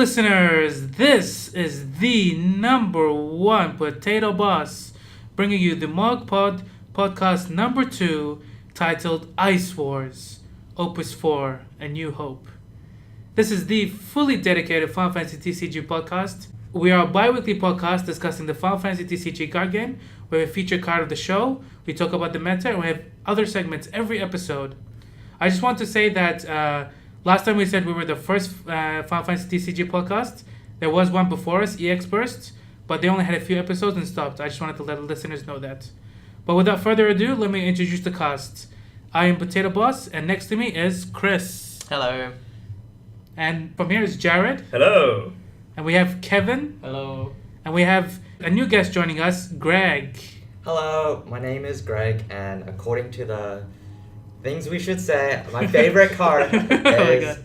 listeners, this is the number one potato boss, bringing you the MogPod podcast number 2, titled Ice Wars, Opus 4, A New Hope. This is the fully dedicated Final Fantasy TCG podcast. We are a bi-weekly podcast discussing the Final Fantasy TCG card game. We have a featured card of the show, we talk about the meta, and we have other segments every episode. I just want to say that last time we said we were the first Final Fantasy TCG podcast. There was one before us, EX Burst, but they only had a few episodes and stopped. I just wanted to let the listeners know that. But without further ado, let me introduce the cast. I am Potato Boss, and next to me is Chris. Hello. And from here is Jared. Hello. And we have Kevin. Hello. And we have a new guest joining us, Greg. Hello, my name is Greg, and according to the things we should say, my favorite card is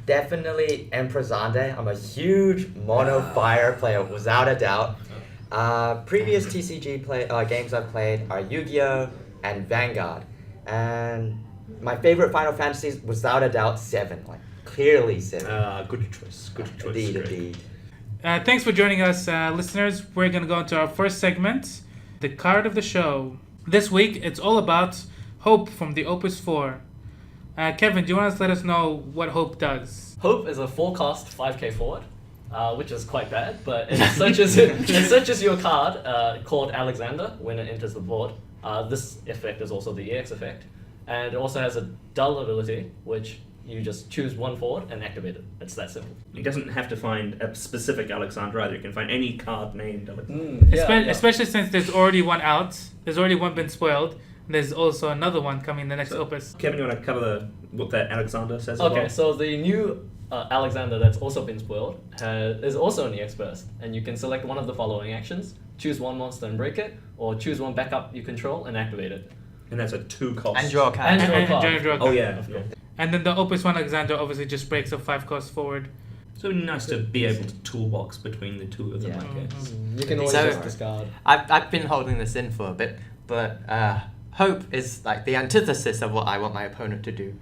definitely Emperor Xande. I'm a huge mono fire player, without a doubt. Previous TCG games I've played are Yu-Gi-Oh! And Vanguard. And my favorite Final Fantasy is, without a doubt, 7. Like, clearly 7. Good choice. Indeed. Thanks for joining us, listeners. We're going to go into our first segment, the card of the show. This week, it's all about Hope from the Opus 4. Kevin, do you want to let us know what Hope does? Hope is a forecast 5k forward, which is quite bad, but it searches your card called Alexander when it enters the board. This effect is also the EX effect, and it also has a dull ability, which you just choose one forward and activate it. It's that simple. It doesn't have to find a specific Alexander either. You can find any card named Alexander. Especially since there's already one out. There's already one been spoiled. There's also another one coming in the next Opus. Kevin, you want to cover what that Alexander says as well? Okay, so the new Alexander that's also been spoiled is also an EX burst, and you can select one of the following actions: choose one monster and break it, or choose one backup you control and activate it. And that's a 2 cost. And draw a card. And draw a card. Oh yeah, of course. And then the Opus 1 Alexander obviously just breaks a 5 cost forward. So nice to be able to toolbox between the two of them, I guess. You can always just discard. I've been holding this in for a bit, but Hope is like the antithesis of what I want my opponent to do.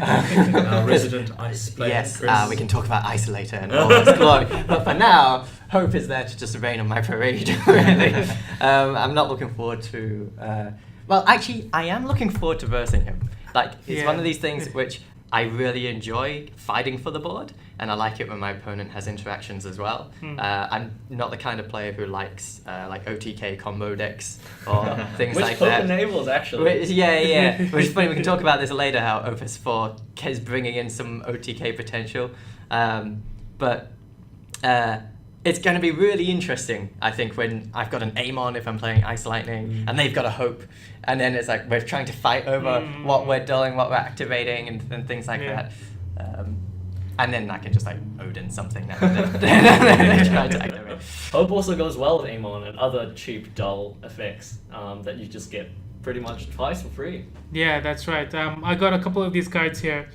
Our resident ice player. Yes, Chris. we can talk about Ice later and all its glory. But for now, Hope is there to just rain on my parade, really. I'm not looking forward to... well, actually, I am looking forward to versing him. Like, it's one of these things which I really enjoy fighting for the board, and I like it when my opponent has interactions as well. I'm not the kind of player who likes like OTK combo decks or things like that. Which Hope enables, actually. Which is funny, we can talk about this later, how Opus 4 is bringing in some OTK potential. But it's going to be really interesting, I think, when I've got an aim on if I'm playing Ice Lightning, and they've got a Hope, and then it's like we're trying to fight over what we're dulling, what we're activating, and things like that. And then I can just like Odin something now and then try to activate. Hope also goes well with aim on and other cheap dull effects that you just get pretty much twice for free. Yeah, that's right. I got a couple of these cards here,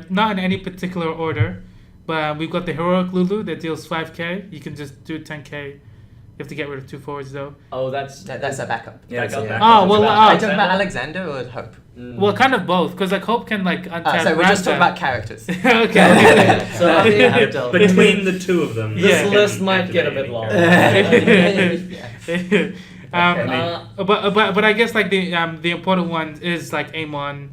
not in any particular order. But we've got the Heroic Lulu that deals 5k. You can just do 10k. You have to get rid of 2 forwards though. Oh, that's a backup. Yeah, it's a backup. Oh, well, Are you talking about Alexander or Hope? Well, kind of both, because like Hope can like untap. So we're just talking about characters. Okay. So between the two of them, this list might get a bit long. But I guess like the important one is like Amon,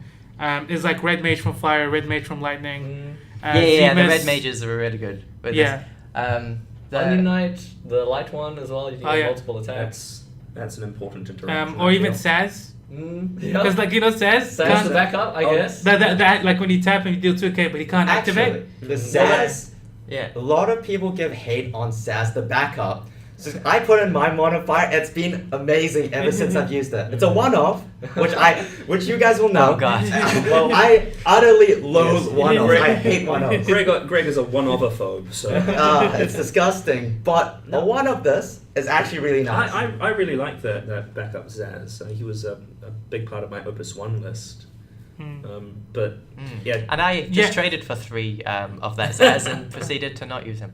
is like Red Mage from Fire, Red Mage from Lightning. The red mages are really good. With this. Onion Knight, the light one as well. You can get multiple attacks. That's an important interaction. Or even Saz. Because like Saz the backup, I guess. That like when you tap him, you deal 2k, but he can't activate. The Saz. A lot of people give hate on Saz, the backup. So I put in my modifier. It's been amazing ever since I've used it. It's a one-off, which you guys will know. Oh god. Well, I utterly loathe one-offs. I hate one-offs. Greg is a one-offer-phobe, so it's disgusting. But a one of this is actually really nice. I really like that backup Zaz. He was a big part of my Opus 1 list. But yeah, and I just traded for 3 of that Zaz and proceeded to not use him.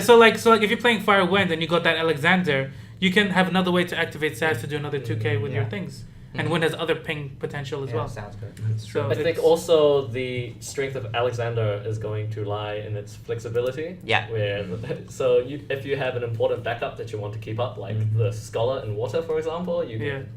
So like if you're playing Fire Wind and you got that Alexander, you can have another way to activate Zaz to do another 2k with your things. and Wind has other ping potential as well. Sounds good. That's true. So I think also the strength of Alexander is going to lie in its flexibility. Yeah. So if you have an important backup that you want to keep up, like the Scholar in Water, for example, you can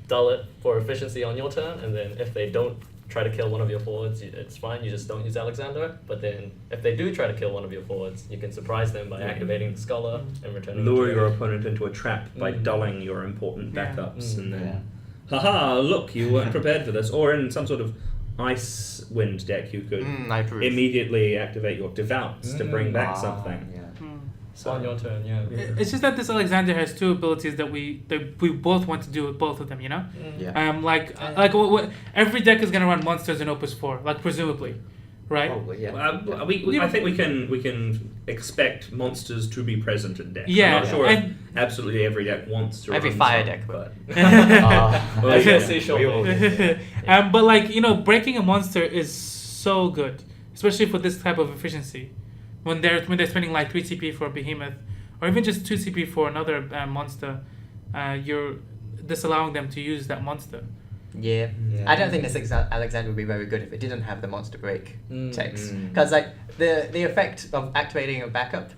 dull it for efficiency on your turn, and then if they don't try to kill one of your forwards, it's fine, you just don't use Alexander. But then if they do try to kill one of your forwards, you can surprise them by activating the Scholar and returning Lure it to your opponent into a trap by dulling your important backups, and then, haha, look, you weren't prepared for this. Or in some sort of Ice Wind deck, you could I approve. immediately activate your Devouts to bring back something. Yeah. So on your turn, It's just that this Alexander has two abilities that we both want to do with both of them, you know? Yeah. Every deck is gonna run monsters in Opus 4, like presumably, right? Probably, yeah. I think we can expect monsters to be present in decks. Yeah, I'm not sure and- if absolutely every deck wants to. Every run fire some, deck, but I yeah. see shortly. But like, you know, breaking a monster is so good, especially for this type of efficiency. When they're spending like 3 CP for a behemoth, or even just 2 CP for another monster, you're disallowing them to use that monster. Yeah. Yeah. I don't think this Alexander would be very good if it didn't have the monster break text. Because like the effect of activating a backup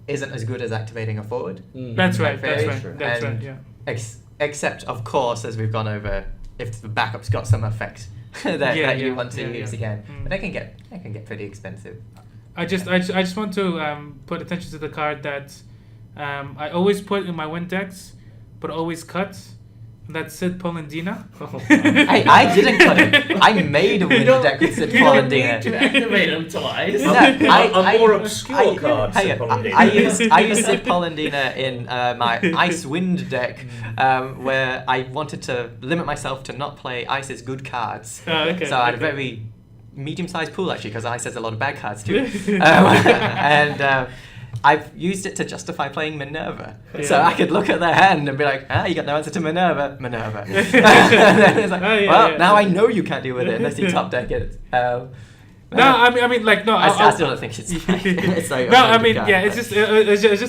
isn't as good as activating a forward. That's right. That's Very right. true. That's right. And Yeah. Except, of course, as we've gone over, if the backup's got some effect that you want to use again. But they can get pretty expensive. I just want to put attention to the card that I always put in my win decks, but always cut. And that's Sid Polendina. I didn't cut it. I made a win deck with Sid Polendina. to activate him twice. No, a more obscure card. Sid Polendina. I used Sid Polendina in my Ice Wind deck, where I wanted to limit myself to not play Ice's good cards. Okay, So I had a very medium-sized pool actually, because Ice has a lot of bad cards too. And I've used it to justify playing Minerva. So I could look at their hand and be like, you got no answer to Minerva. And then it's like, now I know you can't deal with it unless you top deck it. No, I mean, like, no. I still don't think it's fine. It's like, no, I mean, yeah, it's just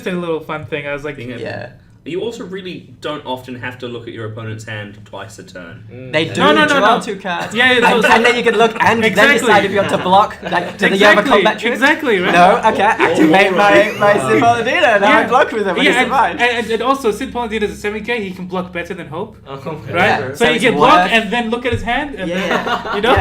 a little fun thing. I was like, yeah. You also really don't often have to look at your opponent's hand twice a turn. They do No. 2 cards. Yeah, and then you can look and then decide if you want to block. Like, do you have a combat trick? Exactly, right? No, okay, activate my Sid Polendina. Now I block with him when he survives. And also, Sid Polendina is a 7k. He can block better than Hope, Okay. right? Yeah. So So you it's can block worth- and then look at his hand, and then, you know,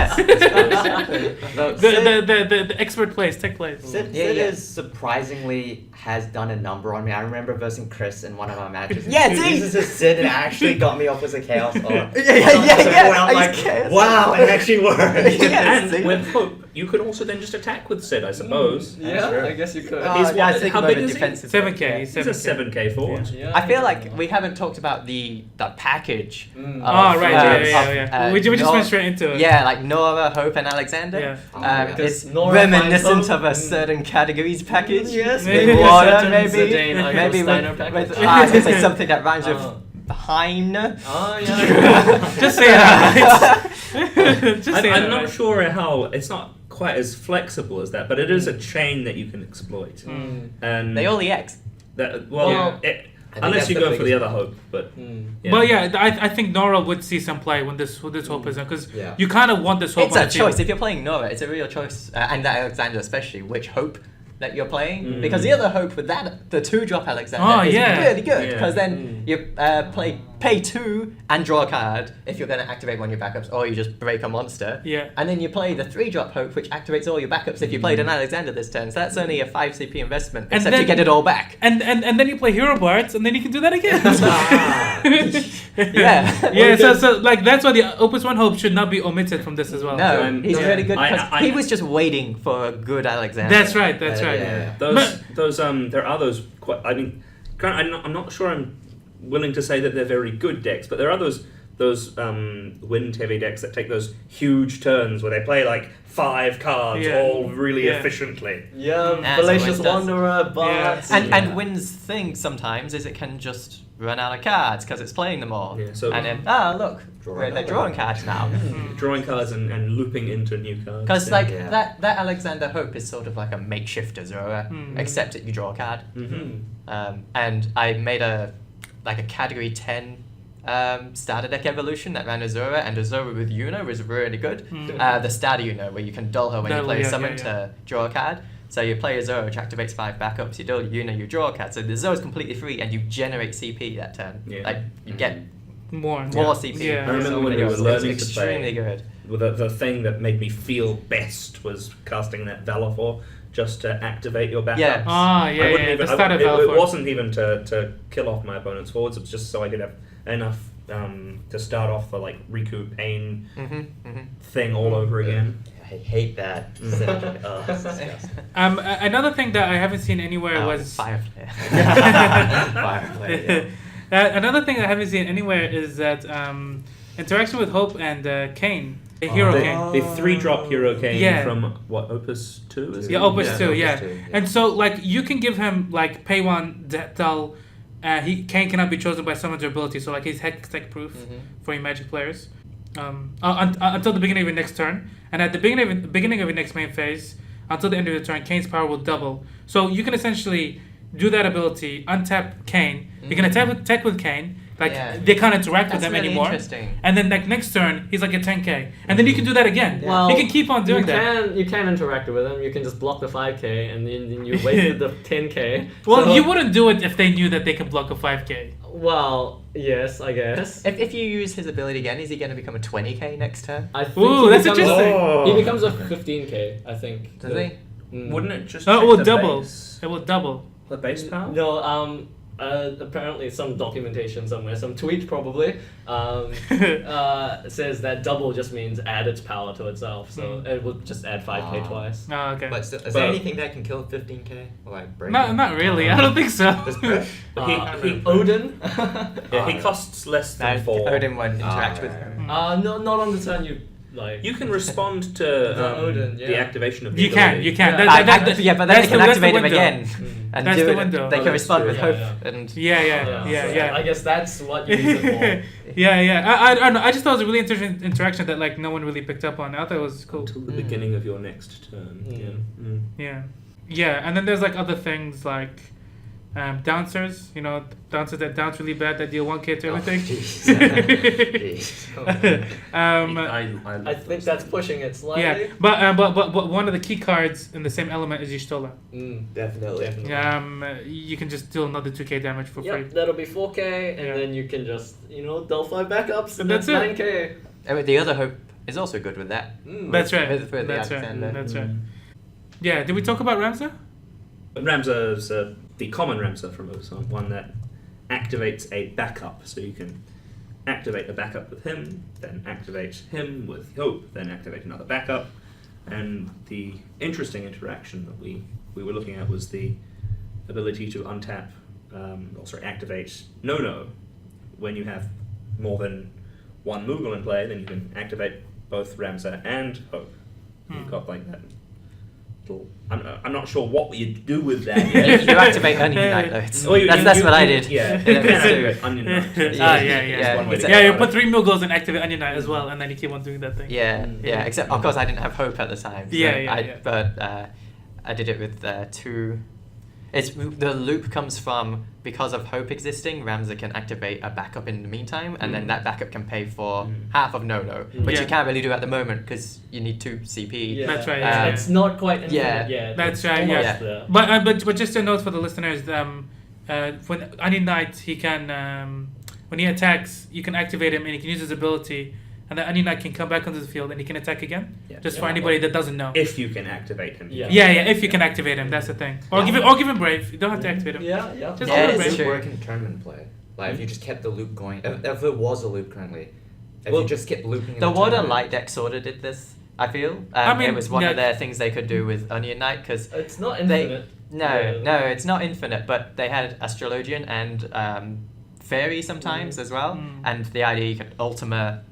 the expert plays, tech plays. Sid Yeah. is surprisingly has done a number on me. I remember versing Chris in one of our matches. Yeah, Dude, see? this is just Sid and it actually got me off as a Chaos. Yeah. I'm I like, use Chaos. wow, it actually worked. Yeah, And see? with Hope, you could also then just attack with Sid, I suppose. Yeah, true. I guess you could. He's Yeah, I what- think how more big of a is he? defensive. 7k. He's a 7k forward. Yeah, I feel like we haven't talked about the package. Oh, right, yeah. We just Nora- went straight into it. Yeah, like Nora, Hope, and Alexander. Yeah. It's Nora reminiscent finds of a Hope. certain categories package. Yes, maybe With a water, certain maybe. Zidane, Iko, Maybe Steiner with, package. I was going to say something that rhymes with Oh. Hein. Oh, yeah. Just say it. Just say I'm it. not sure how, it's not quite as flexible as that, but it is a chain that you can exploit. And They all EX. that, Yeah. unless that's you the go for the biggest other Hope, but yeah. But yeah, I think Nora would see some play when this Hope is on, because Yeah. you kind of want this Hope It's on a the field. choice. If you're playing Nora, it's a real choice. And that Alexander especially, which Hope that you're playing. Because the other Hope with that, the 2-drop Alexander is really good. Yeah. Because then you pay 2 and draw a card if you're going to activate one of your backups, or you just break a monster. Yeah. And then you play the 3-drop Hope, which activates all your backups if you played an Alexander this turn. So that's only a 5 CP investment, And except then- you get it all back. And then you play Hero Bards, and then you can do that again. Yeah. Yeah, so like that's why the Opus 1 Hope should not be omitted from this as well. No, he's really good. I- 'Cause he was just waiting for a good Alexander. That's right. That's right. yeah. Those there are those quite. I mean, I'm not sure I'm willing to say that they're very good decks, but there are those wind heavy decks that take those huge turns where they play like 5 cards Yeah. all really Yeah. efficiently. Yeah, That's Fallacious what it does. Wanderer, but... Yeah. And Wynn's thing sometimes is it can just run out of cards because it's playing them all. Yeah, so- and then, look, Drawing they're another drawing one. cards now. Drawing cards and looping into new cards. Because Yeah. that Alexander Hope is sort of like a makeshift Azura, except that you draw a card. Mhm. And I made a category 10 starter deck evolution that ran Azura, and Azura with Yuna was really good. Mm. The starter Yuna, where you can dull her when you Dull, play yeah, a summon yeah, to draw a card. So you play Azura, which activates 5 backups, you dull Yuna, you draw a card. So the Azura is completely free, and you generate CP that turn. Yeah. Like, you get More CP. Yeah. I remember when we were It's learning to extremely play. good. Well, the thing that made me feel best was casting that Valifor just to activate your backups. Yeah. Ah, yeah, I wouldn't yeah. even, The start of it Valifor. wasn't even to kill off my opponent's forwards. It was just so I could have enough to start off the like Riku Pain thing all over again. I hate that synergy. Oh, it's disgusting. Another thing that I haven't seen anywhere Oh, was Firefly. Fireplay, another thing I haven't seen anywhere is that interaction with Hope and Kane, a hero Kane. The 3-drop hero Kane Yeah. from what, Opus 2 is it? Yeah, Opus Yeah, 2, Opus yeah. 2, yeah. And so, like, you can give him, like, pay 1, dull. Kane cannot be chosen by summon's ability, so, like, he's hex tech proof for your Magic players. Until the beginning of your next turn. And at the beginning of your next main phase, until the end of your turn, Kane's power will double. So you can essentially do that ability, untap Kane. You can attack with Kane. Like, Yeah. they can't interact with That's them really anymore. interesting. And then, like, next turn, he's like a 10k. And then you can do that again. Well, you can keep on doing that. You can interact with them. You can just block the 5k, and then you wasted the 10k. Well, So- you wouldn't do it if they knew that they could block a 5k. Well, yes, I guess. If you use his ability again, is he going to become a 20k next turn? I think Ooh, he that's becomes interesting. Oh. He becomes a 15k, I think. Does he? Wouldn't it just Oh, it check will the double. base? It will double. The base power? No, apparently some documentation somewhere, some tweet probably, says that double just means add its power to itself, so it will just add 5k Ah. twice. Oh, okay. But still, is But- there anything that can kill 15k? Or like break it? Not really. I don't think so. Does Griff? But Odin? Yeah, he costs less than 4. Odin won't interact with right. him. no, not on the turn you like. You can respond to Odin, the yeah. activation of the You can. ability. You can. Yeah. That- that- that- Yeah, but then that's they can the- that's the activate him window. again. And That's do the it. window. They Oh, can that's respond true. with Yeah, hope. yeah. And Yeah. I guess that's what you use it for. Yeah. I don't know. I just thought it was a really interesting interaction that like no one really picked up on. I thought it was cool. Until the beginning of your next turn. Yeah. And then there's like other things like bouncers. You know, bouncers that bounce really bad that deal 1k to Oh, everything. jeez. I think that's pushing it slightly. Yeah, but one of the key cards in the same element is Y'shtola. Definitely. You can just deal another 2k damage for free. Yep, that'll be 4k, and Yeah. then you can just, dull 5 backups, And and that's that's it. 9k. And the other hope is also good with that. That's right. With the That's right. Alexander. That's right. Yeah. Did we talk about Ramza? Ramza's the common Ramza from Osan, one that activates a backup, so you can activate a backup with him, then activate him with Hope, then activate another backup. And the interesting interaction that we were looking at was the ability to untap, activate No when you have more than one Moogle in play. Then you can activate both Ramza and Hope. You've got like that. I'm not sure what you do with that. You activate Onion Knight though. It's- Well, that's what I did. Yeah, you can activate Onion Knight. Yeah. One way to Yeah, go You about put it. 3 Moogles and activate Onion Knight as well, and then you keep on doing that thing. Yeah. Except of course I didn't have hope at the time. So Yeah. But I did it with 2. It's the loop comes from because of hope existing. Ramza can activate a backup in the meantime, and then that backup can pay for half of No, which Yeah. you can't really do at the moment because you need 2 CP. Yeah. That's right, yeah. It's not quite infinite Yeah. yet. That's It's right, almost yeah. there. But just a note for the listeners, when Onion Knight, he can when he attacks, you can activate him and he can use his ability, and the Onion Knight can come back onto the field and he can attack again. Yeah. Just for anybody that doesn't know. If you can activate him. Yeah. Yeah, if you can activate him, that's the thing. Or give him Brave. You don't have to activate him. Yeah. Just Yeah, give him it's Does Brave. it true. work in tournament play? Like if you just kept the loop going, if it was a loop currently, if Well, you just kept looping. in The Water tournament- Light deck sort of did this. I feel. I mean, it was one yeah. of their things they could do with Onion Knight because It's not infinite. No, it's not infinite, but they had Astrologian and Fairy sometimes as well, and the idea you could Ultima.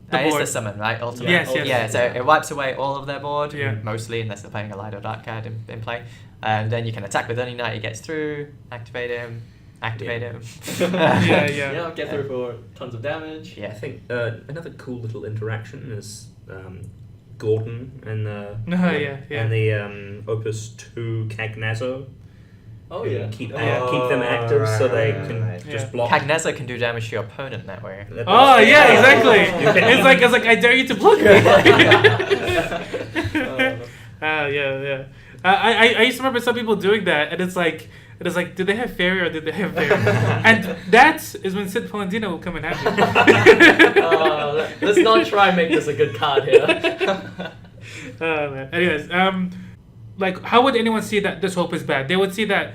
The It's board. the summon, right? Ultima. Yes. Yeah, so it wipes away all of their board, Yeah. mostly, unless they're playing a Lido Dark card in play. And then you can attack with Onion Knight, he gets through, activate him. Yeah. Get through for tons of damage. I think another cool little interaction is Gordon and the Yeah. and the Opus 2 Cagnazzo. Oh yeah. keep them active so they can just block. Yeah. Cagnezza can do damage to your opponent that way. Oh yeah, exactly. It's like I dare you to block me. Yeah. I used to remember some people doing that, and it's like, did they have fairy or did they have fairy? And that is when Sid Palladino will come and have you. Let's not try and make this a good card here. Man. Anyways, like, how would anyone see that this hope is bad? They would see that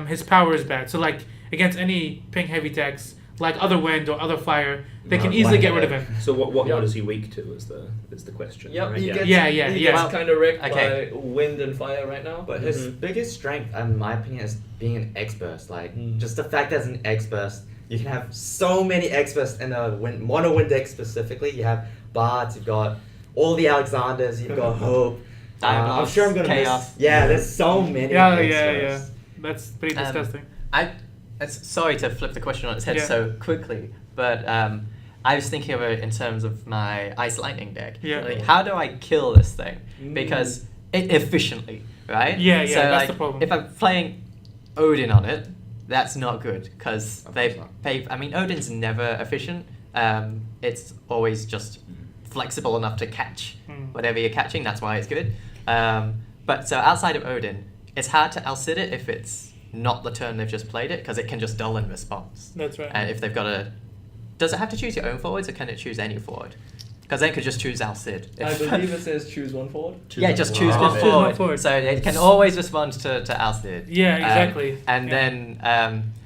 his power is bad. So like against any ping heavy decks, like other wind or other fire, they can easily get rid of him. So what is he weak to? Is the question? Yep. Right? He gets, Yeah. He gets Well, kind of wrecked okay. by wind and fire right now. But his biggest strength, in my opinion, is being an X burst. Like just the fact that it's an X burst, you can have so many X bursts in a mono wind deck specifically. You have Bards, you've got all the Alexanders, you've got Hope. I'm sure I'm gonna Chaos. miss. Yeah, there's so many. Yeah. X bursts. That's pretty disgusting. Sorry to flip the question on its head so quickly, but I was thinking of it in terms of my Ice Lightning deck. Yeah. Like, how do I kill this thing? Because efficiently, right? Yeah, So that's like, the problem. if I'm playing Odin on it, that's not good because Of they course not. pay. I mean, Odin's never efficient. It's always just flexible enough to catch whatever you're catching. That's why it's good. But so outside of Odin, it's hard to outsit it if it's not the turn they've just played it because it can just dull in response. That's right. And if they've got a... Does it have to choose your own forwards or can it choose any forward? Because they could just choose Alcid. I believe it says choose one forward. Yeah, just choose one one forward. forward. Choose one forward. So it can always respond to Alcid. Yeah, exactly. And then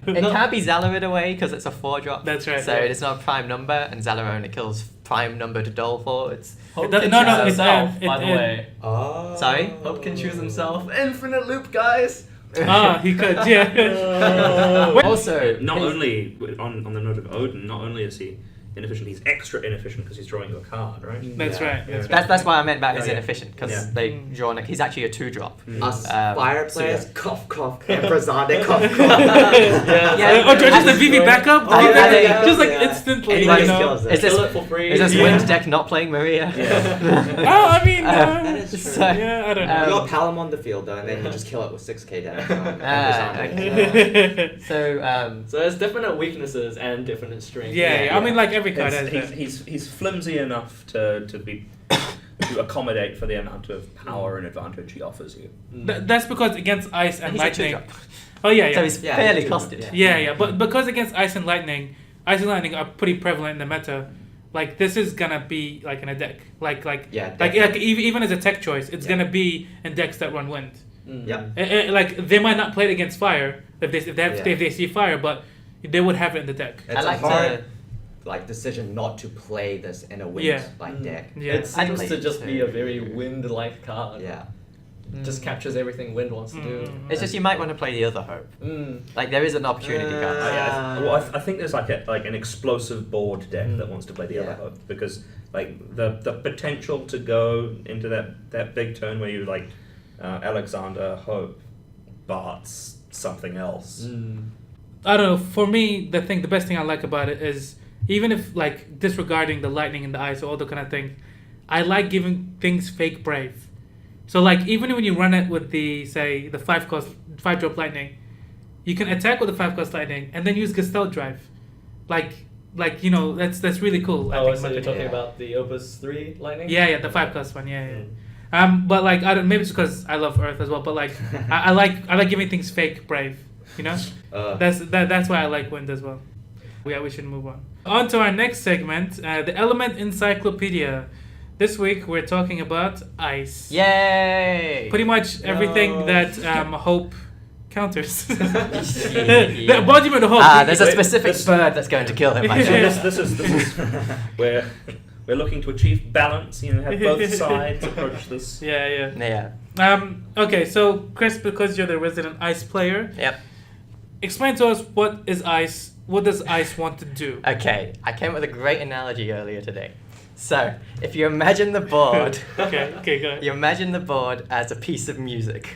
it can't be Zalarid away because it's a 4-drop. That's right. So it's not a prime number and Zalarid only kills prime number to dull forwards. Hope No, can no, choose it's, himself, it- by the it- way. Oh. Sorry? Hope can choose himself. Infinite loop, guys. He could, yeah. Wait, Also, Not his- only on the note of Odin, not only is he inefficient, he's extra inefficient because he's drawing you a card, right? That's right. That's why I meant about his Yeah. inefficient because Yeah. they draw. He's actually a 2-drop. Us Um, fire so players, yeah. cough cough, Emperor Zande, cough cough. Yeah. Or just the VV backup, Oh, yeah. just like Yeah. instantly, Anybody you know. kills it. Is this Kill it for free. is this Yeah. wind deck not playing Maria? I mean, That is true. So- yeah, I don't know. You got Palom on the field though, and then you just kill it with 6k damage. Okay. So So there's definite weaknesses and definite strengths. yeah, I mean, like every card has He's, that. he's flimsy enough to be to accommodate for the amount of power and advantage he offers you. That's because against ice and he's a lightning. 2-drop. Oh yeah, So yeah. he's Yeah, fairly he's costed. Yeah, but because against ice and lightning are pretty prevalent in the meta. Like this is gonna be like in a deck, like Yeah, like definitely. even as a tech choice, it's Yeah. gonna be in decks that run wind. Yeah. Like they might not play it against fire if they see fire, but they would have it in the deck. It's I like a hard to. decision not to play this in a wind Yeah. deck. Yeah. It seems I'd to like just be to- a very wind-like card. Yeah. Just captures everything wind wants to do. It's just you might want to play the other hope. Mm. Like there is an opportunity card. Well, I think there's like an explosive board deck that wants to play the other Yeah. hope because like the potential to go into that big turn where you like Alexander Hope, Bart's something else. I don't know. For me, the best thing I like about it is even if like disregarding the lightning in the eyes or all the kind of thing, I like giving things fake brave. So like even when you run it with the 5-drop lightning, you can attack with the 5-cost lightning and then use Gestalt Drive, like you know that's really cool. I Oh, think, so you're much- talking about the Opus 3 lightning? Yeah, the 5-cost one. Yeah. But like I don't. Maybe it's because I love Earth as well. But like I like giving things fake brave. You know, that's why I like wind as well. Yeah, we should move on. On to our next segment, the Element Encyclopedia. This week we're talking about ice. Yay! Pretty much everything that Hope counters. The Yeah. embodiment of Hope. There's a specific bird that's going to kill him. I So think. this is where we're looking to achieve balance. You know, have both sides approach this. Yeah. Yeah. Okay, so Chris, because you're the resident ice player, Yep. explain to us what is ice. What does ice want to do? Okay, I came up with a great analogy earlier today. So, if you imagine the board, Okay, go ahead. you imagine the board as a piece of music.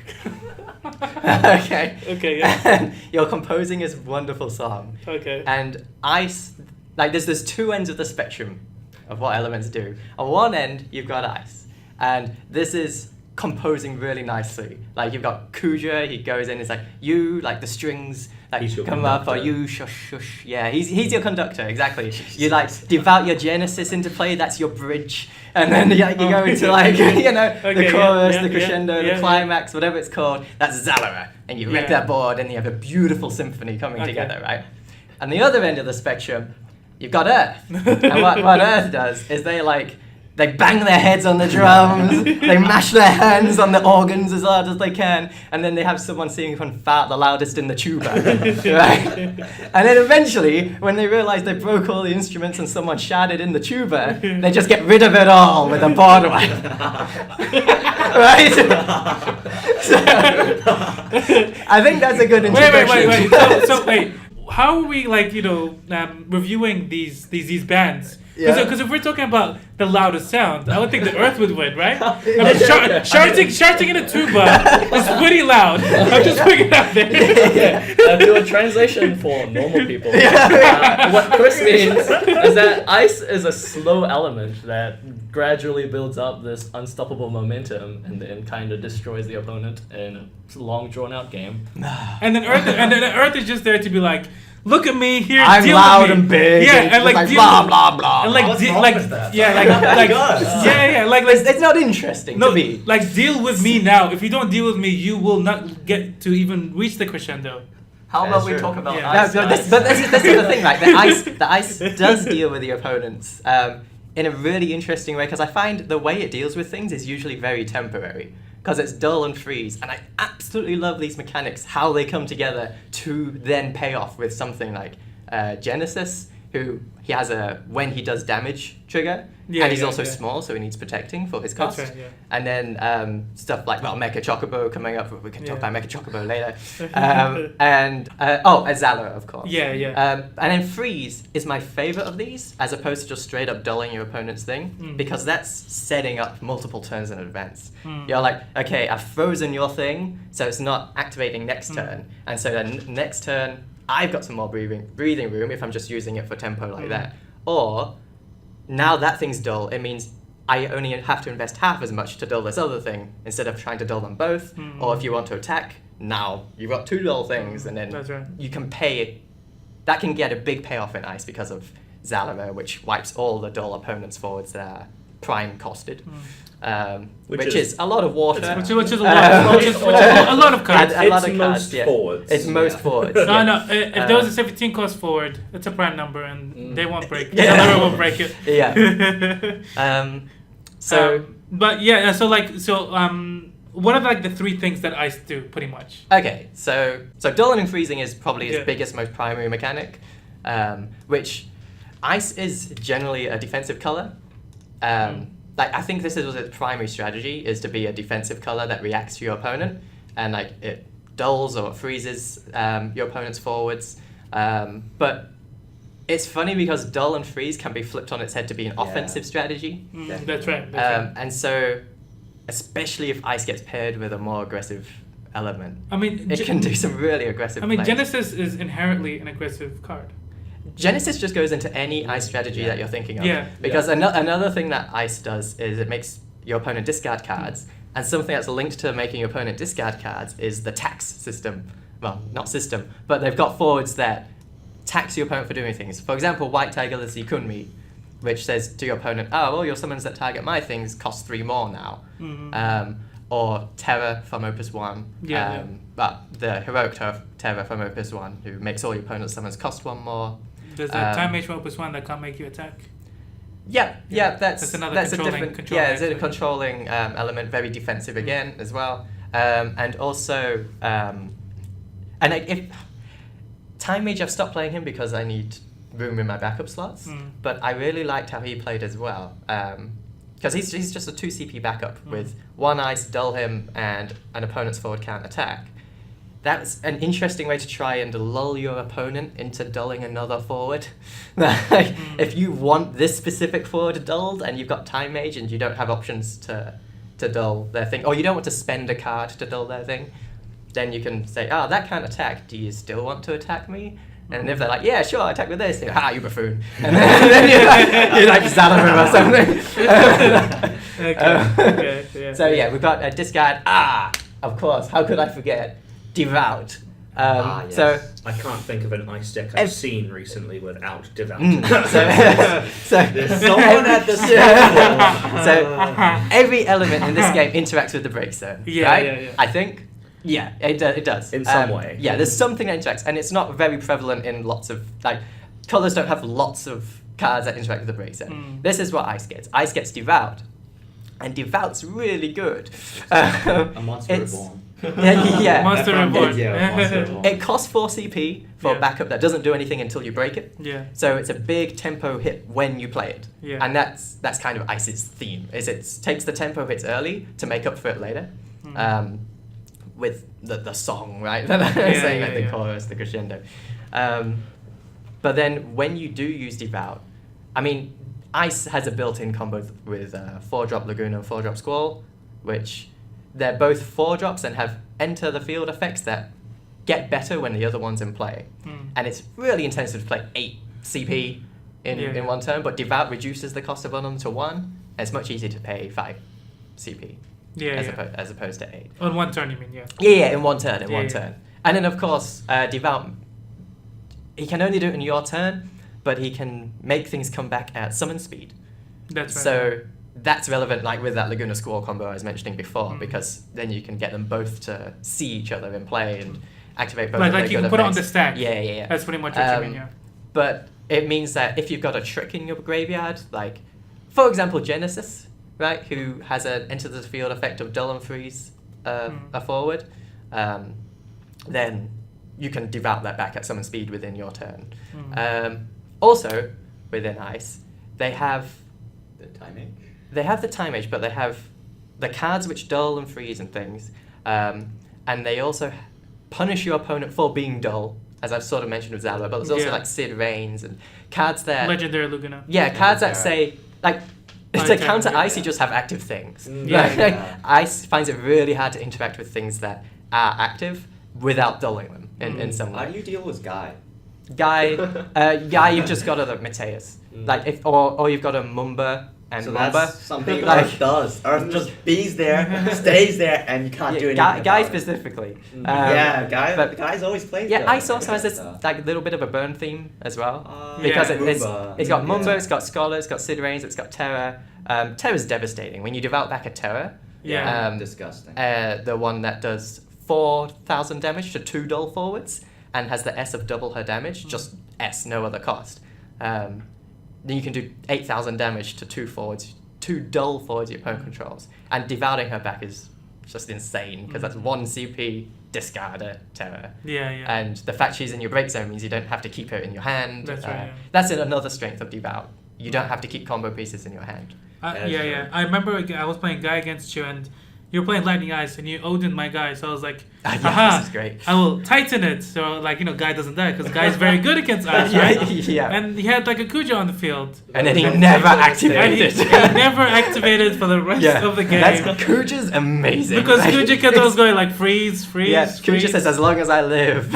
Okay. Okay, yeah. And you're composing this wonderful song. Okay. And ice, like there's two ends of the spectrum of what elements do. On one end, you've got ice. And this is composing really nicely. Like you've got Kudra, he goes in, it's like you, like the strings like He's your come up, or conductor. you shush shush. Yeah, he's your conductor, exactly. You like devout your Genesis into play, that's your bridge. And then you go into like Okay, the chorus, yeah, the crescendo, yeah, the climax, whatever it's called, that's Zalora. And you wreck Yeah. that board and you have a beautiful symphony coming Okay. together, right? And the other end of the spectrum, you've got Earth. And what Earth does is they bang their heads on the drums, they mash their hands on the organs as hard as they can, and then they have someone singing from far the loudest in the tuba, right? And then eventually, when they realise they broke all the instruments and someone shouted in the tuba, they just get rid of it all with a board wipe. Right? So, I think that's a good introduction. Wait. So wait, how are we reviewing these bands? Yeah. Because if we're talking about the loudest sound, I would think the Earth would win, right? I mean, shouting in a tuba is pretty loud. I'm just putting it out there. Okay, do a translation for normal people. What Chris means is that ice is a slow element that gradually builds up this unstoppable momentum and then kind of destroys the opponent in a long, drawn-out game. And then Earth is just there to be like, look at me here. I'm deal loud with me. and big. Yeah, and and like deal blah with- blah blah. And like, What's wrong with that? it's not interesting no, to me. like deal with me now. If you don't deal with me, you will not get to even reach the crescendo. How That's about we true. talk about Yeah. ice? No, This is the thing, right? The ice does deal with the opponents in a really interesting way, because I find the way it deals with things is usually very temporary, because it's dull and freeze, and I absolutely love these mechanics, how they come together to then pay off with something like Genesis, who he has a when he does damage trigger, Yeah, and he's yeah, also yeah. small, so he needs protecting for his That's cost. right, yeah. And then stuff like Mecha Chocobo coming up. We can talk Yeah. about Mecha Chocobo later. And Azala, of course. Yeah, yeah. And then Freeze is my favorite of these, as opposed to just straight up dulling your opponent's thing, Mm. because that's setting up multiple turns in advance. Mm. You're like, okay, I've frozen your thing, so it's not activating next Mm. turn, and so then next turn I've got some more breathing room if I'm just using it for tempo like Mm. that. Or now that thing's dull, it means I only have to invest half as much to dull this other thing instead of trying to dull them both. Mm. Or if you want to attack, now you've got two dull things, and then That's right. you can pay. That can get a big payoff in ice because of Zalora, which wipes all the dull opponents forwards that are prime costed. Which Which is- is a lot of water. Which is a lot, which is a lot of cards. A lot It's of most cards, yeah. forwards. It's most Yeah. forwards. No, yeah. no. If there was a 17 cost forward, it's a prime number, and they won't break. Yeah. Zalora won't break it. Yeah. So but yeah, what are like the three things that ice do, pretty much? okay, so dulling and freezing is probably its Yeah. biggest, most primary mechanic, which ice is generally a defensive color. Like I think this is its primary strategy, is to be a defensive color that reacts to your opponent, and like it dulls or freezes your opponent's forwards. But it's funny because dull and freeze can be flipped on its head to be an Yeah. offensive strategy. That's right. That's right. And so, especially if ice gets paired with a more aggressive element, I mean, it can do some really aggressive plays. Genesis is inherently an aggressive card. Genesis just goes into any ice strategy that you're thinking of. Yeah. Because another thing that ice does is it makes your opponent discard cards, and something that's linked to making your opponent discard cards is the tax system. Well, not system, but they've got forwards that tax your opponent for doing things. For example, White Tiger the Kunmi, which says to your opponent, oh, well, your summons that target my things cost 3 more now. Mhm. Or Terra from Opus 1. Yeah. But the heroic Terra from Opus 1, who makes all your opponent's summons cost 1 more. There's a time mage from Opus 1 that can't make you attack. Yeah, that's That's another a controlling- different controlling it's a element. controlling element, very defensive again as well, and also if Time Mage, I've stopped playing him because I need room in my backup slots, but I really liked how he played as well, because he's just a 2 CP backup with 1 ice, dull him, and an opponent's forward can't attack. That's an interesting way to try and lull your opponent into dulling another forward. Like, if you want this specific forward dulled and you've got Time Mage and you don't have options to dull their thing, or you don't want to spend a card to dull their thing, then you can say, oh, that can't attack, do you still want to attack me? And if they're like, yeah, sure, attack with this, you go, you buffoon. And then you're like Zalora or something. Okay. Yeah. So yeah, we've got a discard. Of course. How could I forget? Devout. Yes. So I can't think of an ice deck I've seen recently without Devout. so There's someone at the table. So every element in this game interacts with the break zone. Yeah, right? yeah. I think. Yeah, it does. In some way. Yeah, there's something that interacts, and it's not very prevalent in lots of colors don't have lots of cards that interact with the break zone. This is what Ice gets. Ice gets Devout, and Devout's really good. A monster It's- reborn. yeah. Monster Reborn. Yeah, monster reborn. It costs 4 CP for Yeah. a backup that doesn't do anything until you break it. Yeah. So it's a big tempo hit when you play it. Yeah. And that's kind of Ice's theme, is it takes the tempo hits early to make up for it later. With the song, right? Saying like the chorus, the crescendo. But then when you do use Devout, I mean, Ice has a built-in combo with 4-drop Laguna and 4-drop Squall, which they're both 4-drops and have enter the field effects that get better when the other one's in play. And it's really intensive to play 8 CP in one turn, but Devout reduces the cost of one of them to 1, and it's much easier to pay 5 CP as opposed to 8. On one turn, you mean? Yeah. Yeah, in one turn, Yeah. turn. And then, of course, Devout, he can only do it in your turn, but he can make things come back at summon speed. That's right. So that's relevant, like with that Laguna Squall combo I was mentioning before, because then you can get them both to see each other in play and activate both of like their you good can put it on the effects. stack. Yeah. That's pretty much what you mean. Yeah. But it means that if you've got a trick in your graveyard, like, for example, Genesis, right, who has an enter the field effect of dull and freeze a forward, then you can devout that back at summon speed within your turn. Also, within Ice, they have The timing. the time age, but they have the cards which dull and freeze and things, and they also punish your opponent for being dull, as I've sort of mentioned with Zala, but there's also like Sid Reigns and cards that... Legendary Laguna. Yeah, cards that say, like, to counter yeah. Ice, you just have active things. Yeah. Ice finds it really hard to interact with things that are active without dulling them in some How way. do you deal with Guy? Guy, you've just got a Mateus. Like, or you've got a Mumba and So Mumba. that's something Like- Earth does. Earth just bees there, stays there, and you can't do anything Guy about it. specifically. But Guy's always plays Yeah, there. Ice also has this like little bit of a burn theme as well, Uh, because Yeah. it's got Mumba, Yeah. it's got Scholar, it's got Sid Reigns, it's got Terra. Terra's devastating. When you devout back a Terra, Yeah. disgusting. the one that does 4,000 damage to 2 dull forwards and has the S of double her damage, just S, no other cost. Then you can do 8,000 damage to 2 forwards, 2 dull forwards your opponent controls. And devouting her back is just insane, because that's 1 CP discarder Terra. Yeah. And the fact she's in your break zone means you don't have to keep her in your hand. That's right, yeah. That's another strength of Devout. You don't have to keep combo pieces in your hand. Yeah. I remember I was playing Guy against you, and you were playing Lightning Ice, and you Odin my guy. So I was like, Yeah, this is great. I will tighten it. So, like, Guy doesn't die, because Guy's very good against Ice, right? Yeah. And he had, like, a Kuja on the field. And then he never And activated. he never activated for the rest of the game. Kuja's amazing. Because Like, Kuja kept on going, like, freeze. Yeah, Kuja freeze. says, as long as I live,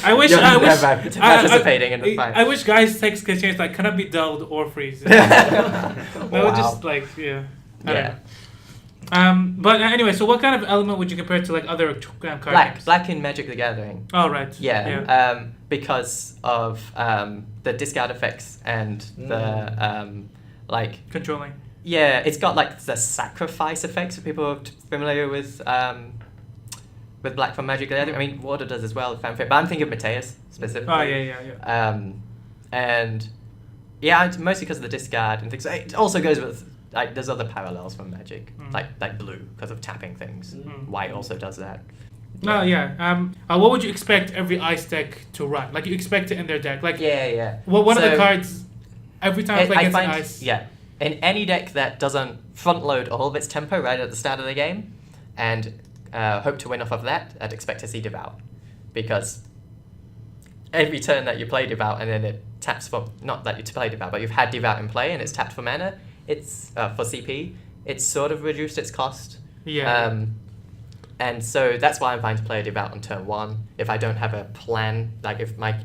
I wish you're I wish never participating in the fight. I wish Guys text could change, like, cannot be dulled or freeze. That would just, like, I don't know. But anyway, so what kind of element would you compare it to, like, other card games? Black in Magic the Gathering. Oh, right. Yeah. Because of the discard effects and the like. Controlling. Yeah, it's got like the sacrifice effects for people who are familiar with Black from Magic the Gathering. I mean, Water does as well, fanfare. But I'm thinking of Mateus specifically. Oh, yeah. And yeah, it's mostly because of the discard and things. It also goes with, like, there's other parallels from Magic, like blue because of tapping things. White also does that. No, yeah. What would you expect every Ice deck to run? Like, you expect it in their deck. Like, Yeah. well, one of the So- cards, every time I play against an Ice. Yeah, in any deck that doesn't front load all of its tempo right at the start of the game, and hope to win off of that, I'd expect to see Devout, because every turn that you play Devout and then it taps for, not that you play Devout, but you've had Devout in play and it's tapped for mana, it's for CP, it's sort of reduced its cost. Yeah. And so that's why I'm fine to play a Devout on turn 1. If I don't have a plan, like if my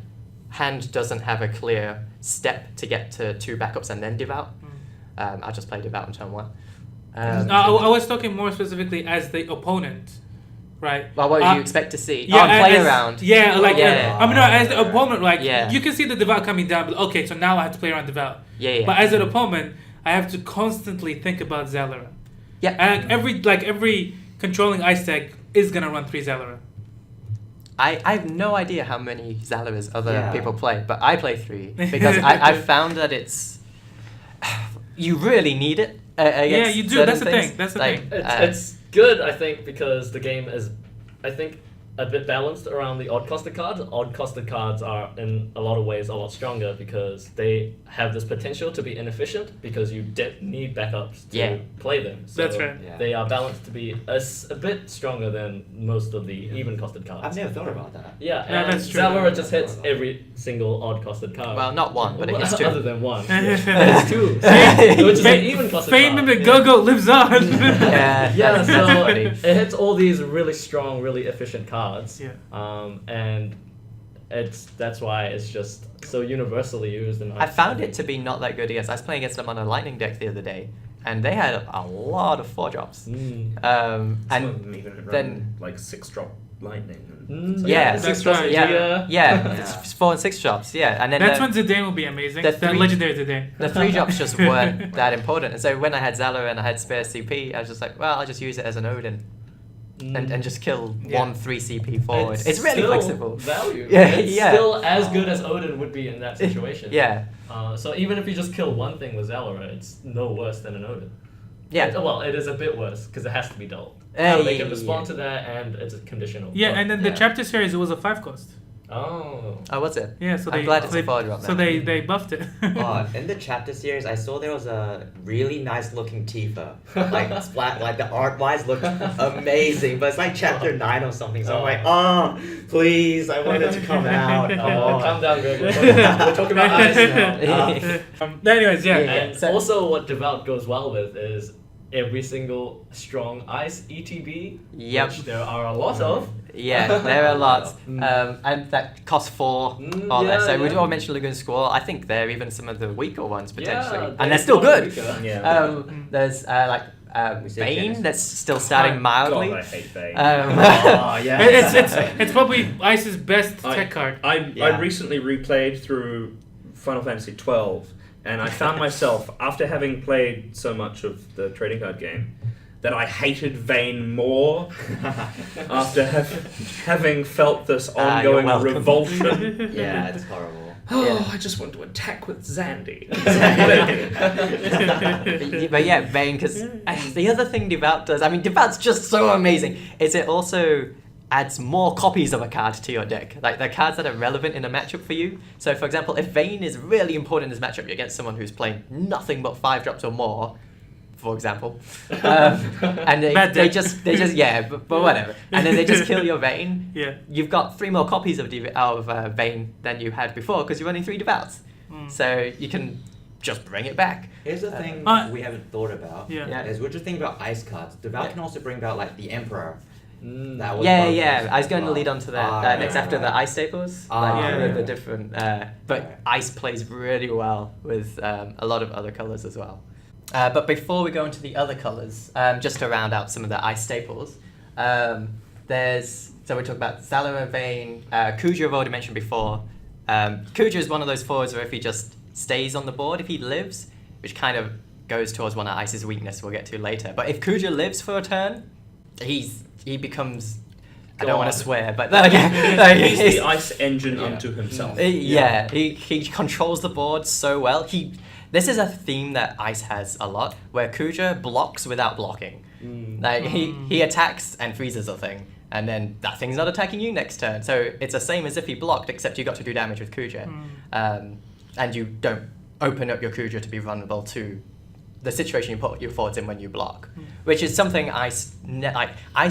hand doesn't have a clear step to get to 2 backups and then Devout, I'll just play Devout on turn 1. I was talking more specifically as the opponent, right? Well, what do you expect to see? Yeah, play as- around. Yeah, like Yeah. I mean, no, as the opponent, like Yeah. you can see the devout coming down, but okay, so now I have to play around devout. Yeah. But as an opponent, I have to constantly think about Zalora. Yeah. And every controlling ice deck is gonna run 3 Zalora. I have no idea how many Zaloras other Yeah. people play, but I play 3 because I've found that it's you really need it. Yeah, you do. certain That's the things. thing. That's the Like, thing. It's good, I think, because the game is, I think, a bit balanced around the odd-costed cards. Odd-costed cards are, in a lot of ways, a lot stronger because they have this potential to be inefficient because you need backups to Yeah. play them. So That's right. Yeah. They are balanced to be a bit stronger than most of the even-costed cards. I've never thought about that. Yeah, Yeah, and that's true. Zalora just hits every single odd-costed card. well, not one, but it hits 2. Other than one. It's 2. Which is an even-costed Fame card. in the Yeah. go-go lives on. Yeah, Yeah, that's so funny. it hits all these really strong, really efficient cards. Yeah. And that's why it's just so universally used. And I found it to be not that good against. I was playing against them on a lightning deck the other day, and they had a lot of 4-drops. Mm. Some And of them even run then- like 6-drop lightning. And Mm, Yeah, that's six right. yeah, Giga. yeah, it's 4 and 6 drops. Yeah, and then That's the, when Zidane will be amazing. the That three- legendary Zidane. the 3 drops just weren't that important. And so when I had Zalo and I had spare CP, I was just like, well, I'll just use it as an Odin and just kill Yeah. 1 3 CP forward. It's really still flexible. Value. Yeah, It's yeah. still as good as Odin would be in that situation. Yeah, So even if you just kill one thing with Zalora, it's no worse than an Odin. yeah. Well, it is a bit worse because it has to be dull. Yeah, They yeah, can respond yeah. to that, and it's a conditional. Yeah, But- and then the Yeah. chapter series it was a 5 cost. Oh. Oh, what's it? Yeah, so I'm they glad so it's they, a 4-drop so then. they buffed it. In the chapter series, I saw there was a really nice looking Tifa. Like splat, like the art wise looked amazing, but it's like chapter 9 or something. So I'm like, oh, please, I want it to come out. Oh. Calm down, Greg. We're talking about ice now. Anyways, yeah. Yeah. And So- also, what Devout goes well with is every single strong ice ETB, Yep. which there are a lot of. Yeah, there are lots. Mm. And that cost 4 Mm, or less. yeah, So we yeah. all mentioned Lagoon Squall. I think they're even some of the weaker ones potentially. Yeah, And they're still good. Yeah. There's We say Bane Genesis. that's still starting mildly. God, I hate Bane. Oh, yeah. It's probably Ice's best I- tech card. I Yeah. recently replayed through Final Fantasy XII, and I found myself, after having played so much of the trading card game, that I hated Vayne more after having felt this you're ongoing welcome. revulsion. Yeah, it's horrible. Oh, I just want to attack with Zandy. But yeah, Bane, because the other thing Devout does, I mean, Devout's just so amazing, is it also adds more copies of a card to your deck. Like, the cards that are relevant in a matchup for you. So, for example, if Vayne is really important in this matchup, you're against someone who's playing nothing but 5-drops or more, for example, and Bad they deck. just yeah, but whatever, and then they just kill your Vayne. Yeah. You've got 3 more copies of Vayne than you had before because you're running 3 Devouts, so you can just bring it back. Here's the thing we haven't thought about. Yeah. Yeah. Is we're just thinking about ice cards. Devout Yeah. can also bring about like the Emperor. Mm. That was Yeah, one of yeah. those I was going to as lead well. on to that Ah, next right, after the right. ice staples. Ah, like, yeah, the yeah. different. But Right. ice plays really well with a lot of other colors as well. But before we go into the other colors, just to round out some of the ice staples, so we talk about Zalora, Vayne, Kuja I've already mentioned before. Kuja is one of those forwards where if he just stays on the board, if he lives, which kind of goes towards one of Ice's weakness we'll get to later. But if Kuja lives for a turn, he becomes, I don't want to God. swear, but He's the ice engine Yeah. unto himself. yeah, he controls the board so well. This is a theme that Ice has a lot, where Kuja blocks without blocking. Like he attacks and freezes a thing, and then that thing's not attacking you next turn. So it's the same as if he blocked, except you got to do damage with Kuja, and you don't open up your Kuja to be vulnerable to the situation you put your forwards in when you block, which is something Ice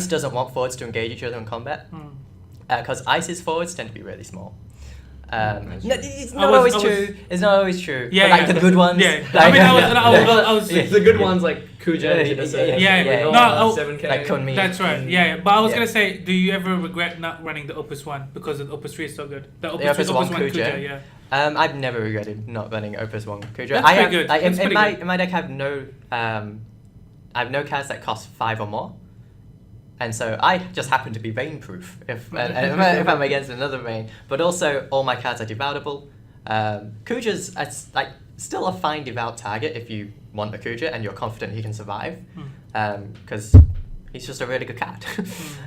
doesn't want forwards to engage each other in combat, because Ice's forwards tend to be really small. It's not always true. It's not always true. Yeah, but like yeah. the good ones. Yeah. Like, I mean, I was The good ones like Kuja and Jinase. Yeah, yeah. No, 7K. like Kunmi. That's right. Yeah, but I was Yeah. gonna say, do you ever regret not running the Opus 1 because the Opus 3 is so good? The Opus 1 Kuja, Kuja? yeah. I've never regretted not running Opus 1 Kuja. That's I pretty have, good. Like, That's in pretty my good. in my deck, I have no I have no cards that cost 5 or more. And so I just happen to be Bane-proof if I'm against another Bane. But also, all my cards are devoutable. Kuja's like still a fine devout target if you want a Kuja and you're confident he can survive. Because he's just a really good card.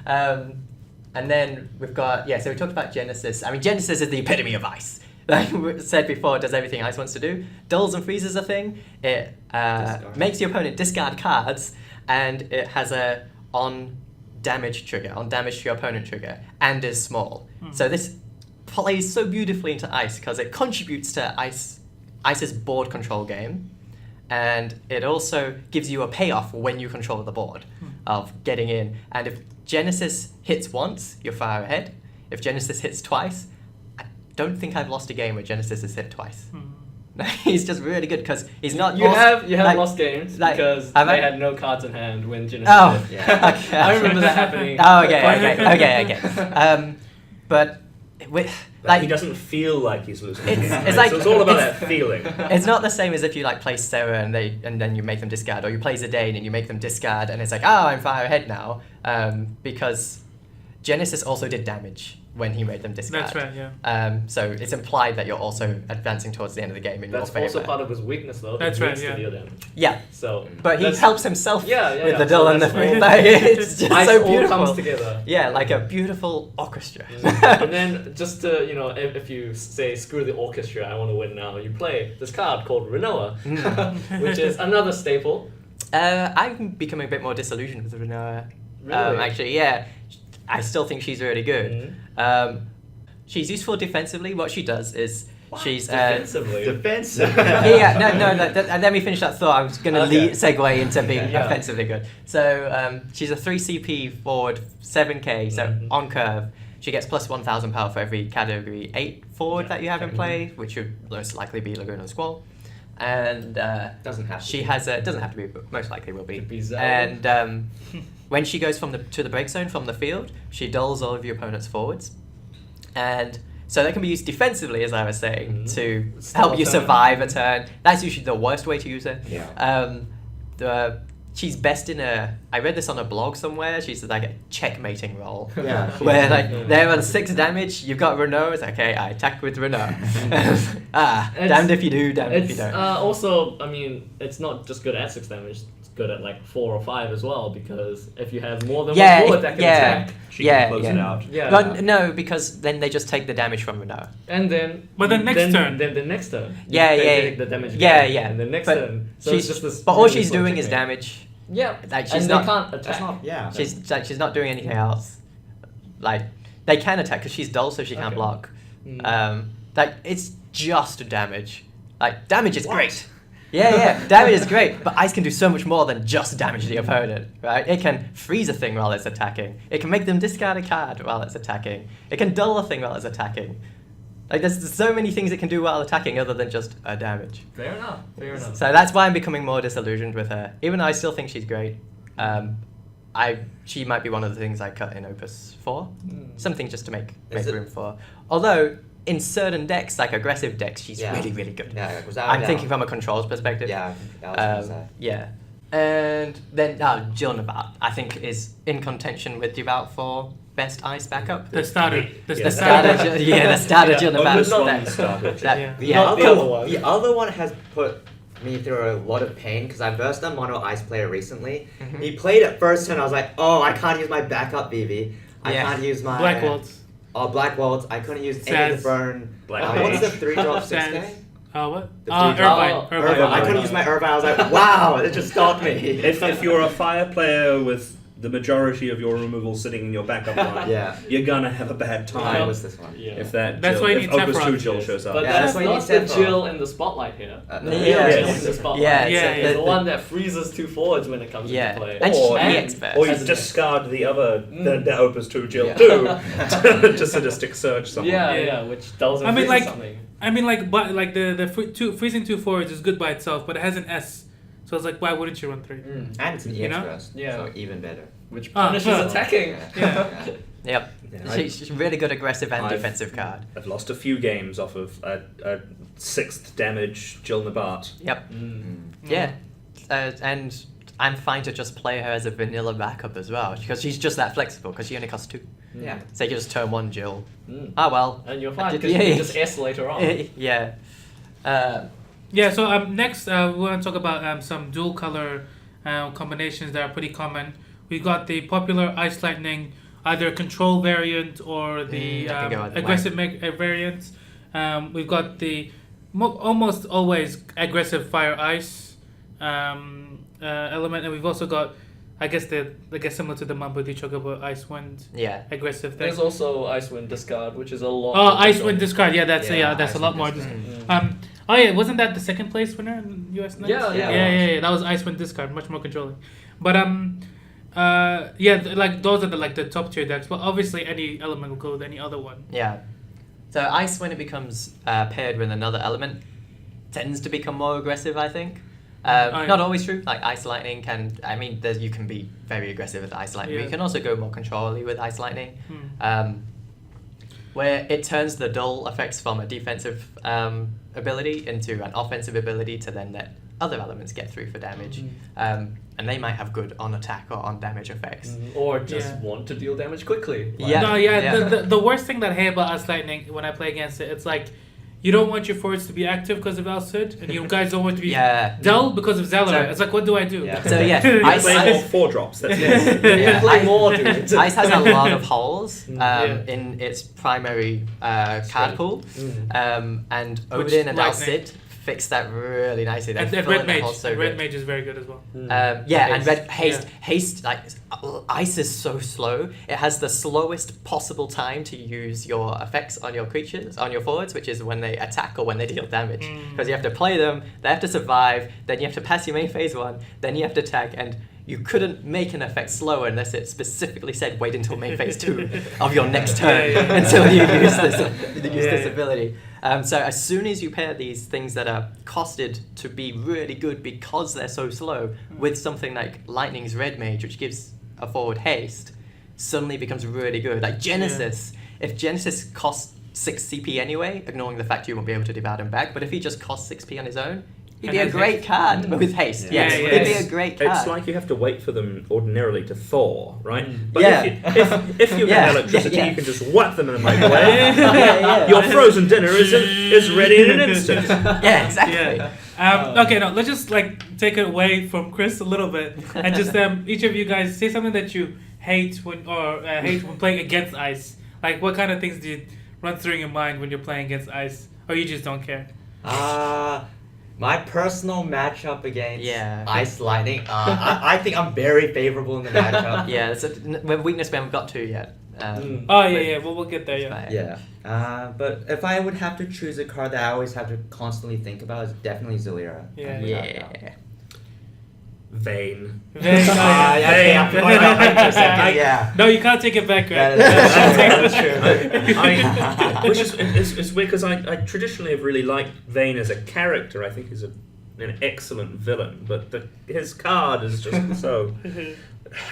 And then we've got, so we talked about Genesis. I mean, Genesis is the epitome of ice. Like we said before, it does everything ice wants to do. Dulls and freezes a thing. It makes your opponent discard cards, and it has a on damage trigger, on damage to your opponent trigger, and is small. So this plays so beautifully into ice because it contributes to ice's board control game, and it also gives you a payoff when you control the board of getting in. And if Genesis hits once, you're far ahead. If Genesis hits twice, I don't think I've lost a game where Genesis has hit twice. He's just really good because he's not. You have lost games because they had no cards in hand when Genesis. Oh, hit. okay. I remember that happening. Oh, okay. But like he doesn't feel like he's losing. It's like so it's all about that feeling. It's not the same as if you like play Sarah and then you make them discard, or you play Zidane and you make them discard, and it's like, oh, I'm far ahead now, because Genesis also did damage when he made them discard. That's right, yeah. So it's implied that you're also advancing towards the end of the game in your favor. That's also part of his weakness, though. That's right, yeah. To deal damage. Yeah. So, but he helps himself with the so Dill and the Free. Like, it's just so beautiful. All comes together. Yeah, like a beautiful orchestra. And then just to, if you say, screw the orchestra, I want to win now, you play this card called Renoa, which is another staple. I'm becoming a bit more disillusioned with Renoa. Really? Actually, yeah. I still think she's really good. She's useful defensively. What she does is she's defensively. Let me finish that thought. I was going to segue into being offensively good. So she's a 3 CP forward, 7k. So on curve, she gets plus 1,000 power for every category 8 forward that you have in play, which would most likely be Laguna Squall. And doesn't have to she be. has a doesn't have to be, but most likely will be. Could be Zelda. And when she goes to the break zone from the field, she dulls all of your opponent's forwards. And so that can be used defensively, as I was saying, to help you survive a turn. That's usually the worst way to use her. Yeah. She's best in I read this on a blog somewhere, she's like a checkmating role. Yeah. Where they're on 6 damage, you've got Renault, it's okay, I attack with Renault. Damned if you do, damned if you don't. Also, I mean, it's not just good at 6 damage, it's good at like 4 or 5 as well, because if you have more than one bullet that can attack, she can close it out. Yeah. Well, no, because then they just take the damage from Renault. And then... But the next turn. Then the next turn. Take the damage again. And the next But turn. So it's just this... But all really she's slow doing is technique. damage. Yeah. Like she's and not, they can't attack. That's not, yeah. She's not doing anything else. Like they can attack because she's dull, so she can't block. Like it's just damage. Like damage is great. Yeah, damage is great, but ice can do so much more than just damage the opponent, right? It can freeze a thing while it's attacking. It can make them discard a card while it's attacking. It can dull a thing while it's attacking. Like there's so many things it can do while attacking other than just a damage. Fair enough. So that's why I'm becoming more disillusioned with her. Even though I still think she's great. She might be one of the things I cut in Opus 4. Something just to make room for. Although in certain decks, like aggressive decks, she's really, really good. Yeah, I'm thinking from a controls perspective. Yeah, that was yeah. And then Jill Nabat, I think, is in contention with Devout for best ice backup. The starter. The starter Jill Opus Nabat. one starter. The other one has put me through a lot of pain because I versed a mono ice player recently. He played it first turn. I was like, oh, I can't use my backup BB. I can't use my Black Waltz. Black Waltz. I couldn't use any of the burn. What's the 3-drop 6K? What? Irvine. I couldn't use my Irvine. I was like, wow, it just stopped me. If you're a fire player with the majority of your removal sitting in your backup line, you're gonna have a bad time. What was this one? Yeah. If that That's why you need Opus 2 Sephiroth. Jill shows up. But that's that's why you not need the Sephiroth. Jill in the spotlight here. No. The Yeah. real Jill in the spotlight. Yeah, The one that freezes 2 forwards when it comes into play. And Or- she's expert. Or you As a discard the other, the Opus 2 Jill too, to sadistic surge someone. Yeah, which doesn't I mean, freeze like- something. But like the freezing 2 forwards is good by itself, but it has an S. So it's like, why wouldn't you run 3? And it's an You EX know? burst, so even better. Which Ah, punishes well. attacking. Yeah. Yep. Yeah, She's really good aggressive and defensive card. I've lost a few games off of a 6th damage Jill Nabat. Yep. Yeah. And I'm fine to just play her as a vanilla backup as well, because she's just that flexible, because she only costs 2. Yeah. So you can just turn 1 Jill. Mm. Ah, well. And you're fine, because Yeah, you yeah. can just S later on. Yeah. Yeah, so next we want to talk about some dual color combinations that are pretty common. We got the popular Ice Lightning, either control variant or the I can go either aggressive variant. We've got the almost always aggressive Fire Ice element, and we've also got, I guess similar to the Mambo de Chocobo Ice Wind Yeah. aggressive thing. There's also Icewind Discard, which is a lot. Oh, more Ice control. Wind Discard. Yeah, that's a lot Icewind more. Discard. Oh yeah, wasn't that the second place winner in US Nights? Yeah, yeah. That was Icewind Discard, much more controlling. But like those are the top tier decks. But obviously, any element will go with any other one. Yeah. So ice, when it becomes paired with another element, tends to become more aggressive, I think. Not always true. Like Ice Lightning you can be very aggressive with Ice Lightning, but you can also go more control-y with Ice Lightning. Where it turns the dull effects from a defensive ability into an offensive ability to then let other elements get through for damage. And they might have good on attack or on damage effects. Or just want to deal damage quickly. The worst thing that I hate about Ice Lightning when I play against it, it's like you don't want your forwards to be active because of Alcid, and you guys don't want to be dull because of Zalora. So- It's like, what do I do? Yeah. So yeah, Ice Ice, more 4-drops. That's yeah, Play Ice- more, dude. Ice has a lot of holes Yeah. in its primary card pool, and Which Odin and Lightning. Alcid fix that really nicely. They And fill Red in that hole Mage. so Red good. Mage is very good as well. And red haste like ice is so slow. It has the slowest possible time to use your effects on your creatures, on your forwards, which is when they attack or when they deal damage. Because you have to play them, they have to survive, then you have to pass your main phase 1, then you have to attack, and you couldn't make an effect slower unless it specifically said wait until main phase 2 of your next turn until you use this ability. So as soon as you pair these things that are costed to be really good because they're so slow with something like Lightning's Red Mage, which gives a forward haste, suddenly becomes really good. Like Genesis, if Genesis costs 6 CP anyway, ignoring the fact you won't be able to devour him back, but if he just costs 6p on his own, he'd be a great card with haste. Yeah. Yes, Yeah, he'd be yeah. a great card. It's like you have to wait for them ordinarily to thaw, right? But Yeah. if you Yeah. get electricity, Yeah. you can just whack them in the microwave. Yeah. Your frozen dinner is ready in an instant. Yeah, exactly. Okay, now let's just take it away from Chris a little bit, and just each of you guys say something that you hate when playing against Ice. Like, what kind of things do you run through your mind when you're playing against Ice, or you just don't care? My personal matchup against Yeah. Ice Lightning, I think I'm very favorable in the matchup. Yeah, it's a weakness we haven't got to yet. Well, we'll get there. Yeah. Yeah. But if I would have to choose a card that I always have to constantly think about, it's definitely Zalira. Yeah. Yeah. Vain. Yeah. No, you can't take it back, right? That's true. Which is weird because I traditionally have really liked Vayne as a character. I think he's an excellent villain, but his card is just so. I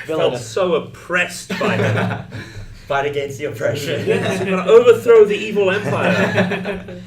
felt so oppressed by him. Fight against the oppression. Yes, I'm gonna overthrow the evil empire.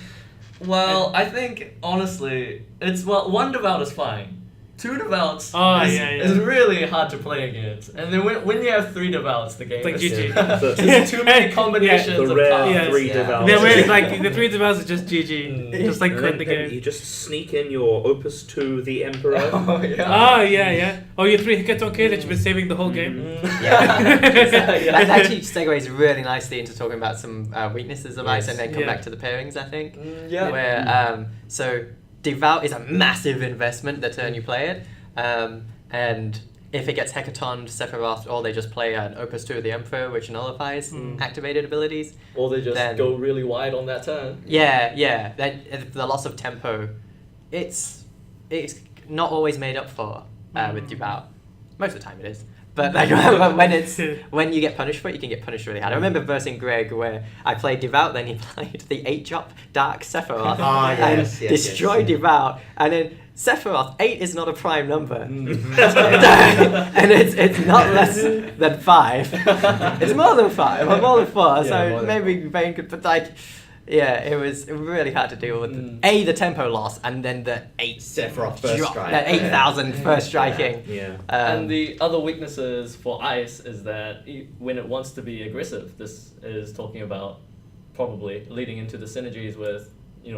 Well, I think honestly, one devout is fine. 2 devouts is really hard to play against, and then when you have 3 devouts, the game It's like is GG. There's too many combinations The of rare cards. 3 Yeah. devours. Yeah, where the 3 devouts is just GG. Just And quit the then game. you just sneak in your Opus to the Emperor. Oh yeah. Yeah. Oh, your 3 Hikaton K that you've been saving the whole game. That actually segues really nicely into talking about some weaknesses of Ice, and then come Yeah. back to the pairings, I think. Yeah. Where so Devout is a massive investment the turn you play it, and if it gets Hecatoned, Sephiroth, or they just play an Opus 2 of the Emperor, which nullifies activated abilities. Or they just Then- go really wide on that turn. Yeah. Then the loss of tempo, it's not always made up for with Devout. Most of the time it is. But when you get punished for it, you can get punished really hard. I remember versing Greg where I played Devout, then he played the 8-drop Dark Sephiroth and destroyed Devout, and then Sephiroth 8 is not a prime number, and it's not less than 5. It's more than 5 or more than 4. So more than maybe Vayne could, but Yeah, it was really hard to deal with. The tempo loss, and then the 8 Sephiroth first strike. That 8,000 first striking. Yeah. And the other weaknesses for Ice is that when it wants to be aggressive, this is talking about probably leading into the synergies with,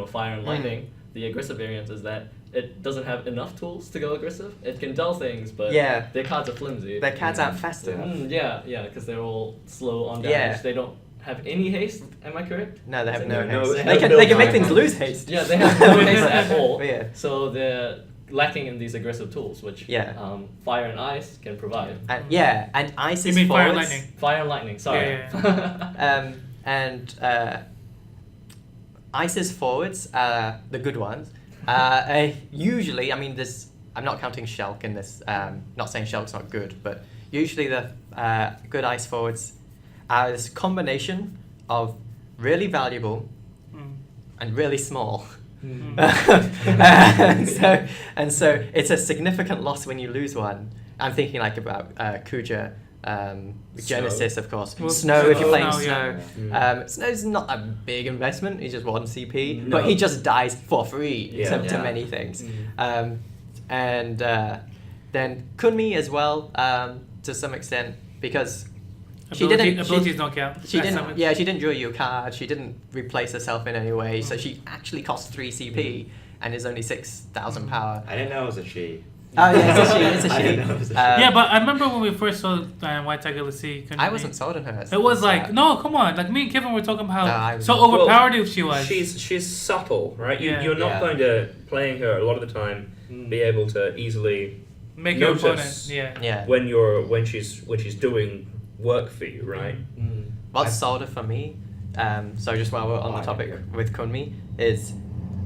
Fire and Lightning. The aggressive variant is that it doesn't have enough tools to go aggressive. It can dull things, but their cards are flimsy. Their cards aren't fast enough. Because they're all slow on damage. Yeah. They don't have any haste, am I correct? No, they have no No, haste. they They have can no make time. things lose haste. Yeah, they have no haste at all. Yeah. So they're lacking in these aggressive tools, which Fire and Ice can provide. And Ice You is mean Fire and forwards. Lightning? Fire and Lightning, sorry. Ice's forwards, the good ones, usually, I'm not counting Shulk in this, not saying Shulk's not good, but usually the good Ice forwards are this combination of really valuable and really small. and so it's a significant loss when you lose one. I'm thinking like about Kuja, Genesis, of course. Well, Snow, if you're playing Snow, Snow. Snow's not a big investment, he's just 1 CP, No. but he just dies for free Yeah. to many things. Then Kunmi as well, to some extent, because Abilities don't count. she That's didn't. something. Yeah, she didn't draw you a card. She didn't replace herself in any way. So she actually costs 3 CP and is only 6,000 power. I didn't know it was a she. Oh yeah, it's a she. It's a I she. didn't know it was a she. Yeah, but I remember when we first saw White Tiger Lassie. I wasn't sold on her. It was like, no, come on. Like me and Kevin were talking about No, I how was- so overpowered she was. She's subtle, right? Yeah. You're not Yeah. going to, playing her a lot of the time, be able to easily Make your opponent. notice Yeah. Yeah. when she's doing work for you, right? What sold her for me, so just while we're on the topic yeah. with Kunmi, is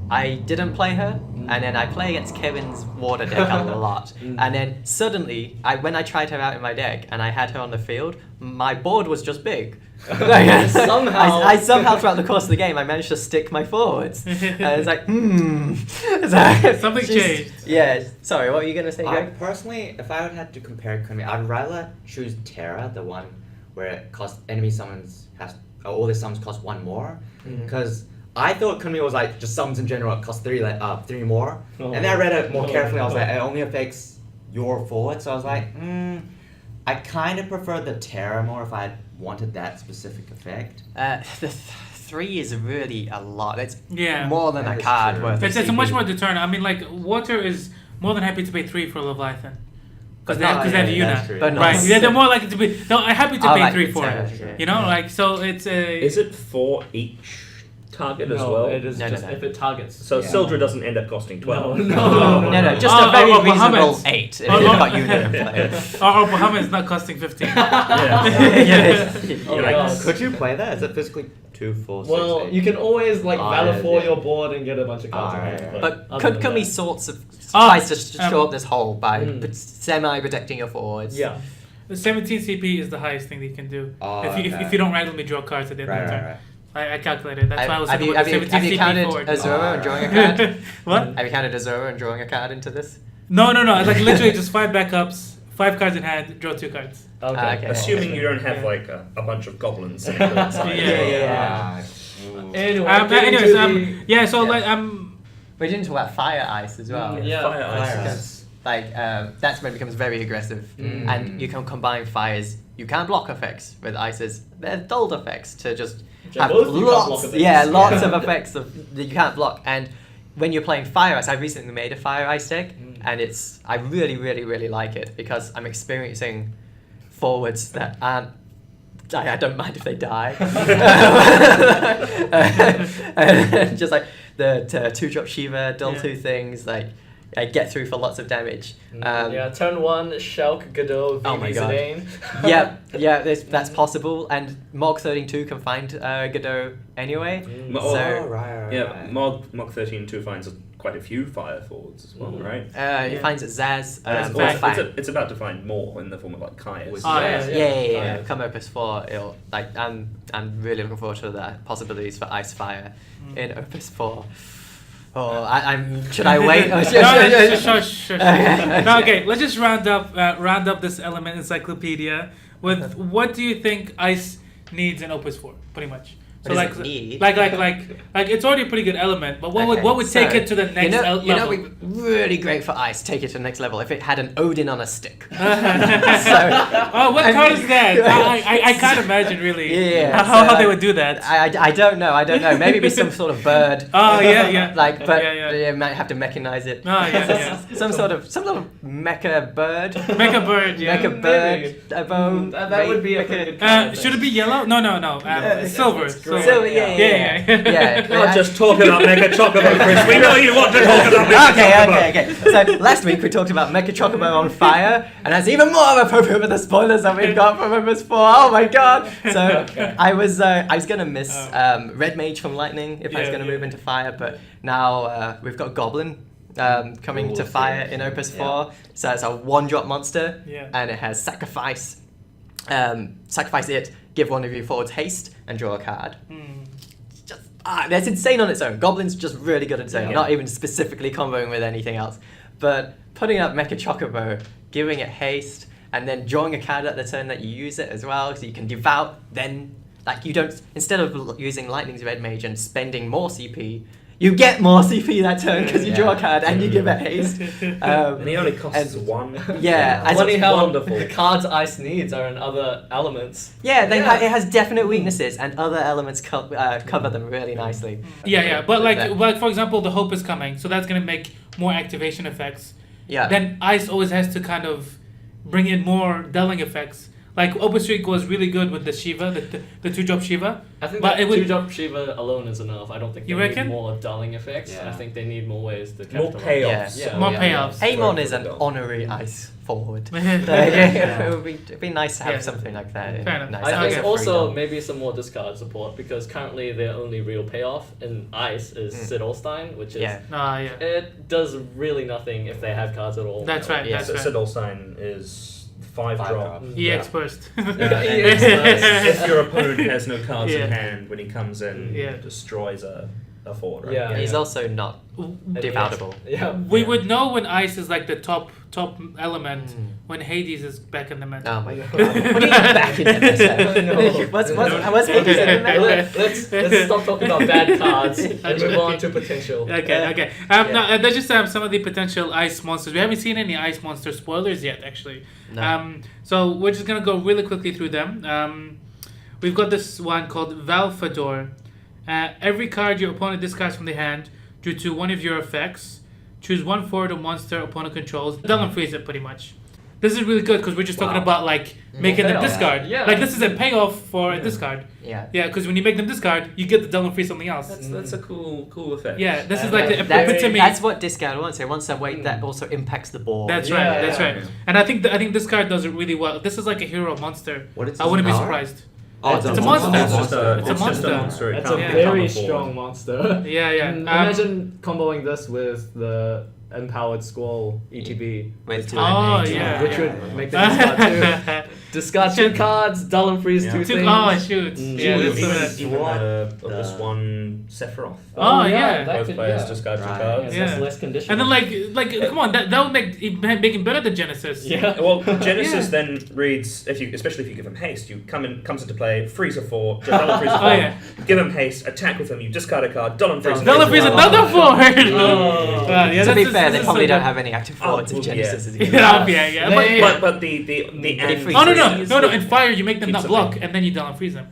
I didn't play her, and then I play against Kevin's water deck a lot, and then suddenly, when I tried her out in my deck, and I had her on the field, my board was just big. Somehow. I somehow throughout the course of the game, I managed to stick my forwards. And it's like, So Something she's- changed. Yeah, sorry, what were you going to say, I Greg? personally, if I would have to compare Kunmi, I'd rather choose Terra, the one where it costs enemy summons all the summons cost 1 more, because I thought Kunmi was like just summons in general cost 3 more, and then I read it more carefully. I was like, it only affects your forward, so I was like, I kind of prefer the Terra more if I wanted that specific effect. The 3 is really a lot. It's Yeah. more than That a is card true. worth. It's of much CP. more deterrent. I mean, like water is more than happy to pay 3 for Leviathan. Because But they have, not- cause they have yeah, that's Yuna. true. But not Right. six. Yeah, they're more likely to be. No, I'm happy to I pay like 3 the for Terra, it. yeah. You know, like so it's a. Is it for each target as No, well? it is No, no, just no. if it targets. So Yeah. Sildra doesn't end up costing 12. No, just Oh, a very oh, reasonable Bahamut's. 8 if Oh, you've oh. got Yuna in play. Or Bahamut is not costing 15. Yeah. Oh, Like, God. Could you play that? Is it physically 2, 4, 6? Well, 8? you can always like valor yeah, for yeah. your board and get a bunch of cards in Right, hand. right. But other could than Kunmi that- sorts of Oh, tries to show up this hole by Mm. semi-protecting your forwards? Yeah. The 17 CP is the highest thing that you can do. Oh, if you don't randomly draw cards at the end of Right, the right, turn. right. I calculated. That's why I was Have thinking you, about have the you, 17 have you CP counted forward. Azura Oh, and drawing a right. card? What? Have you counted Azura and drawing a card into this? No. Like literally just 5 backups, 5 cards in hand, draw 2 cards. Okay. Okay. Assuming you don't have Yeah. like a bunch of goblins sitting outside. Yeah. Anyway, Anyways, getting to yeah. So Yeah. like We didn't talk about Fire Ice as well. Yeah. Fire ice. Fire Because, like, that's when it becomes very aggressive. Mm. And you can combine fires. You can't block effects with ices. They're dulled effects to just Yeah, have both you can't block lots, effects. lots Yeah. of effects that you can't block. And when you're playing Fire Ice, I recently made a Fire Ice deck, and I really, really, really like it because I'm experiencing forwards that aren't. I don't mind if they die. And just like the 2-drop Shiva, dull Yeah. 2 things, like I get through for lots of damage. yeah, turn 1, Shulk, Godot, Oh my VV God. Zidane. yeah, that's possible, and Mog 13.2 can find Godot anyway. Oh, So right. Yeah, Mog 13.2 finds quite a few fire forwards as well, right? it finds Zaz. And or it's, Fang. it's about to find more in the form of like Caius. Oh, yeah. Yeah. Come Opus 4, I'm really looking forward to the possibilities for Ice Fire in Opus 4. Oh, should I wait? Or shush. Okay. No, okay. Let's just round up this element encyclopedia with what do you think Ice needs in Opus 4, pretty much. So What like, does it need? like it's already a pretty good element. But what would take it to the next level? You know, it'd be really great for ice. Take it to the next level if it had an Odin on a stick. Oh, what card is that? I can't imagine really how they would do that. I don't know. Maybe it'd be some sort of bird. Oh yeah. But Yeah. you might have to mechanize it. Oh yeah. Some sort of mecha bird. Make a bird. Yeah. Mecha bird. Maybe. A bow. That would be a pretty good card, I think. Should it be yellow? No. Silver. Silver, yeah. Not just talk about Mega Chocobo, Chris. We know you want to talk about Mega Chocobo. Okay. So last week we talked about Mecha Chocobo on fire, and that's even more appropriate with the spoilers that we've got from Opus 4. Oh my god! So I was gonna miss Red Mage from Lightning if I was gonna move into fire, but now we've got Goblin coming to fire in Opus 4. So it's a 1-drop monster, and it has sacrifice. Sacrifice it, give one of your forwards haste, and draw a card. That's insane on its own. Goblin's just really good on its own, not even specifically comboing with anything else. But putting up Mecha Chocobo, giving it haste, and then drawing a card at the turn that you use it as well, so you can devout, then, like, you don't, instead of using Lightning's Red Mage and spending more CP, you get more CP that turn because you draw a card and you give it haste. And he only costs 1. Yeah, Funny it's how wonderful. the cards ice needs are in other elements. Yeah, it has definite weaknesses, and other elements cover them really nicely. Yeah. But like for example, the Hope is coming, so that's gonna make more activation effects. Yeah. Then Ice always has to kind of bring in more dulling effects. Like Opus 3 was really good with the Shiva, the 2-drop Shiva. I think But that it would- 2-drop Shiva alone is enough. I don't think they You need reckon? more dulling effects. Yeah. I think they need more ways to More capitalize. payoffs. Yeah. More Yeah. payoffs. Amon is an honorary ice forward. It'd be nice to have Yeah. something like that. Fair enough. Nice I to think have also freedom. maybe some more discard support because currently their only real payoff in Ice is Sidolstein, which is Yeah. it does really nothing if they have cards at all. That's right. Yeah. That's So right. Sidolstein is 5 drop. EX burst. If your opponent has no cards in Yeah. hand, when he comes in, destroys a forward. Right? Yeah. He's also not devoutable. Yeah. We would know when Ice is like the top element when Hades is back in the meta. Oh my god. What are you back in the What's Hades in the meta? Let's stop talking about bad cards and move on to potential. Okay. No, there's just some of the potential ice monsters. We haven't seen any ice monster spoilers yet, actually. No. So we're just gonna go really quickly through them. We've got this one called Valfador. Every card your opponent discards from the hand due to one of your effects, choose one forward or monster opponent controls. They'll freeze it pretty much. This is really good because we're just talking about like making them payoff. discard. Yeah. Like this is a payoff for a discard. Yeah. Yeah, because when you make them discard, you get the double freeze something else. That's a cool effect. Yeah, this is And like the that's- epitome. That's what discard wants. It wants a weight that also impacts the board. That's Yeah, right. That's yeah. right. And I think this card does it really well. This is like a hero monster. What is I wouldn't be this surprised. Oh, It's a monster. It's just a It's a monster. It It's can't a become very forward. strong monster. Yeah. Imagine comboing this with the Empowered Squall ETB. With two Oh, names. yeah. Which would make them discard 2. Discard 2 cards, dull and freeze 2 things. Oh shoot! Yeah, Even, that's even What Opus 1 Sephiroth. Oh, yeah. that Both could, players yeah. discard 2 Right. cards. Yeah. That's less condition. And then like come on, that would make him better than Genesis. Yeah. Well, Genesis then reads especially if you give him haste, comes into play, freeze a 4, dull and freeze a 4, Oh, yeah. give him haste, attack with him, you discard a card, dull and freeze. Double freeze another forward. Oh. Yeah, To be that's- fair, they this probably is don't so have any active forwards if well, Genesis is Yeah. But the But he and freezes. Oh no! In fire, you make them Keeps not them block, and then you double freeze them.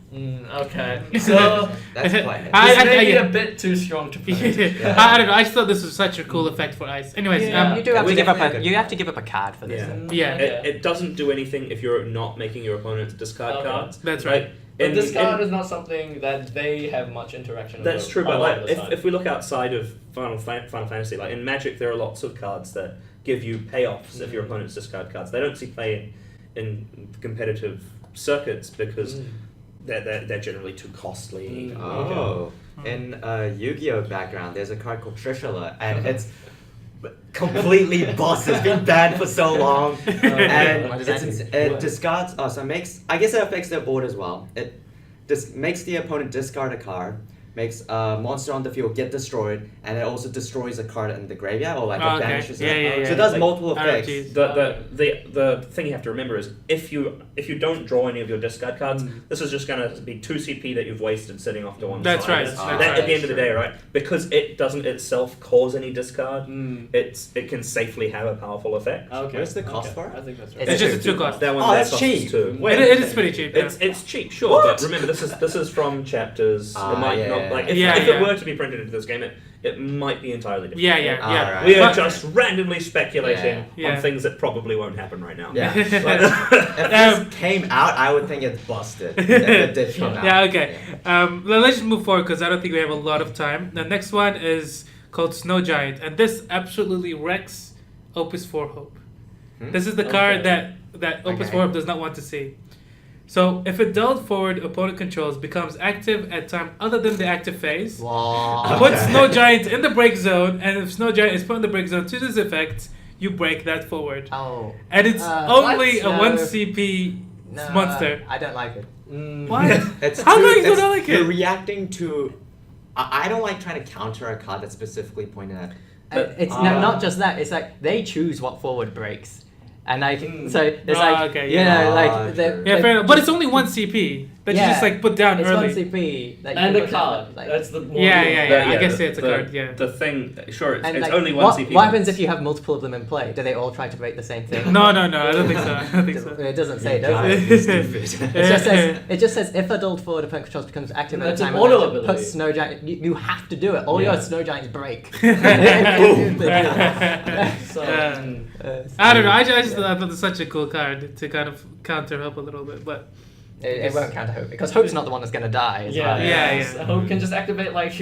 Okay. So That's quite this may be yeah. a bit too strong to play. I don't know. I just thought this was such a cool effect for ice. Anyways, Yeah. You do have We're to give up definitely you have to give up a card for this. Yeah. Yeah. It doesn't do anything if you're not making your opponent discard Okay. cards. That's right. But this card is not something that they have much interaction with. That's true, a but lot like of the time. if we look outside of Final Fantasy, like in Magic, there are lots of cards that give you payoffs if your opponents discard cards. They don't see play in competitive circuits because they're generally too costly. Oh, in Yu-Gi-Oh background, there's a card called Trishula, and it's completely boss. It's been banned for so long, and What does that it discards. Oh, so it makes. I guess it affects their board as well. It makes the opponent discard a card, makes a monster on the field get destroyed, and it also destroys a card in the graveyard or like Oh, it okay. banishes Yeah, it. yeah, So yeah. it does Like- multiple effects. geez. The thing you have to remember is if you don't draw any of your discard cards, this is just going to be 2 CP that you've wasted sitting off to one That's side. right. That's That's That, right. at the end of the day, right? Because it doesn't itself cause any discard, it can safely have a powerful effect. Okay. What's the cost for it? I think that's right. It's just a 2 cost. That one Oh, that that's costs cheap. 2. It is pretty cheap. Yeah. It's cheap, sure, but remember this is from chapters. Ah, It might yeah, not yeah. like if Yeah, it yeah. were to be printed into this game, it might be entirely different. Yeah, yeah, yeah. Alright. We are But- just randomly speculating Yeah. on things that probably won't happen right now. Yeah. But- If this came out, I would think it's busted. If it did come out. Yeah, okay. Let's just move forward because I don't think we have a lot of time. The next one is called Snow Giant, and this absolutely wrecks Opus 4 Hope. This is the card Okay. that Opus Okay. 4 Hope does not want to see. So, if a dealt forward opponent controls becomes active at time other than the active phase, Wow. put Okay. Snow Giant in the break zone, and if Snow Giant is put in the break zone to this effect, you break that forward. Oh. And it's only what? a 1 No. CP No, monster. I don't like it. What? It's How too- come you it's- don't like it? You're reacting to. I don't like trying to counter a card that's specifically pointed at. And it's not just that. It's like they choose what forward breaks, and like so there's Ah, like okay, you yeah. know Ah, like the, sure. Yeah, fair enough. But it's only 1 CP that you Yeah. just like put down it's early. 1 CP like, And you the put down, card. like- That's the more Yeah, real- yeah, But I guess it's a card, yeah. The thing, sure, it's and it's like, only 1 what, CP. what happens if you have multiple of them in play? Do they all try to break the same thing? No, I don't think so. I don't think so. It doesn't say, God, does it? it's stupid. It just says if a dulled forward opponent controls becomes active at That's the an time auto of action, put ability. Snow Giant. You have to do it. All Yeah. your Snow Giants break. So, I don't know. I just thought it was such a cool card to kind of counter Hope a little bit, but it won't counter Hope because Hope's not the one that's going to die. As yeah, well. Yeah. So Hope can just activate like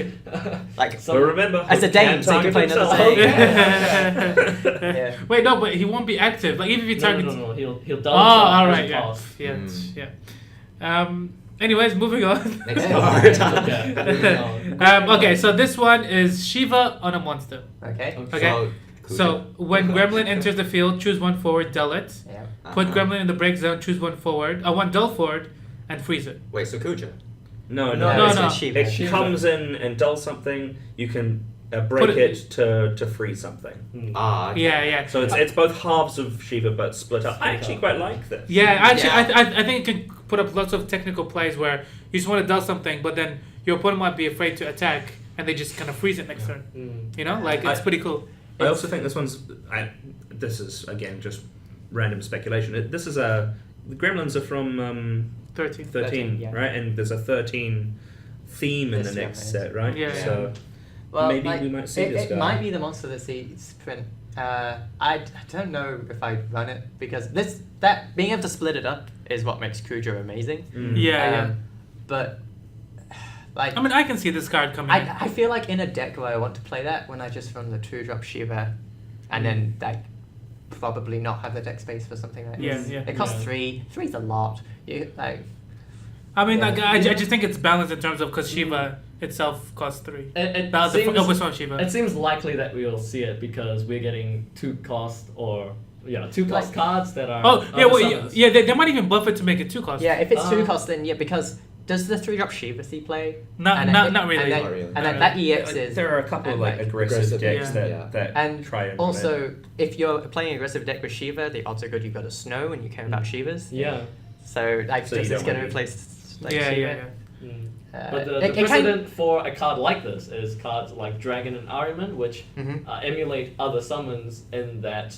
Like But remember, As a Hope Dane, can so you can target play another himself. Dane. Yeah. wait, no, but he won't be active. Like even if you no, target. no, he'll Oh, double all as right, a yeah, cost. yeah. Anyways, moving on. Next Okay. card. Okay. Okay, so this one is Shiva on a monster. Okay. Okay. So when Gremlin enters the field, choose 1 forward, dull it. Yeah. Put Gremlin in the break zone, choose 1 forward, 1 dull forward, and freeze it. Wait, so Kuja. No, No, No, it's no. with Shiva. It Shiva. comes in and dulls something. You can Put break it- it to freeze something. Ah. Okay. Yeah. So it's both halves of Shiva but split up. I actually quite like this. Yeah, actually, Yeah. I think it can put up lots of technical plays where you just want to dull something, but then your opponent might be afraid to attack, and they just kind of freeze it next turn. You know, like it's pretty cool. I also think this one's. This is again just random speculation. This is the Gremlins are from 13. 13, yeah. right? And there's a 13 theme in This the year, next right? set, right? Yeah. So Well, maybe like, we might see this it guy. might be the monster that sees print. I don't know if I run it because that being able to split it up is what makes Kuja amazing. Yeah. But like I mean, I can see this card coming. I feel like in a deck where I want to play that, when I just run the 2-drop Shiva, and then like probably not have the deck space for something like Yeah, this. yeah. It costs Yeah. 3. 3's a lot. You like I mean, Yeah. like I just think it's balanced in terms of because Shiva itself costs 3. It That's the seems- Opus 1 Shiva. It seems likely that we will see it because we're getting 2 cost or 2 cost Like- cards that are. Oh yeah, other well, summons. they might even buff it to make it 2 cost. yeah, if it's 2 Ah. cost, then yeah, because does the 3-drop Shiva see play? Not And then not it- not really. And then, Not really. and then Not that really. EX is. There are a couple of and, like like, aggressive decks yeah. that Yeah. that And try and also, if you're playing aggressive deck with Shiva, the odds are good you've got a Snow and you care about Shivas. Yeah. So like, So you does don't this going to wanna- replace like yeah, Shiva? yeah. But the it can- precedent for a card like this is cards like Dragon and Ahriman, which Mhm. emulate other summons in that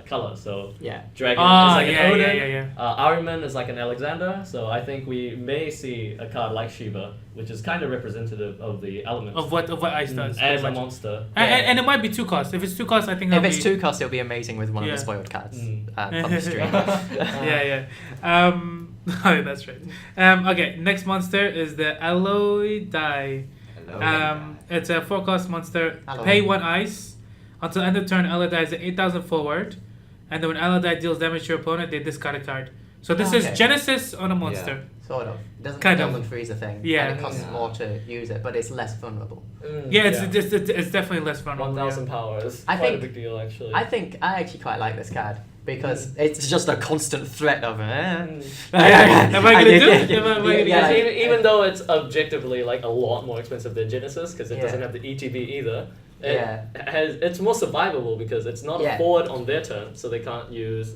color. So Yeah. Dragon Oh, is like yeah, an Odin, yeah. Ahriman is like an Alexander. So I think we may see a card like Shiva, which is kind of representative of the elements Of what Ice does. pretty as a much. monster. And it might be 2 cost. If it's 2 cost, I think If that'll it's be, 2 cost, it'll be amazing with one of Yeah. the spoiled cards Mm. from the stream. yeah. That's right. Okay, next monster is the Aloidai. Hello. It's a 4 cost monster. Hello. Pay 1 ice. Until end of turn, Aloidai is at 8,000 forward. And then when Aloidai deals damage to your opponent, they discard a card. So this is Okay. Genesis on a monster. Sort of. It doesn't Kind kill of. them freeze a thing. Yeah. And it costs Yeah. more to use it, but it's less vulnerable. Yeah, it's definitely less vulnerable. 1,000 power is I quite think- a big deal actually. I actually quite like this card. because it's just a constant threat of Am I gonna do it? Even though it's objectively like a lot more expensive than Genesis because it doesn't have the ETB either. It's more survivable because it's not a forward on their turn, so they can't use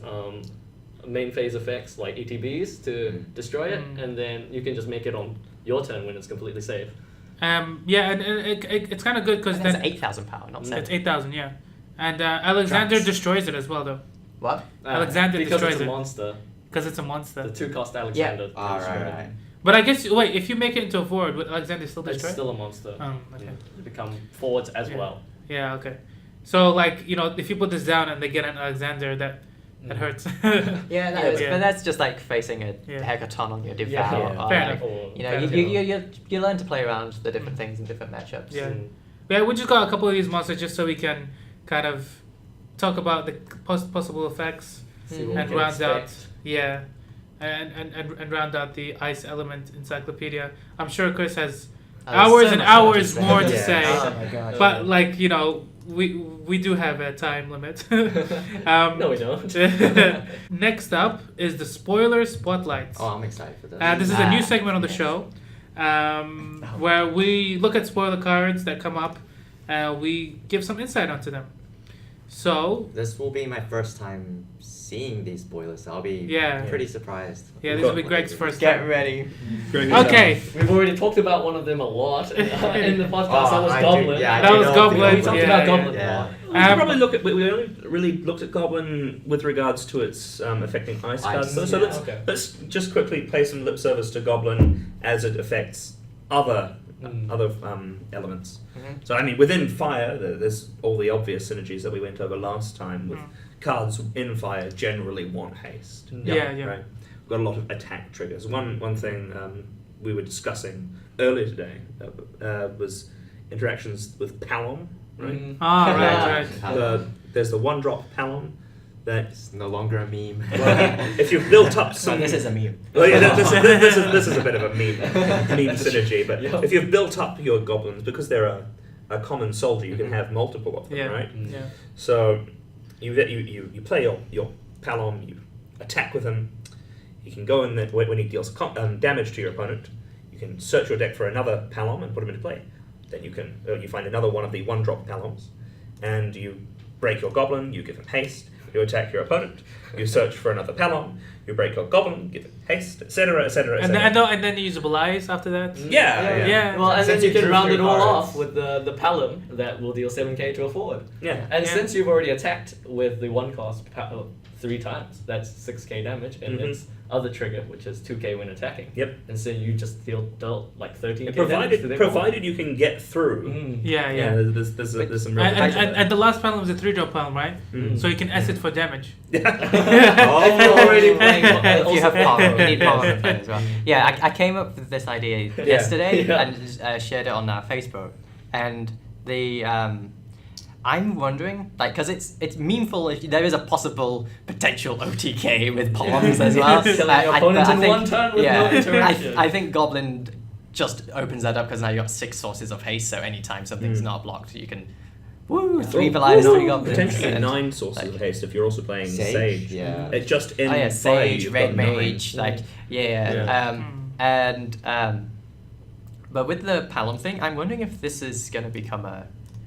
main phase effects like ETBs to destroy it, and then you can just make it on your turn when it's completely safe. And it's kind of good because then it's 8,000 power, not 7. It's 8,000, yeah. And Alexander destroys it as well, though. What? Alexander because destroys it's a it. monster. Because it's a monster. The 2-cost Alexander. Right. But I guess wait, if you make it into a forward, would Alexander still It's destroy? still a monster. Oh, okay. They become forwards as well. Yeah, okay. So like if you put this down and they get an Alexander, that hurts. But that's just like facing a Hecaton on your Devour. Fair enough. You learn to play around the different things in different matchups. Yeah. Yeah, we just got a couple of these monsters just so we can kind of talk about the possible effects and round out and round out the ice element encyclopedia. I'm sure Chris has hours and hours more to say. Oh my gosh. But we do have a time limit. No, we don't. Next up is the spoiler spotlights. Oh, I'm excited for this. This is a new segment on the show where we look at spoiler cards that come up and we give some insight onto them. So this will be my first time seeing these spoilers, so I'll be pretty surprised. Yeah, this will be Greg's first Get time. ready. Okay. We've already talked about one of them a lot in the podcast. That was Goblin. That was Goblin. We talked about Goblin a lot. We should probably look at. We only really looked at Goblin with regards to its affecting ice cards. So let's just quickly play some lip service to Goblin as it affects other elements. So I mean, within fire, there's all the obvious synergies that we went over last time with cards in fire generally want haste. Yeah. Right. We've got a lot of attack triggers. One thing we were discussing earlier today was interactions with Palom. Right. Right. There's the 1-drop Palom. That's no longer a meme. Well, if you've built up some... this is a meme. Well, yeah, this is a bit of a meme synergy, but if you've built up your goblins, because they're a common soldier, you can have multiple of them, right? Yeah. So you play your Palom, you attack with him, he can go in there when he deals damage to your opponent, you can search your deck for another Palom and put him into play. Then you find another one of the 1-drop Paloms, and you break your goblin, you give him haste, you attack your opponent, you search for another Palom, you break your goblin, give it haste, etc., etc., and then you usabilize after that? Yeah. Well, and then Since you you can drew round it 3 all cards. off with the Palom that will deal 7k to a forward. Yeah. And since you've already attacked with the 1-cost 3 times, that's 6k damage, and its other trigger, which is 2k when attacking. Yep. And so you just dealt like 13k damage to their Provided you can get through. Yeah. There's some real And the last Palom is a 3-drop Palom, right? So you can S it for damage. If you're already playing, If you have power, you need power to play as well. Yeah, I came up with this idea yesterday and shared it on Facebook, and I'm wondering, because it's memeful if there is a possible potential OTK with Paloms as well. Killing your opponent in one turn with no interaction. I think Goblin just opens that up because now you got 6 sources of haste, so anytime something's not blocked, you can 3 Valias, 3 Goblins. Potentially 9 sources of haste if you're also playing Sage. Yeah. It just in fire, Sage, you've Red got 9. Mage, but with the Palom thing, I'm wondering if this is going to become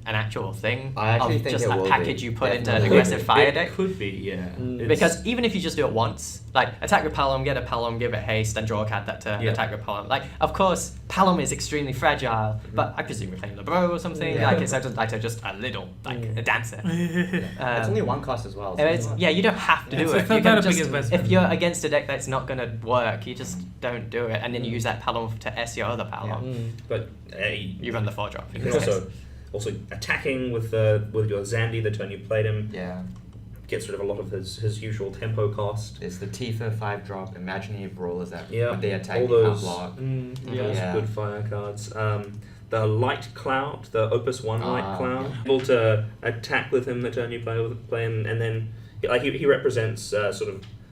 an actual thing. I actually of think just it a will package be. you put into an Definitely. aggressive fire It deck. could be, yeah. Because even if you just do it once, like attack with Palom, get a Palom, give it haste, and draw a card that turn, attack with Palom. Like, of course, Palom is extremely fragile, but I presume you're playing LeBro or something. Yeah. Like, it's just a little, a dancer. It's only 1 cost as well. So you don't have to do It's it. not You can a big just, investment. if you're against a deck that's not going to work, you just don't do it, and then you use that Palom to S your other Palom. But You run the 4-drop. you can also attacking with your Zandy the turn you played him yeah. gets rid of a lot of his usual tempo cost. It's the Tifa 5-drop imaginary brawlers that Yeah, when they attack all you can't those- block. Those Yeah. good fire cards. The Light Cloud, the Opus 1 Light Cloud, yeah. able to attack with him the turn you play him, and then he represents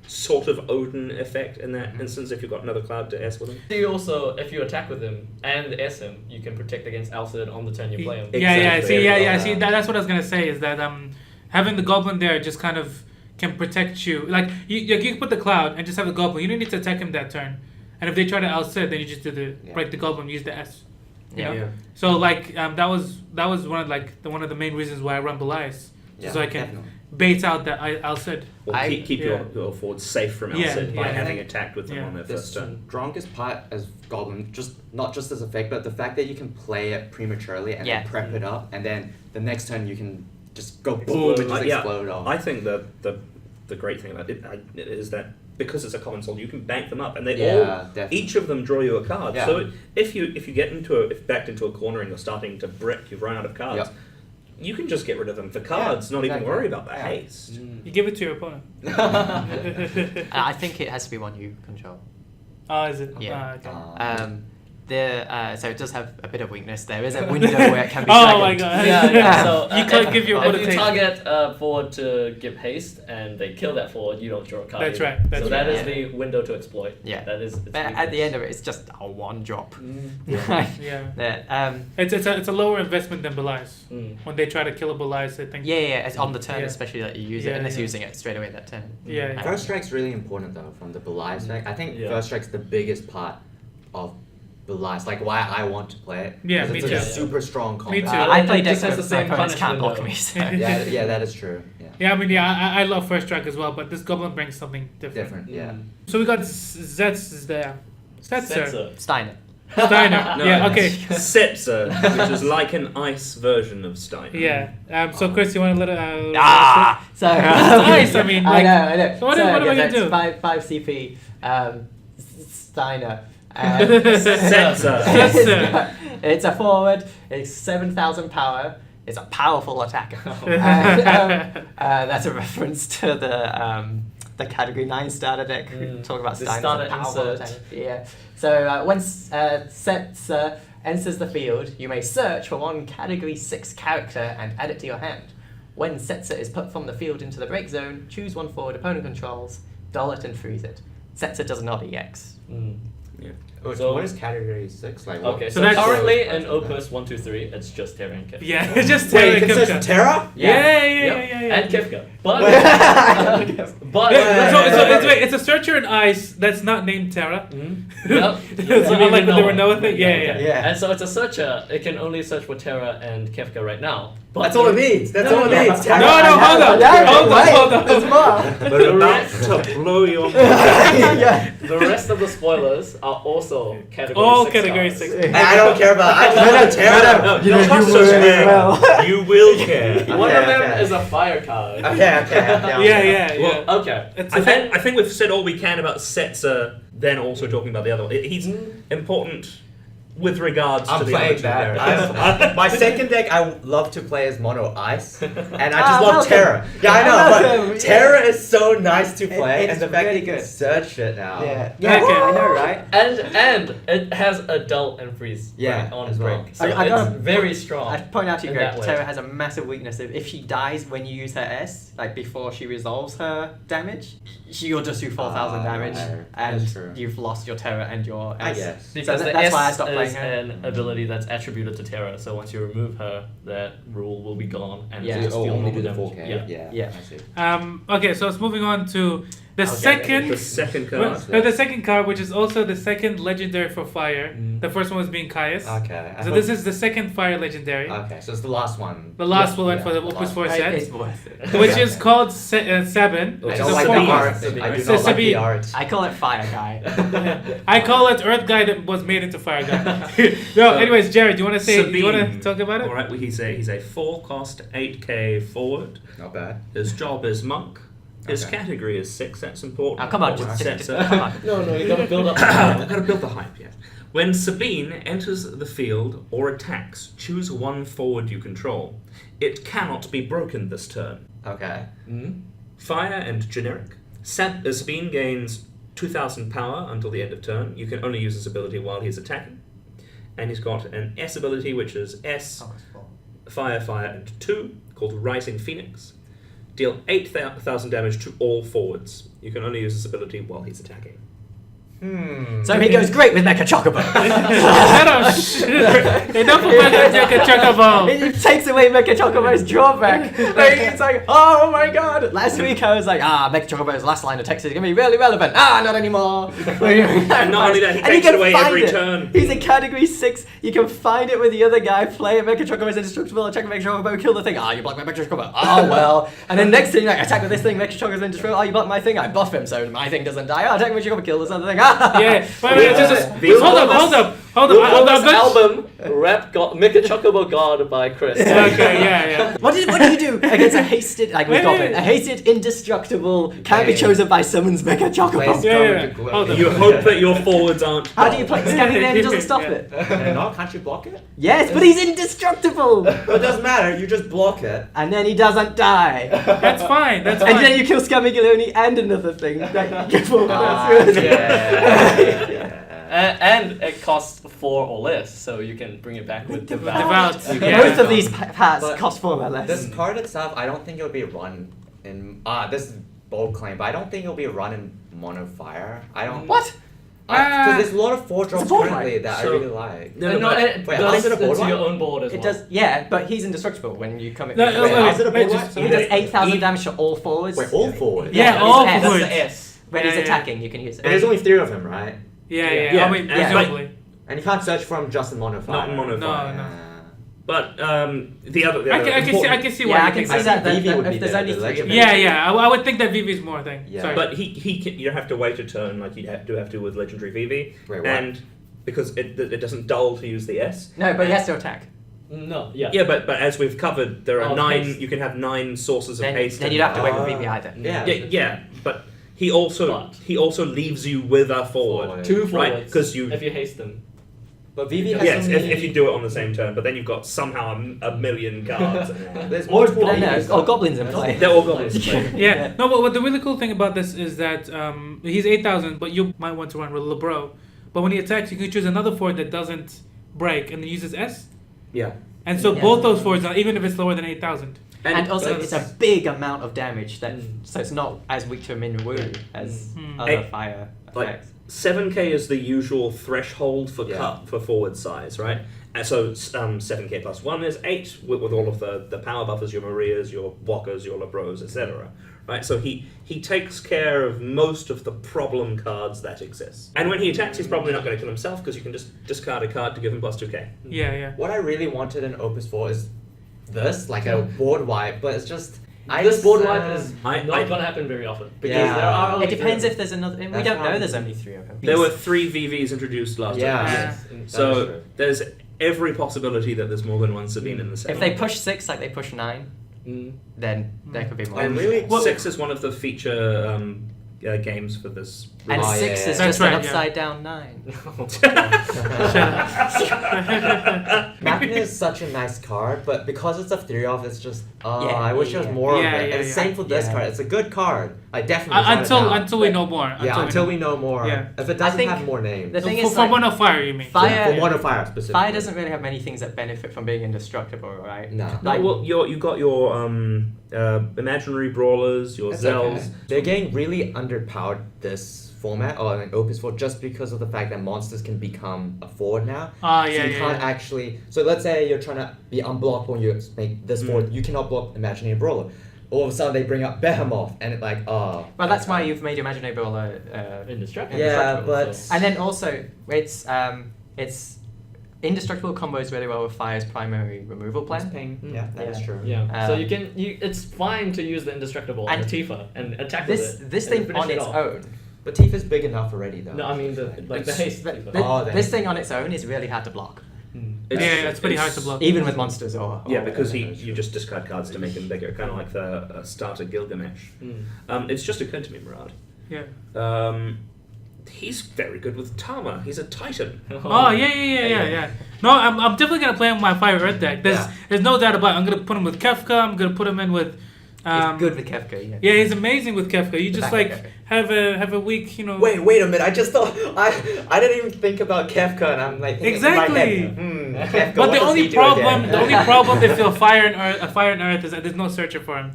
sort of Odin effect in that instance if you've got another cloud to S with him. You also, if you attack with him and S him, you can protect against Alcid on the turn you play him. Exactly. See, that's what I was gonna say is that having the Goblin there just kind of can protect you. Like you can put the cloud and just have the goblin. You don't need to attack him that turn. And if they try to outset, then you just do the break the goblin, use the S. You know? Yeah. So like that was one of the main reasons why I run Belias, so I can definitely. bait out that outset. Or keep your forwards safe from outset by having attacked with them on their The first turn. strongest part as Goblin, not just as effect, but the fact that you can play it prematurely and then prep it up, and then the next turn you can just go boom and just explode off. I think the great thing about it is that because it's a common soul, you can bank them up, and they each of them draw you a card. Yeah. So if you get backed into a corner and you're starting to brick, you've run out of cards. You can just get rid of them for cards, not even worry about the haste. You give it to your opponent. I think it has to be one you control. Oh, is it? Yeah. Okay. So it does have a bit of weakness. There is a window where it can be dragged. Oh my god. Yeah. So you can't give your if opponent you haste. target a forward to give haste and they kill that forward, you don't draw a card. That's either. right, that's so that right. is the window to exploit. Yeah. That is. But at the end of it, it's just a one drop. Yeah. It's a lower investment than Belias. When they try to kill a Belias, I think. Yeah, it's on the turn especially that you use it, unless you're using it straight away that turn. Yeah. First strike's really important though from the Belias deck. I think first strike's the biggest part of Belias, like why I want to play it. Yeah, 'Cause me it's too. a super strong combo. Me too. I play It decks just has with the my same opponents can't punish block me. So. Yeah, that is true. Yeah, I mean, I love first strike as well, but this goblin brings something different. Yeah. So we got Zets there. Setzer. Steiner. Steiner. No, Yeah, okay. Setzer, which is like an ice version of Steiner. Yeah. So Chris, you want to let it? So Nice. I mean, like, I know. So what am I gonna do? 5 CP. Steiner. Setzer. It's a forward. It's 7,000 power. It's a powerful attacker. And, that's a reference to the category 9 starter deck. Talk about The Steiner. starter Powerful insert. attacker. Yeah. So when Setzer enters the field, you may search for one category 6 character and add it to your hand. When Setzer is put from the field into the break zone, choose one forward opponent controls, dull it and freeze it. Setzer does not EX. So what is category 6 like? What? Okay, So so that's- currently in Opus 1, 2, 3, it's just Terra and Kefka. Yeah, it's just Wait, Terra you can Kefka. search Terra? Yeah. And Kefka. But but It's a searcher in ice that's not named Terra. Yep. So unlike the Renoa thing? Yeah. And so it's a searcher. It can only search for Terra and Kefka right now. But That's all it needs. That's all it no. needs. No, Terra. hold on. There's more. But about to blow your mind. the rest of the spoilers are also category 6 All cards. category 6. I don't care about. No, Terra. No, you must care. You will care. One of them okay. is a fire card. Okay. Yeah. Well, Okay. I think we've said all we can about Setzer, then also talking about the other one. He's important with regards to I'm the other playing two that. characters. My second deck, I would love to play as Mono Ice, and I just Ah, love welcome. Terra. Yeah, I know, Welcome, but yeah. Terra is so nice to play, It's and the fact really that you good. can search it now. Yeah, Okay. I know, right? And it has a dull and freeze Yeah, right on as well. break. So I it's gotta very strong. I point out to you, in Greg, that way. Terra has a massive weakness. If she dies when you use her S, like before she resolves her damage, you'll just do 4,000 damage, no, and that's true. you've lost your Terra and your S. I guess. Because So the that's S why I stopped is playing her. an ability that's attributed to Terra. So once you remove her, that rule will be gone, and Yeah. you just Oh, deal only normal do the damage. 4K. Yeah. Yeah. I see. Okay, so it's moving on to the The second second well, card. the second card, which is also the second legendary for fire. The first one was being Caius. Okay. So this is the second fire legendary. Okay, so it's the last one. The last one yeah, for the the Opus last 4 Right, set, it's worth it. which is called Sabin, I which is don't a like four the card. art. I do So not like Sabine. the art. I call it Fire Guy. I call it Earth Guy that was made into Fire Guy. No, anyways, Jared, do you want to say? You want to Sabine. talk about it? All right, well, he's a 4-cost 8k forward. Not bad. His job is monk. His Okay. category is 6. That's important. Oh, come on, With just Setzer. come on. No, you gotta build up. I've got to build the hype, yes. When Sabine enters the field or attacks, choose one forward you control. It cannot be broken this turn. Okay. Fire and generic. Sabine gains 2,000 power until the end of turn. You can only use this ability while he's attacking. And he's got an S ability, which is S, fire, and 2, called Rising Phoenix. Deal 8,000 damage to all forwards. You can only use this ability while he's attacking. So he goes great with Mecha Chocobo. Shut up! Enough about Mecha Chocobo. It takes away Mecha Chocobo's drawback. Like, it's like, oh my god. Last week I was like, Mecha Chocobo's last line of text is going to be really relevant. Not anymore. And not only that, he And takes you it can away find every it. turn. He's in category 6. You can find it with the other guy. Play it. Mecha Chocobo's indestructible. Attack Mecha Chocobo. Kill the thing. You block my Mecha Chocobo. Oh well. And then next thing, like, attack with this thing. Mecha Chocobo's indestructible. You block my thing. I buff him, so my thing doesn't die. Attack Mecha Chocobo. Kill this other thing. Yeah. Wait, hold up. This album, Rap Mecha Chocobo God by Chris. Okay, yeah. What do you do against a hasted, like we've got Wait. it, a hasted, indestructible, can't be chosen by someone's Mecha Chocobo? Place Yeah, go yeah. to glue. Hold on. You hope that your forwards aren't. How do you play scanning there and he doesn't stop Yeah. it? No, can't you block it? Yes, but he's indestructible! But it doesn't matter, you just block it. And then he doesn't die. That's fine. That's And fine. then you kill Scamigoloni and another thing. That you can And it costs 4 or less, so you can bring it back with Devout. Devout. Yeah. Both of these paths But cost 4 or less. This card itself, I don't think it'll be run in. This is bold claim, but I don't think it'll be run in mono fire. I don't. What? Because there's a lot of 4 drops It's a board currently wipe. that I So- really like. No, And but- it wait, does is it a board into your wipe? own board as It well. does, yeah, but he's indestructible when you come in. No, Wait, wait, is it a wait, board just- wipe? He does 8,000 damage to all forwards. Wait, all forward? Yeah, it's all S. forward. That's the S. When Yeah, he's yeah. attacking, you can use it. And there's only 3 of them, right? Yeah. Yeah. I mean, Yeah. presumably. And you can't search from just in mono fire. Not in mono No, fire. no. But the other. I can see important- why Yeah, I you can think see that. that. Vivi would be If there's the only 3 of legend. them. Yeah. I would think that Vivi's more thing. Yeah. Sorry. But you have to wait a turn like you do have to with legendary Vivi, Wait, what? and because it doesn't dull to use the S. No, but he has to attack. No, yeah. Yeah, but as we've covered, there are Oh, 9. haste. You can have 9 sources of Then haste. you'd have to wait with Ah. Vivi either. Yeah. Yeah, but he also leaves you with a forward. Forward. 2 Right, forwards. 'cause you- if you haste them. But Vivi has Yes, so many... if you do it on the same turn, but then you've got somehow a million cards. There's Or, multiple or goblins in play. They're all goblins. Yeah. No, but what the really cool thing about this is that he's 8,000, but you might want to run with Lebro. But when he attacks, you can choose another forward that doesn't break and uses S. Yeah. And so Yeah. both those forwards, even if it's lower than 8,000. And also, that's- it's a big amount of damage, that Mm. so it's not as weak to a min wound as Mm. other Hey, fire like, effects. 7k is the usual threshold for Yeah. cut for forward size, right? And so 7k plus 1 is 8 with all of the power buffers, your Marias, your Walkers, your Lebros, etc. Right? So he takes care of most of the problem cards that exist. And when he attacks, he's probably not going to kill himself because you can just discard a card to give him plus 2k. Yeah. What I really wanted in Opus 4 is this, like a board wipe, but it's just... This board wipe is I- not I- going to happen very often. Because Yeah. there are only It depends 3 if there's another. We That's don't know. probably- There's only 3 of them. There were 3 VVs introduced last Yeah. time. Yeah. That is So true. there's every possibility that there's more than one Sabine in the set. If they push 6 like they push 9, Mm. then there could be more. And really... Well- 6 is one of the feature games for this. And Oh, 6 yeah, is yeah. just That's an right, upside down 9. Machina is such a nice card, but because it's a 3-off, it's just... Yeah, I wish there was yeah. more Yeah, of it. yeah, and yeah. same for this Yeah. card. It's a good card. I definitely Until we know more. Yeah, until we know more. Yeah. If it doesn't think have more names. the thing for, is, for like, one of fire, you mean? Fire- For Mono Fire specifically. Fire doesn't really have many things that benefit from being indestructible, right? No. No, Like- well, you've got your imaginary brawlers, your It's Zells. okay. They're getting really underpowered this format, or like Opus 4, just because of the fact that monsters can become a forward now. Ah, So yeah, you yeah. can't actually... So let's say you're trying to be unblockable and you make this forward, you cannot block Imaginary Brawler. All of a sudden they bring up Behemoth and it's like, oh... Well, that's why you've made Imaginary Brawler. Indestructible. Yeah, but... And then also, it's indestructible combos really well with Fire's primary removal plan. Ping. Yeah, that is true. Yeah. So Um, it's fine to use the indestructible on and Tifa and attack with This it. this and thing finish on it its off. own. But Tifa's big enough already though. No, I mean the haste. Th- Tifa. th- Oh, the this haste. thing on its own is really hard to block, Yeah, it's pretty hard to block. even with monsters or Yeah, because yeah, you just discard cards to make him bigger, kind of like the starter Gilgamesh. It's just occurred to me, Murad. Yeah. He's very good with Tama. He's a Titan. Oh yeah. No, I'm definitely gonna play him with my Fire Earth deck. There's no doubt about it. I'm gonna put him with Kefka. I'm gonna put him in with. It's good with Kefka. Yeah. Yeah, he's amazing with Kefka. You just Back like Kefka. have a week, you know. Wait a minute, I just thought... I didn't even think about Kefka and I'm like... thinking in my head, Kefka, But what the does only he do problem, again? the only problem if you're a Fire and Earth is that there's no searcher for him.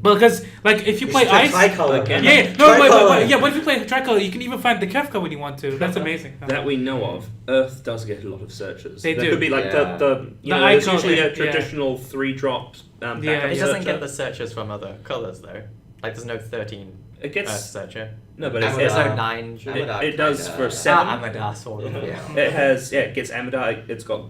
Because like if you play should try ice, Tricolor. Again. yeah, no, Tricolor. but if you play Tricolor, you can even find the Kefka when you want to. That's amazing. That we know of, Earth does get a lot of searches. They there do. could be like Yeah. the you The know, there's icon, usually yeah. a traditional 3-drop backup Yeah, It yeah. doesn't searcher. get the searches from other colours though. Like there's no 13 It Earth gets searcher. no, but it's, There's it's, no Amadar. 9. Amadar it does kinda- for Ah, 7. Amadar sort of. Yeah. It has it gets Amadar. It's got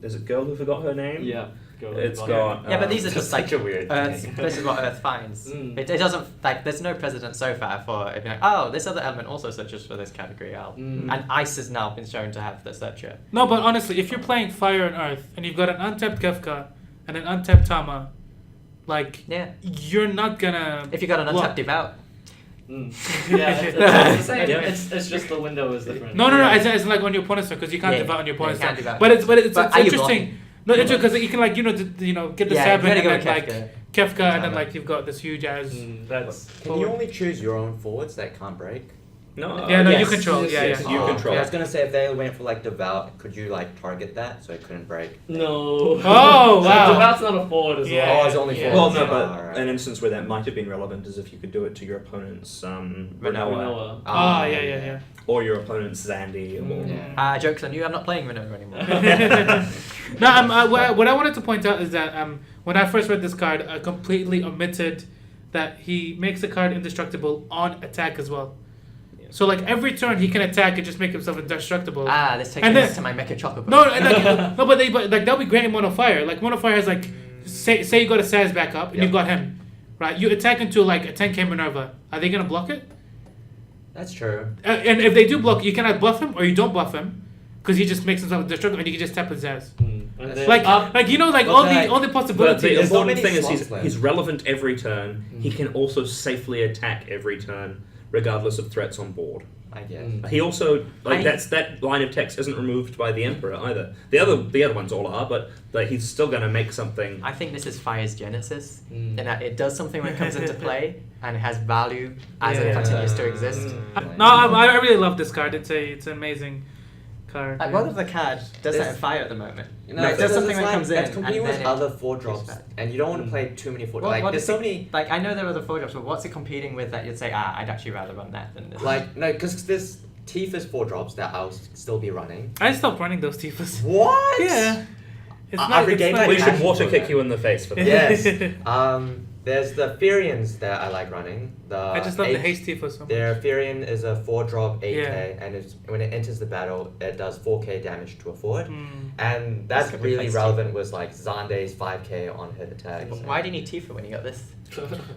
is it Girl Who Forgot Her Name? Yeah. Go It's on. got Yeah, but these are That's just like such a weird Earth. thing. This is what Earth finds. Mm. It doesn't like. There's no precedent so far for if you're like, oh, this other element also searches for this category out. Mm. And ice has now been shown to have the searcher. No, but honestly, if you're playing Fire and Earth and you've got an untapped Kefka and an untapped Tama, like Yeah. you're not gonna. If you got an block. untapped devout, Yeah, it's the same. Yeah. It's just the window is different. No, Yeah. it's like on your opponent's turn because you can't Yeah, devout on your yeah, opponent's you turn. can't devout. But it's But are you interesting. blocking? No, it's because you can like get the Yeah, stab you in gotta and go then with like Kefka. Kefka and then Tama. like you've got this huge ass. That's Can you only choose your own forwards that can't break? no. Yeah, no, you yes. control. Yes, Yeah, yes, yeah. You Oh, control. I was gonna say if they went for like devout, could you like target that so it couldn't break? no. Oh, wow. Devout's not a forward as Yeah. well. Oh, it's only Yeah. Well, forwards. no, but Alright. an instance where that might have been relevant is if you could do it to your opponent's Renoa Manoa. Oh, yeah. or your opponent's Zandy. Or, Yeah. Joke's on you. I'm not playing Renault anymore. No, what I wanted to point out is that when I first read this card, I completely omitted that he makes the card indestructible on attack as well. Yeah. So like every turn he can attack and just make himself indestructible. This takes And me then- back to my Mecha Chocobo. No, but like that'll be great in Mono Fire. Like Mono Fire has like say you got a Saz back up and you've got him, right? You attack into like a 10k Minerva. Are they gonna block it? That's true. And if they do block, you cannot buff him or you don't buff him, because he just makes himself indestructible and you can just tap his Zaz. And then Like up, like you know like But all like- the But the possibilities. There's so important many thing is slots left. he's relevant every turn. He can also safely attack every turn, regardless of threats on board. I guess. Mm. He also that line of text isn't removed by the Emperor either. The other ones all are, but like, he's still going to make something. I think this is Fire's genesis, Mm. in that it does something when it comes into play and it has value as it Yeah. continues to exist. No, I really love this card. It's an amazing card. Like, what if the card does that in Fire at the moment? You know, Like, it's there's just- something it's that like, comes in It's and competing then with it other 4-drops, goes back. and you don't want to Mm. play too many 4-drops. What, Like, what there's is so it- many. Like, I know there are other 4-drops, but what's it competing with that you'd say, I'd actually rather run that than this? Like, no, because there's Tifa's 4-drops that I'll still be running. I stopped running those Tifas. What? Yeah. It's I not, regained it's my not We should passion water for kick that. you in the face for that. Yes. There's the Furians that I like running. I just love the haste Tifa so much. Their Furion is a 4-drop 8k, Yeah. and when it enters the battle, it does 4k damage to a forward. Mm. And that's That's a good really place relevant with like Zande's 5k on hit attack. Why do you need Tifa when you got this?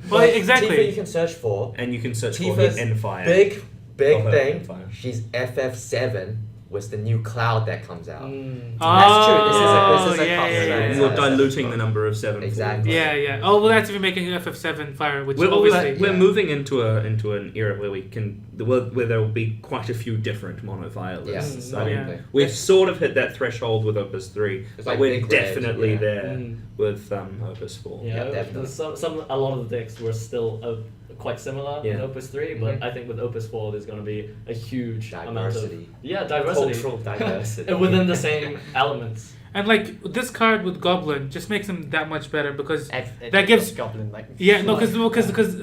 Well, exactly. Tifa you can search for. And you can search for Tifa's him in fire. Big Oh, her thing. in fire. She's FF7 with the new cloud that comes out. Mm. That's true, this is a Oh, cost, yeah. right? You're diluting the number of 7. Exactly. Yeah. Oh, well, that's if you're making FF7 Fire, which We're, obviously. we're moving into an era where where there will be quite a few different mono fire Yeah, lists. Mm. I mean, Yeah. we've sort of hit that threshold with Opus 3, It's but like we're big red, definitely yeah. there Mm. with Opus 4. Yeah, definitely. a lot of the decks were still quite similar in Yeah. Opus 3, but Mhm. I think with Opus 4 there's going to be a huge amount of Diversity. diversity Cultural diversity. within the same elements. And like this card with Goblin just makes him that much better because It that gives Goblin, like... yeah no because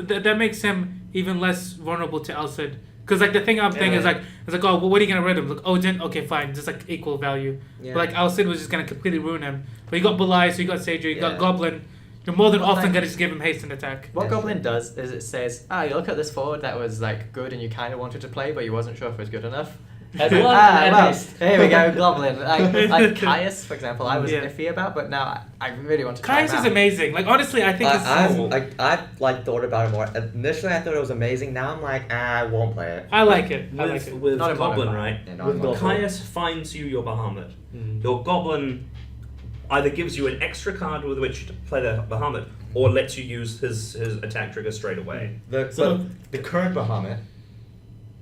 that makes him even less vulnerable to Alcid. Because like the thing I'm thinking is Yeah. like it's like, oh, well, what are you gonna rid him? Like Odin, okay, fine, just like equal value. Yeah. But like Alcid was just gonna completely ruin him. But you got Belai, so you got Sager, you got Yeah. Goblin. You're more than Well, often like- gonna just give him haste and attack. What Yeah. Goblin does is it says, you look at this forward that was like good and you kind of wanted to play, but you wasn't sure if it was good enough. Add one and well, haste. here we go, Goblin. Like Caius, for example, I was Yeah. iffy about, but now I really want to try Caius him is out. amazing. Like honestly, I think it's I've thought about it more. Initially, I thought it was amazing. Now I'm like, I won't play it. I like it. I like it. With Not in Goblin, mono. right? Yeah, no, With I'm not. Goblin. Caius finds you your Bahamut. Mm. Your Goblin either gives you an extra card with which to play the Bahamut, or lets you use his attack trigger straight away. So- The current Bahamut,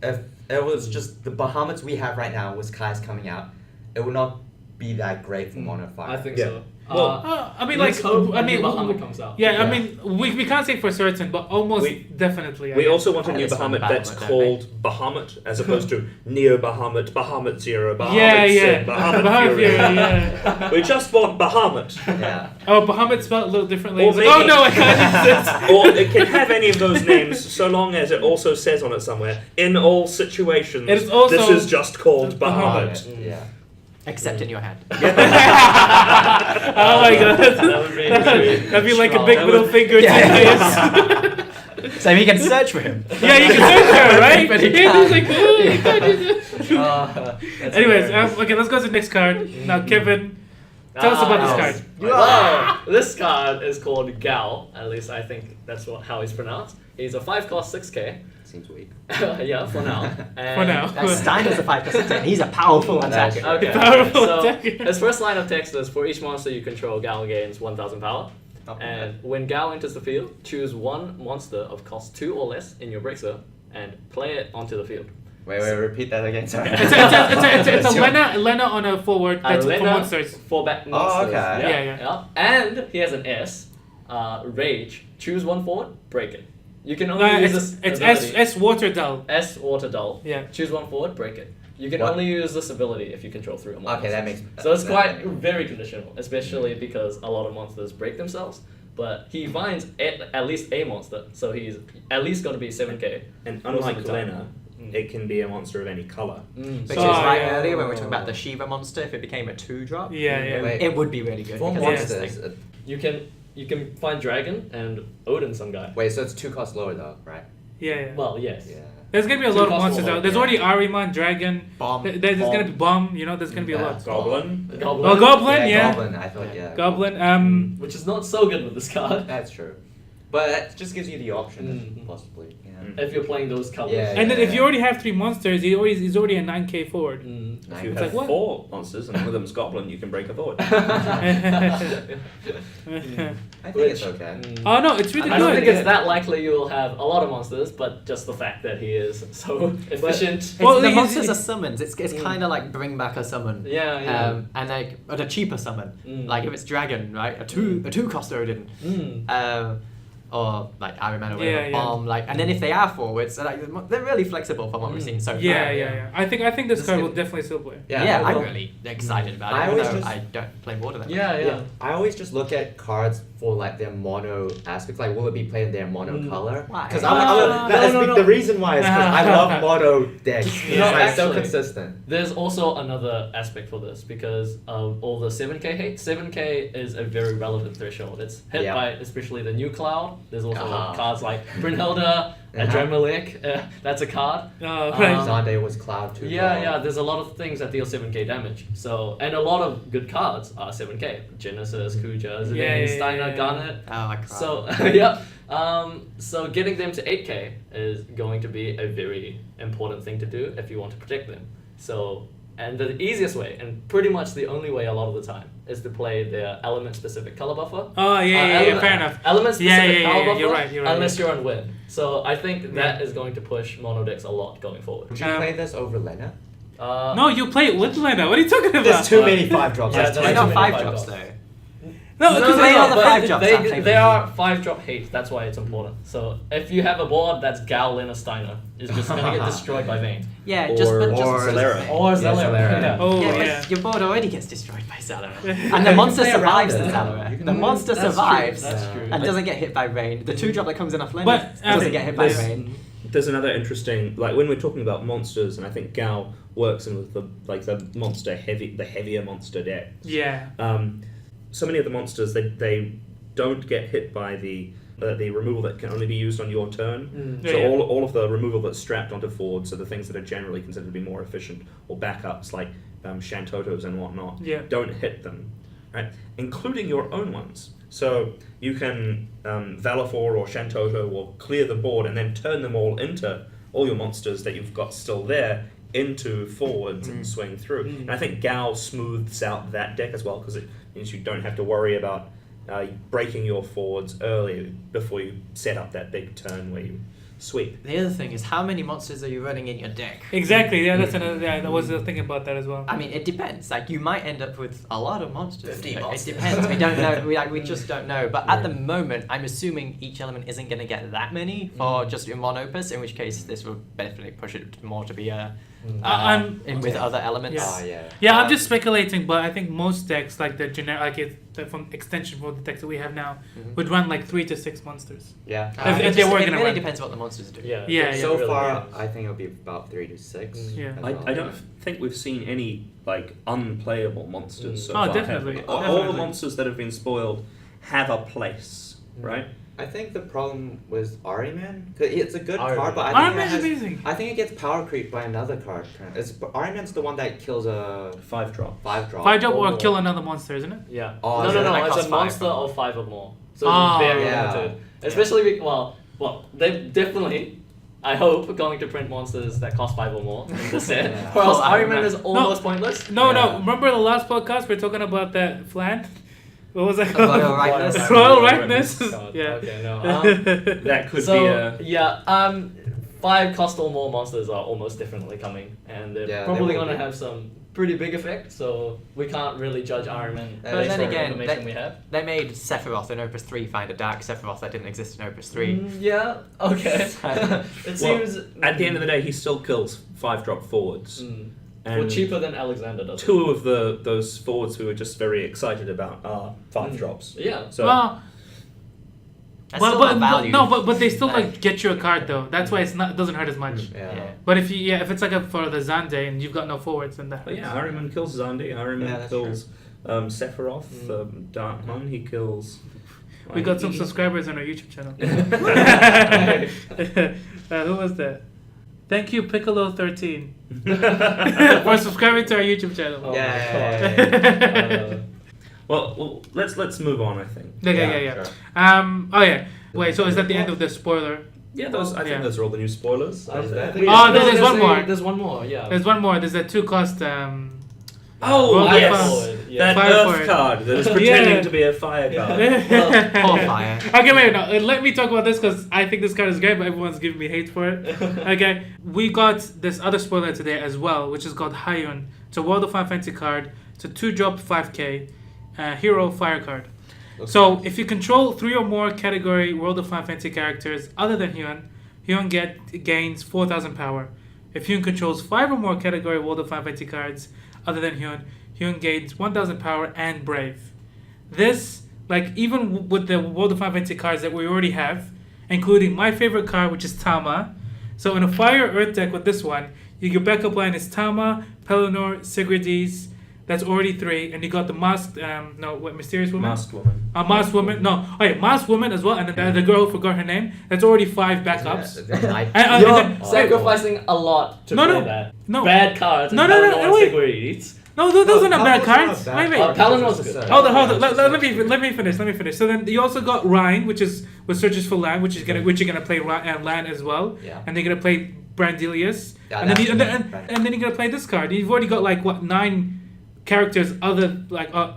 if it was just the Bahamuts we have right now with Kai's coming out, it would not be that great for mono fire. I think Yeah. so. Well, I mean, let's like, hope I mean, Bahamut comes out. yeah, I Yeah. mean, we can't say for certain, but almost We- definitely. I We guess. also want a Yeah, new this one, Bahamut that's Bahamut, don't called Bahamut, as opposed to Neo Bahamut, Bahamut Zero, Bahamut yeah, Sin, Bahamut Bahamut Fury. Fury, yeah. We just want Bahamut. Yeah. Oh, Bahamut spelled a little differently. Or It's like, oh maybe- no, I can't use this. Or it can have any of those names, so long as it also says on it somewhere, in all situations, It is also this is just called Bahamut. Bahamut. Yeah. Except in your head. Oh my god. That would be very That'd be like a strong. big That middle would- finger to Yeah. his. So he can search for him. Yeah, you can search her, right? But he Yeah, can't. it's like, oh, you can't use it. That's Anyways, hilarious. okay, let's go to the next card. Now, Kevin, tell us about this yes. card. Wow. This card is called Gal. At least I think that's how he's pronounced. He's a 5-cost 6k. Seems weak. Yeah, for now. And For now. Steiner's a 5+6. He's a powerful attacker. Okay. Powerful So attacker. his first line of text is: for each monster you control, Gal gains 1,000 power. And when Gal enters the field, choose one monster of cost 2 or less in your Brixer and play it onto the field. Wait, repeat that again. Sorry. It's a Lena on a forward that's for Lena monsters. For monsters. okay. Yeah. And he has an S, Rage. Choose one forward, break it. You can only use this It's ability. S Water Dull. S Water Dull. Yeah. Choose one forward, break it. You can What? only use this ability if you control 3 or more. Okay, that monsters. makes. So it's that quite makes- very conditional, especially because a lot of monsters break themselves. But he finds at least a monster, so he's at least going to be 7k. And Most of unlike the time. Lena, it can be a monster of any color. Which is Oh, like yeah. earlier when we were talking about the Shiva monster, if it became a 2-drop, Yeah. Wait, it would be really good. for because it's monsters. like- You can find Dragon and Odin, some guy. Wait, so it's 2 costs lower though, right? Yeah. Well, yes. Yeah. There's gonna be a Two lot of cost monsters more, out. There's yeah. already Ariman, Dragon. Bomb. There's gonna be Bomb. You know, there's gonna be a Yeah. lot. Goblin. Goblin. Oh, Goblin, yeah. Goblin, I thought, yeah. Goblin. Which is not so good with this card. That's true. But that just gives you the option, Mhm. possibly. Yeah. If you're playing those colors. Yeah. And then if you already have 3 monsters, he's already a 9k forward. Mm. If you It's have like, what? 4 monsters and one of them's Goblin, you can break a forward. I think it's okay. Mm. Oh no, it's really I good. don't think it's that likely you'll have a lot of monsters, but just the fact that he is so efficient. It's, Well, the he's- monsters are summons. It's Mm. kind of like bring back a summon. Yeah. And like, but a cheaper summon. Mm. Like if it's dragon, right? A two cost Odin. Mm. Or like Ariman or whatever, Yeah, yeah. bomb. Like, and then if they are forwards, like they're really flexible from what we've seen so far. Yeah. I think this This card can- will definitely still play. Yeah, I I'm will- really excited about I it, even always though just- I don't play water that much. Yeah. I always just look at cards for like their mono aspects. Like, will it be played in their mono Mm. color? Why? Because No. the reason why is because I love mono decks. Yeah. It's No, like so actually- consistent. There's also another aspect for this because of all the 7k hate. 7k is a very relevant threshold. It's hit Yeah. by especially the new cloud. There's also Ah. cards like Brynhilda, Adrenaline. That's a card. Right. Zande was Cloud too. Yeah. There's a lot of things that deal 7k damage. So and a lot of good cards are 7k. Genesis, Kuja, Zidane, Yeah. Steiner, Garnet. Oh, I cried. So yeah, so getting them to 8k is going to be a very important thing to do if you want to protect them. So and the easiest way, and pretty much the only way a lot of the time, is to play their element-specific color buffer. Oh yeah. Fair enough. Element-specific Yeah, color buffer. you're right, Unless you're on win. So I think that is going to push mono decks a lot going forward. Would you Um, play this over Lena? No, you play it with Lena. What are you talking about? There's too many 5-drops. Yeah, That's there's They're too not too many. many 5-drops drops. though. No, because they are the but 5 drops, I'm They thinking. are 5-drop hate. That's why it's important. So if you have a board that's Gal, Lena, Steiner, is just gonna get destroyed by Vayne. Yeah, Or- just or Zalera. Or Yeah, Zelera. Zelera. Yeah. Oh Yeah, yeah. but your board already gets destroyed by Zalera. And the monster play around survives it. the You Zalera. can The do- monster That's true, survives that's Yeah. true. and doesn't get hit by rain. The 2-drop that comes in off Lena But, doesn't get hit by there's- rain. There's another interesting, like when we're talking about monsters, and I think Gal works in with the heavier monster decks. Yeah. So many of the monsters they don't get hit by the removal that can only be used on your turn. Mm. So Yeah. all of the removal that's strapped onto forwards are the things that are generally considered to be more efficient, or backups like Shantotos and whatnot. Yeah. Don't hit them, right? Including your own ones. So you can Valafor or Shantoto will clear the board and then turn them all your monsters that you've got still there into forwards and swing through. Mm. And I think Gal smooths out that deck as well, because it means you don't have to worry about breaking your forwards early before you set up that big turn where you sweep. The other thing is, how many monsters are you running in your deck? Exactly. Yeah, that's another. Yeah, I was thinking about that as well. I mean, it depends. Like, you might end up with a lot of monsters. 50 Like, monsters. It depends. We don't know. We just don't know. But at the moment, I'm assuming each element isn't going to get that many for just in one opus. In which case, this will definitely push it more to be I'm- with other elements. Yeah. Oh, yeah. Yeah, I'm just speculating, but I think most decks, like the generic, from extension for the decks that we have now, Mhm. would run like 3 to 6 monsters. Yeah. If they were it gonna really run. depends what the monsters do. Yeah. Yeah, it So really far, is. I think it'll be about 3 to 6. Yeah. as I, well. I don't think we've seen any like unplayable monsters so Oh, far. definitely, have we? All the definitely. monsters that have been spoiled have a place, right? I think the problem was Ariman, cause it's a good Ariman. card, but I Iron think Man's it has, amazing. I think it gets power creep by another card. Ariman's the one that kills a 5-drop. 5-drop. 5-drop or Oh. kill another monster, isn't it? Yeah. Oh, no, is no, it? no. That It's costs a 5 monster or more. or 5 or more. So Oh. it's very Yeah. limited. Especially well, they're definitely. I hope going to print monsters that cost 5 or more in the set, Yeah. or else Oh, Iron Iron Man Man. is almost pointless. No, Yeah. no. Remember the last podcast we were talking about that flan? What was that called? Royal Ripeness. Royal Ripeness. God, Yeah. Okay, no. That could so be a. yeah, 5 cost or more monsters are almost definitely coming, and they're Yeah, they probably will gonna be. have some pretty big effect. So we can't really judge Iron Man But based then on the again, information we have. They made Sephiroth in Opus 3 find a dark Sephiroth that didn't exist in Opus 3. Yeah. Okay. It seems At the end of the day, he still kills 5-drop forwards. well, And cheaper than Alexander does. 2 of those forwards we were just very excited about are 5-drops. Yeah. So Well, That's but, still but, not but value. no, but they still Like- like get you a card though. That's why it's not it doesn't hurt as much. Yeah. Yeah. But if it's like for the Zande and you've got no forwards, then that. But yeah, hurts. Ahriman kills Zandi, Ahriman Yeah, that's kills Sephiroth, Darkman, he kills... We got some subscribers on our YouTube channel. Who was that? Thank you, Piccolo13, for subscribing to our YouTube channel. Oh, Yeah. Well, let's move on, I think. Okay, yeah. Sure. Oh yeah. Wait, so is that the end of the spoiler? Yeah, those. I Yeah. think those are all the new spoilers. I think Oh, there's one more. There's one more. Yeah. There's one more. There's a 2-cost. Oh, Roll the yes! fire. Yeah. That Fire Earth for it. card that is pretending Yeah. to be a fire card. Or fire. Okay, wait, no. Let me talk about this because I think this card is great, but everyone's giving me hate for it. Okay, we got this other spoiler today as well, which is called Hyun. It's a World of Final Fantasy card. It's a 2-drop 5k hero fire card. So if you control 3 or more category World of Final Fantasy characters other than Hyun, Hyun gains 4,000 power. If Hyun controls 5 or more category World of Final Fantasy cards other than Hyun, Hyun gains 1,000 power and Brave. This, like, even with the World of Final Fantasy cards that we already have, including my favorite card, which is Tama. So in a Fire Earth deck with this one, your backup line is Tama, Pelennor, Sigridis. That's already 3, and you got the masked, mysterious woman? Masked woman. Masked woman. No, masked woman as well, and then the girl who forgot her name. That's already 5 backups. And You're then- sacrificing a lot to No, play no, that. no. Bad cards. No, and no, no, Paladin no, wait. Sigurides. No, those are not bad Paladin's cards. not bad. Wait. Paladin's good. Hold on. Let me finish. So then you also got Rhine, which searches for land, which you're gonna play land as well, Yeah. and they're gonna play Brandelius, Yeah, and then that's and then you're gonna play this card. You've already got like 9 characters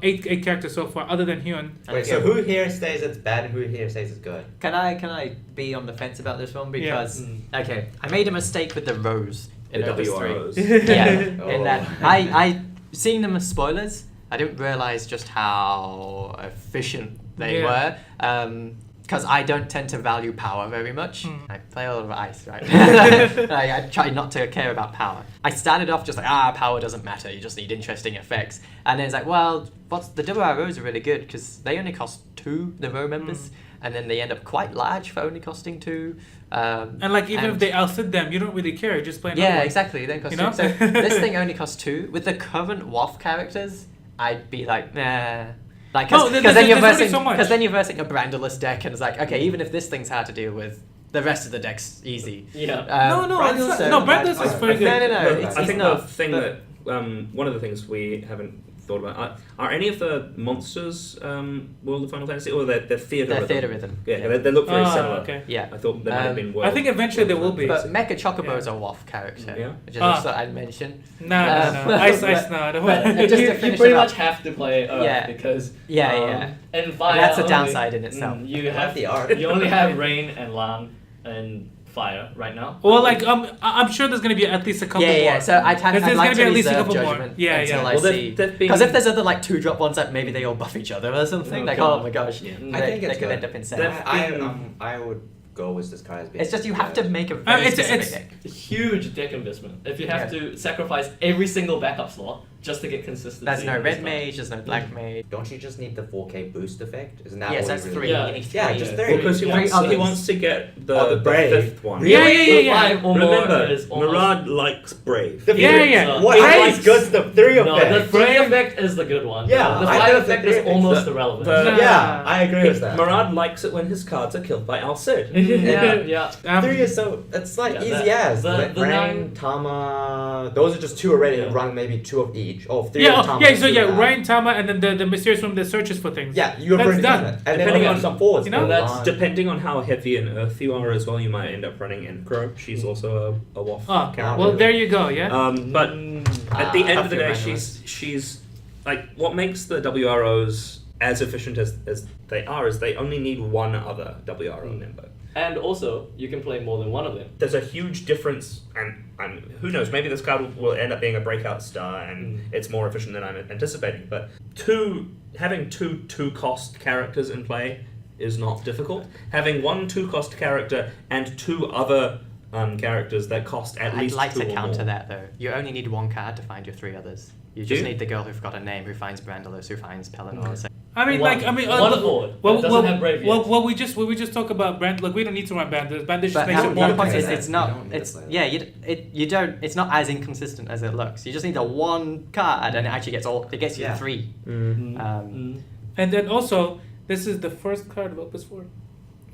eight characters so far other than Hyun. Wait, so who here says it's bad and who here says it's good? Can I be on the fence about this one? Because, Yeah. okay, I made a mistake with the rose in The Opus 3. WROs. Yeah, Oh. in that I seeing them as spoilers, I didn't realize just how efficient they Yeah. were. Because I don't tend to value power very much. Mm. I play a lot of ice, right? I try not to care about power. I started off just like, power doesn't matter. You just need interesting effects. And then it's like, well, the WROs are really good because they only cost 2, the row members. And then they end up quite large for only costing 2. And like even if they outsit them, you don't really care. You just play another Yeah, one. exactly. Then cost You know? 2. So this thing only costs 2. With the current WoF characters, I'd be like, nah. Like, No, because there's then you're already versing, so much. because then you're versing a Brandless deck, and it's like, okay, even if this thing's hard to deal with, the rest of the deck's easy. Yeah. No, Brandless it's is not. not Brandless bad. is pretty No, good. no, Look, it's I think not, the thing but- that one of the things we haven't thought about are any of the monsters World of Final Fantasy or their theater Their rhythm? theater rhythm. Yeah, they look very similar. Okay. Yeah. I thought they might have been. I think eventually there will be. But Mecha Chocobo is a WoF character, Yeah. which is also I'd mention. No. Ice, no. I don't but want. just to you finish pretty it up. much have to play Earth Yeah. because Yeah. and fire And that's a only- downside in itself. You I love have the art. you only have rain and lan and fire right now. Well, like I'm sure there's gonna be at least a couple more. Yeah. So I'd There's like gonna to be at least a reserve couple more. judgment Yeah, until yeah. I Well, see. they've been- Because if there's other like 2-drop ones that maybe they all buff each other or something, Oh, like God. oh my gosh, Yeah. I think they it's could good. end up insane. They've- I would go with this card as being. It's just you have to make a very it's- specific it's- deck. A huge deck investment. If you have to sacrifice every single backup slot just to get consistency. There's no in red this mage, there's no black mage. Don't you just need the 4K boost effect? Isn't that Yes, all that's you 3. really Yeah. You need Yeah, 3. just Yeah. three. Because he Three wants, others. he wants to get the, Oh, the Brave. fifth one. Really? Yeah. Five or more Remember, is almost... Murad likes Brave. The Yeah, three- yeah. What Brave. I like good the 3 No, effect. the 3 effect is the good one. Yeah, The I 5 think the effect three is effect's almost the- irrelevant. the- Yeah, I agree with that. Murad likes it when his cards are killed by Al Cid. yeah. Three is so it's like Yeah, easy the- as the Rain, nine- Tama. Those are just 2 already. Yeah. Run maybe 2 of each. Oh, 3 Yeah, of Tama. yeah. So 2 yeah, of that. Ryan Tama, and then the mysterious room that searches for things. Yeah, you have That's already done. done it. And then Depending you on- have some forwards. you know, for that's Lan. Depending on how heavy and earth you are as well, you might end up running Encro. She's also a WoF Oh, character. well, there you go. Yeah. But at the end of the I day, feel she's like what makes the WROs as efficient as they are is they only need one other WRO member. And also, you can play more than one of them. There's a huge difference, and who knows, maybe this card will end up being a breakout star and it's more efficient than I'm anticipating. But having two cost characters in play is not difficult. Having one 2-cost character and 2 other characters that cost at I'd least like 2 to or counter more. that though. You only need 1 card to find your 3 others. You Do just you? need the girl who forgot her name, who finds Brandalos, who finds Pelennor. So I mean, One. like, I mean, One forward. It doesn't have Brave yet. well, we just talk about Brand. Like, we don't need to run Brand. Brand just But makes the it more point is, consistent. it's You not. don't need It's to play yeah. You don't. It's not as inconsistent as it looks. You just need the 1 card, and it actually gets all. It gets you Yeah. 3. Mm. And then also, this is the first card of Opus 4.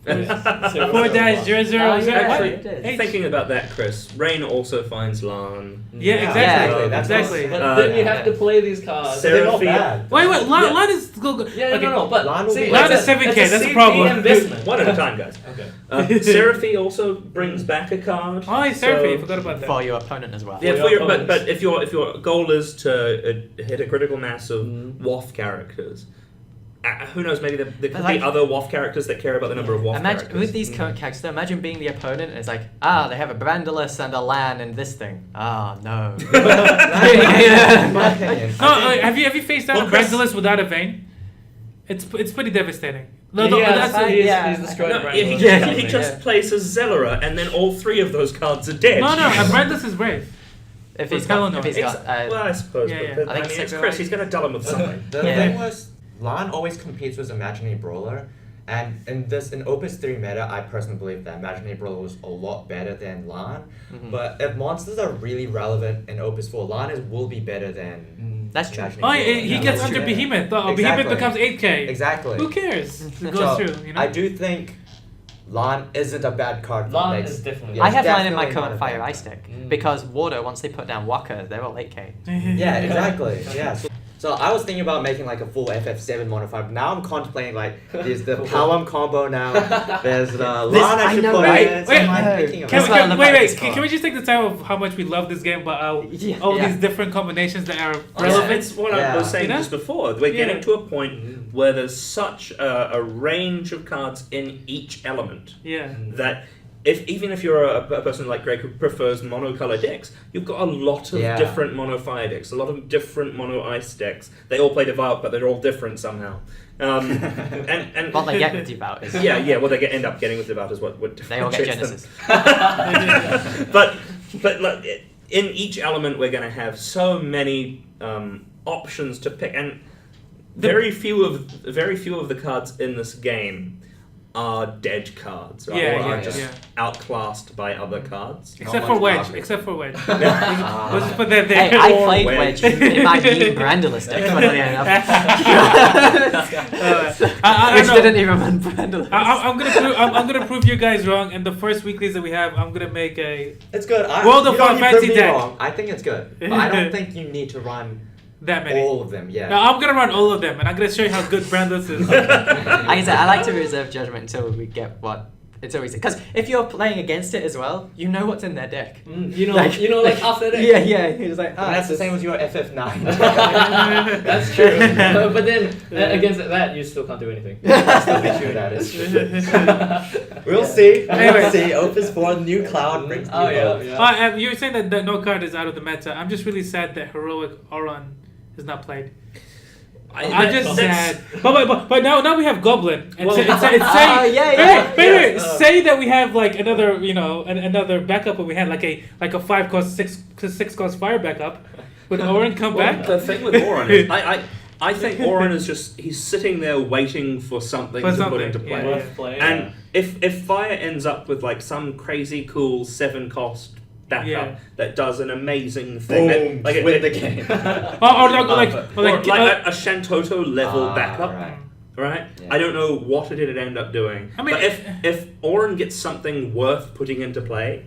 So- 4-000. Actually, it is. H. Thinking about that, Chris, Rain also finds Lan. Yeah, Yeah, exactly. yeah, that's exactly. But then you have to play these cards. Sarah- They're not Seraphine. bad. Wait, Lan Yeah. is go. Yeah, okay. no, but Lan will see, be- Lan it's is a- 7K, it's a that's the CP problem. investment. One at a time, guys. Okay. Seraphy also brings back a card. Oh, it's Seraphine. Forgot about that. For your opponent as well. Yeah, For for your your, but opponents. if your goal is to hit a critical mass of WoF characters, who knows? Maybe there could But like- be other WoF characters that care about the number of WoF Imagine characters. with these current characters, imagine being the opponent and it's like, they have a Brandalos and a Lan and this thing. Oh no. In my opinion, No, I think- have you faced down Well, a Chris- Brandalus without a vein? It's pretty devastating. No, Yeah, that's so yeah. he's destroyed No, Brandon. he Yeah. just places Zellara, and then all 3 of those cards are dead. no. A Brandalus is brave. if For he's got, Pelennor. if he's got, Well, I suppose. Yeah, but yeah. then- I think mean, it's Sigma- Chris. He's going to dull him with something. The Yeah. thing was, Lan always competes with Imaginary Brawler, and in Opus 3 meta, I personally believe that Imaginary Brawler was a lot better than Lan. But if monsters are really relevant in Opus 4, Lan will be better than That's true. Imaginary Oh, Brawler. he Yeah, gets that's under true. Behemoth. Behemoth Exactly. becomes 8K. Exactly. Who cares? It goes So, through, you know? I do think Lan isn't a bad card. for Lan next- is definitely. Yeah, I have Lan in my definitely not current a Fire bad Ice card. deck because Water, once they put down Walker, they're all 8K. Yeah, exactly. Yeah. So I was thinking about making like a full FF7 modifier. But now I'm contemplating like there's the Palom combo now. There's the Lan I I should know, put right? in. So Wait, I'm thinking Can about That's we, why I can, love wait, about wait. this Can card. we just take the time of how much we love this game, but all Yeah. these different combinations that are Well, relevant? it's what I Yeah. was saying You know? just before. We're Yeah. getting to a point where there's such a range of cards in each element Yeah. that even if you're a person like Greg who prefers monocolor decks, you've got a lot of Yeah. different mono fire decks, a lot of different mono ice decks. They all play Devout, but they're all different somehow. And What they get with Devout is yeah, what they end up getting with Devout is what they all get differentiates them. Genesis. but like, in each element we're going to have so many options to pick, and very few of the cards in this game are dead cards, right? Yeah, or yeah, are just yeah. outclassed by other cards. Except much for Wedge. garbage. Except for Wedge. Let's just put that there. Hey, I Or played Wedge. Wedge in my Dean Brandalos deck, funnily enough. I Which don't know. didn't even run Brandalos. I'm gonna prove you guys wrong. And the first weeklies that we have, I'm gonna make a It's good. World of you don't Final need to Fantasy prove me deck. wrong. I think it's good, but I don't think you need to run that many. all of them. Yeah. No, I'm gonna run all of them, and I'm gonna show you how good Brandless is. Like I said, I like to reserve judgment until we get what It's always because if you're playing against it as well, you know what's in their deck. You know, like half their deck. Yeah. It's like That's the same as your FF9. That's true. But then against that, you still can't do anything. That is true. We'll see. Anyway. We'll see. Opus 4 new cloud brings new hope. You were saying that no card is out of the meta. I'm just really sad that Heroic Auron is not played. I'm just sad. But now we have Goblin. And say that we have like another another backup when we had like a 5-cost 6-cost fire backup. Would Auron come back? The thing with Auron is I think Auron is just he's sitting there waiting for something to put into play. Worth playing. And if Fire ends up with like some crazy cool 7-cost backup that does an amazing thing, Boom, like win the game. or like a Shantoto level backup. Right? Yeah. I don't know what it'd end up doing. I mean, but if Auron gets something worth putting into play,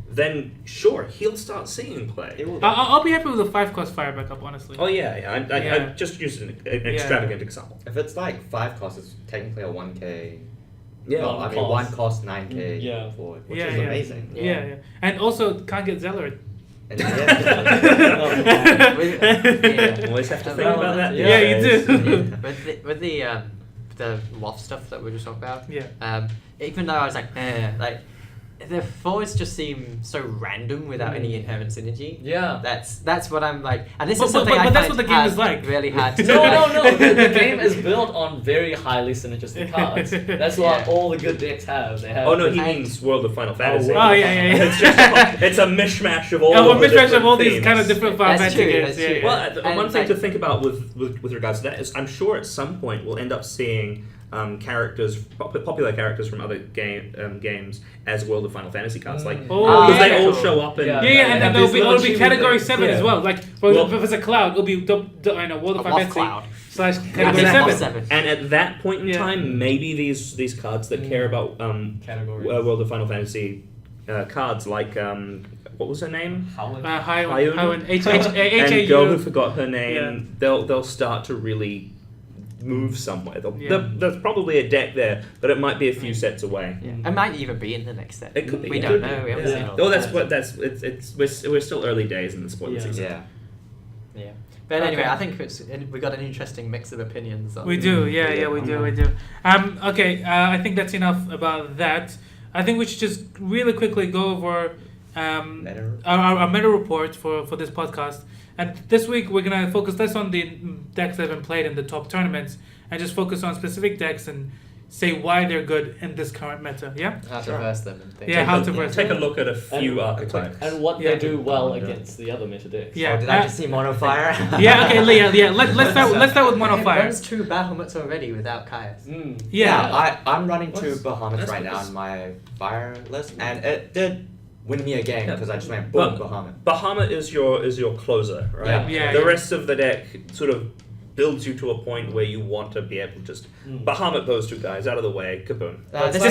then sure, he'll start seeing play. I'll be happy with a 5-cost fire backup, honestly. Oh yeah. I just used an extravagant example. If it's like 5 costs, it's technically a 1k. Yeah. Well, I mean, 1 cost 9k forward, which is amazing. Yeah. And also can't get Zealot. And Always have to think about that. Yeah, you do. With the WoF stuff that we were talking about. Yeah. Even though I was like, the forwards just seem so random without any inherent synergy. Yeah. That's what I'm like, and this But- is something but I that's find what the game is like. really hard to No. The game is built on very highly synergistic cards. That's what all the good decks have. They have. Oh no, he means World of Final Fantasy. Oh yeah. It's just it's a mishmash of all. A of the mishmash of all different these kind of themes. different Final That's Fantasy true, games. that's true. Well, And one thing like- to think about with regards to that is, I'm sure at some point we'll end up seeing popular characters from other games as World of Final Fantasy cards, like because they all show up in. Yeah, Yeah, and these it'll little be chibi Category things. 7 as well. Like, for example, if it's a cloud, it'll be World of Final WoF Fantasy cloud. / Category Yeah, 7. And at that point in Yeah. time, maybe these cards that care about Categories. World of Final Fantasy cards, like what was her name? Howard. Hyun, And H-A-U. Go, who forgot her name. They'll start to really move somewhere. There's probably a deck there, but it might be a few sets away. It might even be in the next set. It could be. We it don't could know. be. We haven't seen all Oh, that. we're still early days in the spoiler season. Yeah. But anyway, Okay. I think we got an interesting mix of opinions. On We do, we do. Okay, I think that's enough about that. I think we should just really quickly go over our meta report for this podcast. And this week we're gonna focus less on the decks that have been played in the top tournaments and just focus on specific decks and say why they're good in this current meta. Yeah. how to verse them and things. Yeah, how to verse Take a them. look at a few archetypes. And what Yeah. they do well against the other meta decks. Yeah. Did I just see Mono Fire? Yeah. Okay. Yeah. Let's start with Mono It Fire. runs 2 Bahamut's already without Caius. Yeah. I'm running 2 That's Bahamut right now because- on my fire list, and it did win me a game because I just went boom, Bahamut. Bahamut is your closer, right? Yeah. The rest of the deck sort of builds you to a point where you want to be able to just Bahamut those 2 guys out of the way, kaboom. This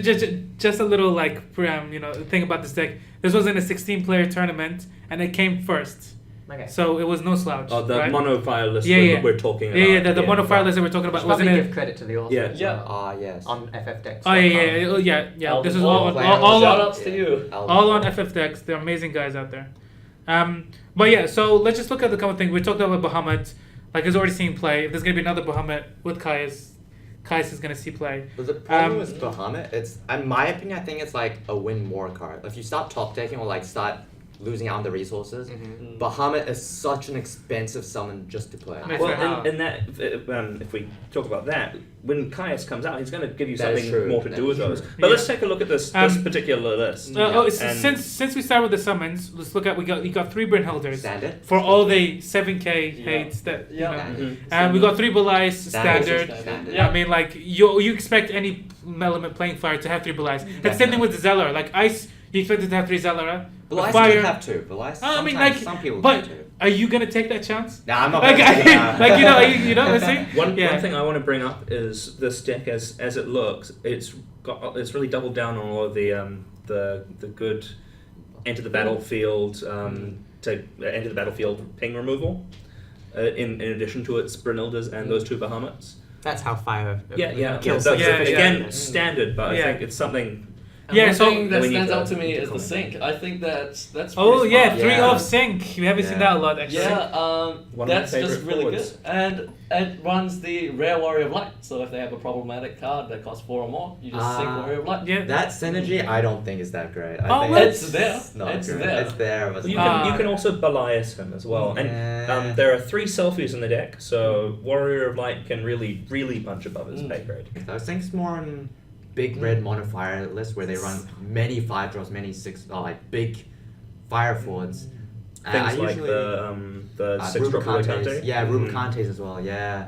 Just is just a little like thing about this deck. This was in a 16-player tournament and it came first, okay. so it was no slouch. Oh, the right? Mono Fire list Yeah. we're talking about. Yeah. The Mono Fire list that we're talking about Should was in probably a. give credit to the author. Yeah. as Yeah. well, Yes. on FF decks. Oh yeah. This is all Players. on Shout-outs to you. all on FF decks. They're amazing guys out there. But yeah, so let's just look at the common thing. We talked about Bahamut. Like, he's already seen play. If there's gonna be another Bahamut with Caius is gonna see play. But the problem with Bahamut, it's in my opinion, I think it's like a win more card. If you start top decking or like start losing out on the resources, Bahamut is such an expensive summon just to play. That's Well, right. in that, if we talk about that, when Caius comes out, he's going to give you That is something true. more to That do with is those. true. But Yeah. let's take a look at this particular list. And- Since we start with the summons, let's look at you got 3 Brynhilders Standard. for all the 7k hates that Yeah. And we got 3 Belies Standard. standard. Yeah. I mean, like you expect any element playing fire to have 3 Belies. That's the same thing with the Zeller. Like Ice, you expect it to have 3 Zeller. Belize Fire. could have 2. Belize, I mean, sometimes like, some people but do 2. are you gonna take that chance? Nah, I'm not Like, gonna take it. you know, let's see. One thing I want to bring up is this deck as it looks. It's really doubled down on all of the good enter the battlefield to enter the battlefield ping removal. In addition to its Brynhildas and those 2 Bahamuts. That's how fire That's kills things. again standard, but Yeah. I think it's something. And Yeah, one so- thing that we need stands to- out to me need to is the comment. sync. I think that's Oh pretty yeah, smart. 3 Yeah. off sync. We haven't seen Yeah. that a lot actually. Yeah, One of my that's just favourite really forwards. good. And it runs the rare Warrior of Light. So if they have a problematic card that costs 4 or more, you just sync Warrior of Light. Yeah. That synergy, I don't think is that great. I Oh, think well, It's there. not It's good. there. It's there, but You it's can, Ah. you can also Belias him as well. Yeah. And there are 3 selfies in the deck, so Warrior of Light can really, really punch above his pay grade. I think it's more on big red modifier list where they run many 5-drops, many 6, like big fire forwards. Things like usually, the 6-drop Rubicantes. Rubicante. Yeah, Rubicantes as well, yeah.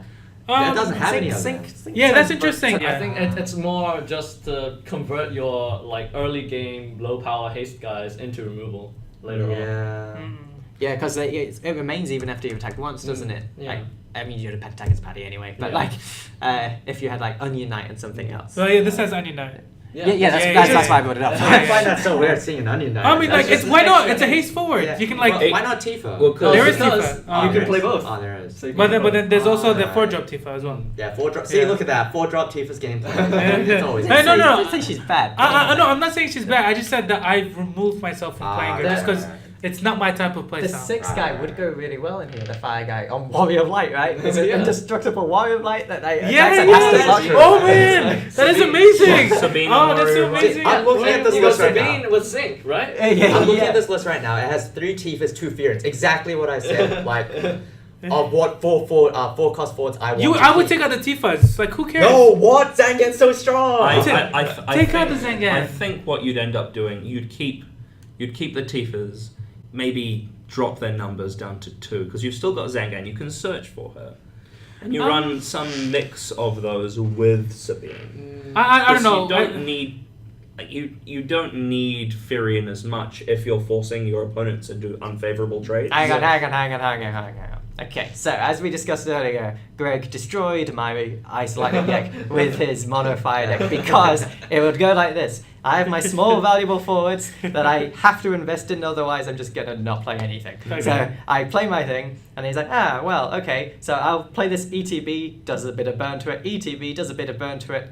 That doesn't have any of them. Yeah, that's interesting. I Yeah. think it's more just to convert your like early game low power haste guys into removal later on. Yeah. Mm. Yeah, because it remains even after you've attacked once, doesn't it? Yeah. Like, I mean, you'd have pet attack as Paddy anyway, but Yeah. like, if you had like Onion Knight and something else. So yeah, this has Onion Knight. Yeah, Yeah, that's yeah. why I brought it up. I find that so weird seeing an onion knight. I mean, like, That's it's why not? extra. It's a haste forward. Yeah. You can like, Well, why not Tifa? Well, No, There is because Tifa. Oh, you there can play is. both. Oh, there is. So you can but play then there's also the Ah. 4-drop Tifa as well. Yeah, 4-drop. See, Yeah. look at that. 4-drop Tifa's gameplay. Yeah. It's always Hey, no, no. I think she's bad. No, I'm not saying she's bad. I just said that I've removed myself from playing her just because it's not my type of The playstyle. 6 Right, guy right, would right. go really well in here, the fire guy on Warrior of Light, right? It's an Yeah. indestructible Warrior of Light that they Yeah, attacks and yeah. has to block. Oh man, that is amazing. Sabine Oh, that's so Warrior of Light. amazing. I'm looking at this You got list right Sabine now. with Zinc, right? Yeah, I'm looking yeah. at this list right now. It has 3 Tifas, 2 Fearings. Exactly what I said. Like, of what 4 cost forwards I want. I would take out the Tifas. Like, who cares? No, what? Zangen's so strong. I Take think, out the Zangan. I think what you'd end up doing, you'd keep the Tifas, maybe drop their numbers down to 2 because you've still got Zangan. You can search for her, and you run some mix of those with Sabine. I don't know. You don't need. Like, you don't need Firion as much if you're forcing your opponents into unfavorable trades. Hang on. Okay, so as we discussed earlier, Greg destroyed my Ice Lightning deck with his Mono Fire deck because it would go like this. I have my small valuable forwards that I have to invest in, otherwise I'm just gonna not play anything. Okay. So I play my thing, and he's like, well, okay, so I'll play this ETB, does a bit of burn to it, ETB does a bit of burn to it,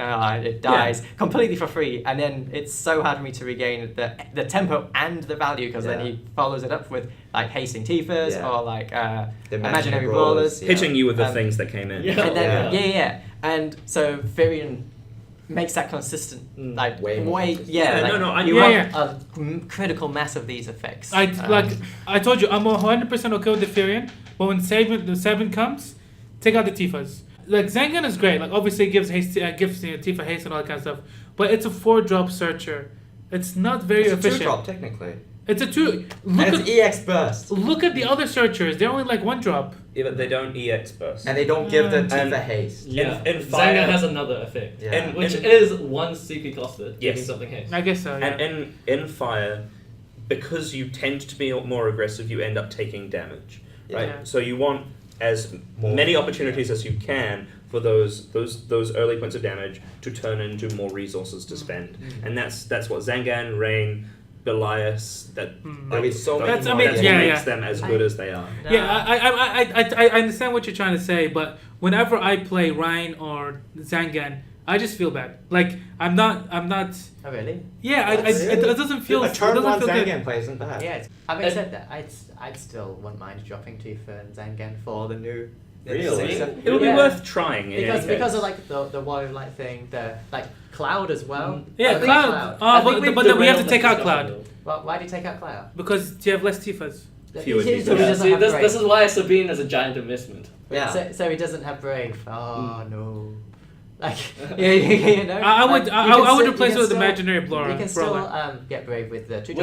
it dies completely for free, and then it's so hard for me to regain the tempo and the value, because then he follows it up with like Hasting Tifas, Yeah. or like The Imaginary Brawlers. Yeah. Hitting you with the Um, things that came in. Yeah. And then, Yeah. yeah. And so Firion makes that consistent, like Way more consistent. Yeah, like, no, I- you Yeah, want a critical mass of these effects. I told you, I'm 100% okay with the Firion, but when the 7 comes, take out the Tifas. Like, Zangan is great. Like, obviously it gives Tifa haste and all that kind of stuff, but it's a 4-drop searcher. It's not very It's a efficient. 2-drop, technically. It's a 2. And it's EX burst. Look at the other searchers. They're only like 1-drop. Yeah, but they don't EX burst. And they don't give the And- Tifa haste. Yeah. In fire- Zanga has another effect, Yeah. which in- is 1 CP costed, giving Yes. something haste. I guess so. Yeah. And in fire, because you tend to be more aggressive, you end up taking damage, right? Yeah. So you want as More. many opportunities as you can for those early points of damage to turn into more resources to spend, and that's what Zangan, Rain, Belias, There'll be so many That's more amazing. what Yeah, makes yeah. them as good as they are. Yeah, I understand what you're trying to say, but whenever I play Ryan or Zangan, I just feel bad. Like I'm not. Oh really? Yeah, it doesn't feel. A turn it doesn't 1 feel good. Zangan play isn't bad. Yeah. Having said that, I'd still wouldn't mind dropping Tifa and Zangan for the new. Really? six- It would be Yeah. worth trying. in Because any because case. of like the Warrior Light thing, the like Cloud as well. Yeah, I think Cloud. I think But we've then we have to derailed take this out discussion, Cloud though. Well, why do you take out Cloud? because you have less Tifas. Fewer So he Tifas. doesn't Yeah, see, have this Brave. is why Sabine is a giant investment. Yeah. So he doesn't have Brave. Oh no. Like you know. I would like, I, you can I would still- replace you it with can Imaginary still- Brawler. You can still Brawler. get Brave with the 2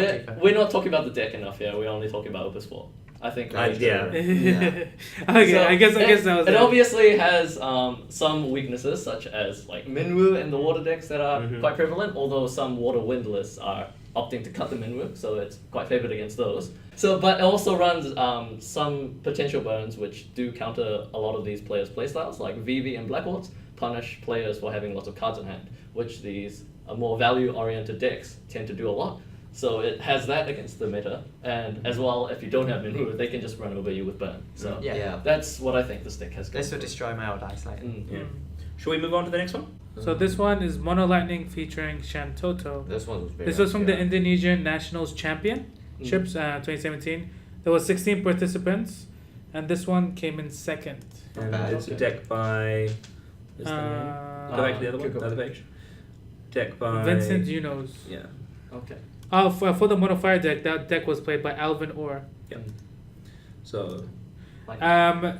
We're not talking about the deck enough here. We're only talking about Opus 4. I think. Yeah. Okay, So, I guess that was it. it. Obviously has some weaknesses, such as like Minwu in the water decks that are Mhm. quite prevalent. Although some water wind lists are opting to cut the Minwu, so it's quite favored against those. So, but it also runs some potential burns which do counter a lot of these players' playstyles, like Vivi and Blackwatch punish players for having lots of cards in hand, which these more value-oriented decks tend to do a lot. So it has that against the meta, and as well, if you don't have Minwu, they can just run over you with burn. So Yeah. Yeah. that's what I think this deck has. This going would for it. destroy my old Ice Light. Mm. Yeah. Shall we move on to the next one? So this one is Mono Lightning featuring Shantoto. This one was very This was from the yeah. Indonesian Nationals Championships 2017. There was 16 participants, and this one came in second. And bad. it's a deck by. Is the name? Go back to the other one. go Another back. page. Deck by. Vincent Junos. Yeah. Okay. Oh, for the Mono Fire deck, that deck was played by Alvin Orr. So.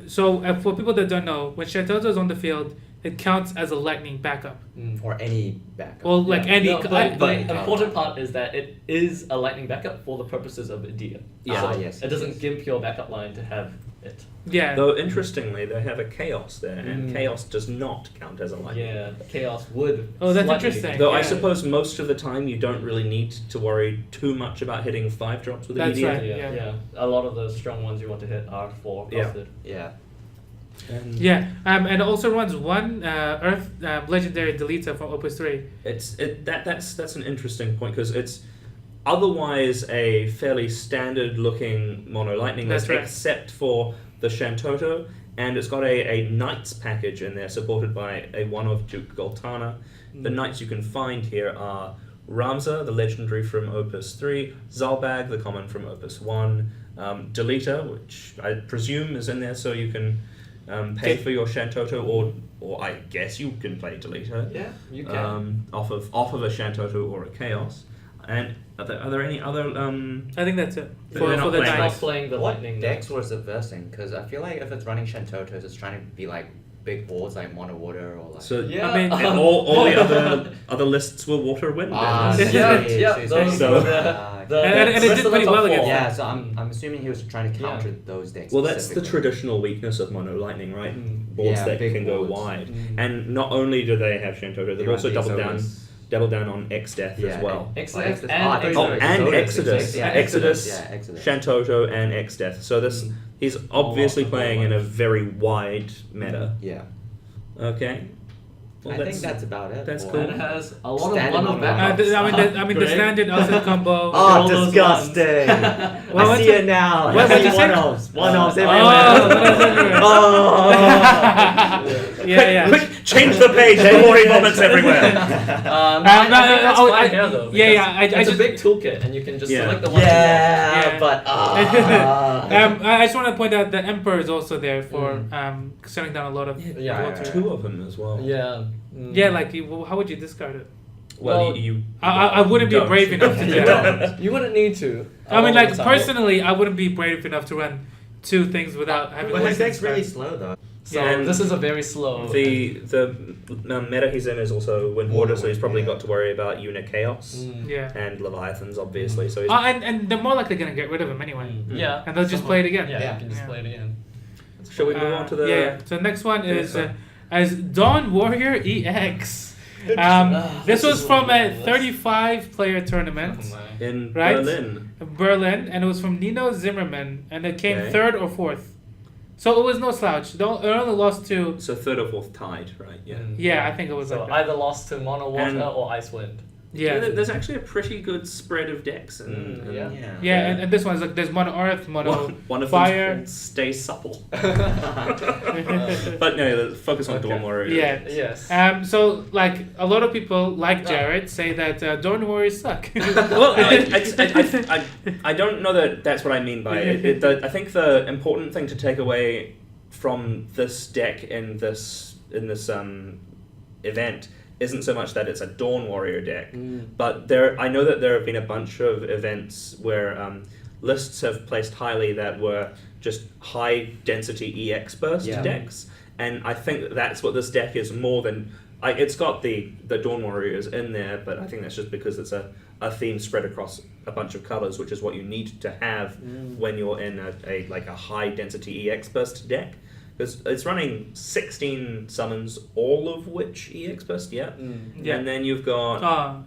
So for people that don't know, when Shantoto is on the field, it counts as a lightning backup. Or any backup. Well, like any. No, but but- the important part is that it is a lightning backup for the purposes of Idea. Yeah. So Yes, it doesn't yes. gimp your backup line to have it. Yeah. Though interestingly, they have a chaos there, and chaos does not count as a lightning. Yeah, chaos would. Oh, that's slightly- interesting. Though I Yeah. suppose most of the time you don't really need to worry too much about hitting 5 drops with a That's meteor. right. Yeah, Yeah. A lot of the strong ones you want to hit are for Yeah. frosted. Yeah. And Yeah, and it also runs one Earth Legendary Deleter from Opus 3. that's an interesting point because it's otherwise a fairly standard looking mono lightning That's list, right. except for the Shantoto, and it's got a Knights package in there supported by a one of Duke Goltana. The Knights you can find here are Ramza, the legendary from Opus 3, Zalbag, the common from Opus 1, Deleter, which I presume is in there so you can pay for your Shantoto, or I guess you can play Deleter. Yeah, you can. Off of a Shantoto or a Chaos. And are there any other I think that's it. They're For not the playing Not Knights. playing the What lightning. decks was it versing? Because I feel like if it's running Shantotos, it's trying to be like big boards like Mono Water or like. so Yeah. I mean, and all the other lists were Water Wind. Ah, then. Yeah, those So- were Ah, the And it rest did of the pretty top well four. against yeah, so I'm assuming he was trying to counter those decks. Well, that's the specifically. traditional weakness of Mono Lightning, right? Mm. Boards Yeah, that big can go boards. wide. Mm. And not only do they have Shantoto, They they've run also the doubled down on X Death Yeah, as well. Exodus Oh, and Exodus. Oh, and Exodus. Yeah, Exodus, Yeah, Exodus. Shantoto, and X Death. So this he's obviously Oh, playing in a very wide meta. Yeah. Okay. Well, I think that's about it. that's for- cool. And it has a lot Standard of one of mono. backups. The Great. standard Elsa combo. Oh, all those disgusting! Well, I see it now. what I did you see say? one-offs. One-offs Oh, everywhere. one-offs everywhere. Oh! Yeah. Quick, change the page. Glory moments everywhere. I think that's oh, fine here though. yeah, because yeah, I it's just- a big toolkit, and you can just Yeah. select the one you Yeah, Yeah. but I just want to point out the Emperor is also there for shutting down a lot of Yeah, water. right. 2 of them as well. want. Yeah. Yeah, like how would you discard it? Well, Well, you I wouldn't be don't. brave enough to do You that. don't. You wouldn't need to. I mean, all like the time. personally, I wouldn't be brave enough to run 2 things without having. but one his deck's discard. really slow though. So Yeah, and this is a very slow. The meta he's in is also Wind Water, so he's probably Yeah. got to worry about Una Chaos Yeah. and Leviathans, obviously. So he's And they're more likely gonna get rid of him anyway. Yeah. And they'll just play it again. Yeah, Yeah. you can just Yeah. play it again. Shall we move on to the? Yeah. So next one the is next one. as Dawn Warrior EX. This This was is from one a of the 35-player tournament, In Right? Berlin. Berlin, and it was from Nino Zimmerman, and it came Okay. 3rd or 4th. So it was no slouch. They only lost to. So 3rd or 4th tied, right? Yeah. Yeah, I think it was So like that. either lost to Mono Water And- or Ice Wind. Yeah. There's actually a pretty good spread of decks. And, Yeah. Yeah. Yeah, and this one's like there's Mono Earth, Mono one of Fire. them Stay Supple. But no, let's focus on Okay. Dawn Warrior. Yeah. Yes. So like a lot of people like Jared say that Dawn Warriors suck. Well, I don't know that that's what I mean by it. I think the important thing to take away from this deck in this event isn't so much that it's a Dawn Warrior deck, but I know that there have been a bunch of events where lists have placed highly that were just high density EX burst Yeah. decks, and I think that's what this deck is more than. It's got the Dawn Warriors in there, but I think that's just because it's a theme spread across a bunch of colors, which is what you need to have when you're in a high density EX burst deck. Because it's running 16 summons, all of which EX burst, Yeah. and then you've got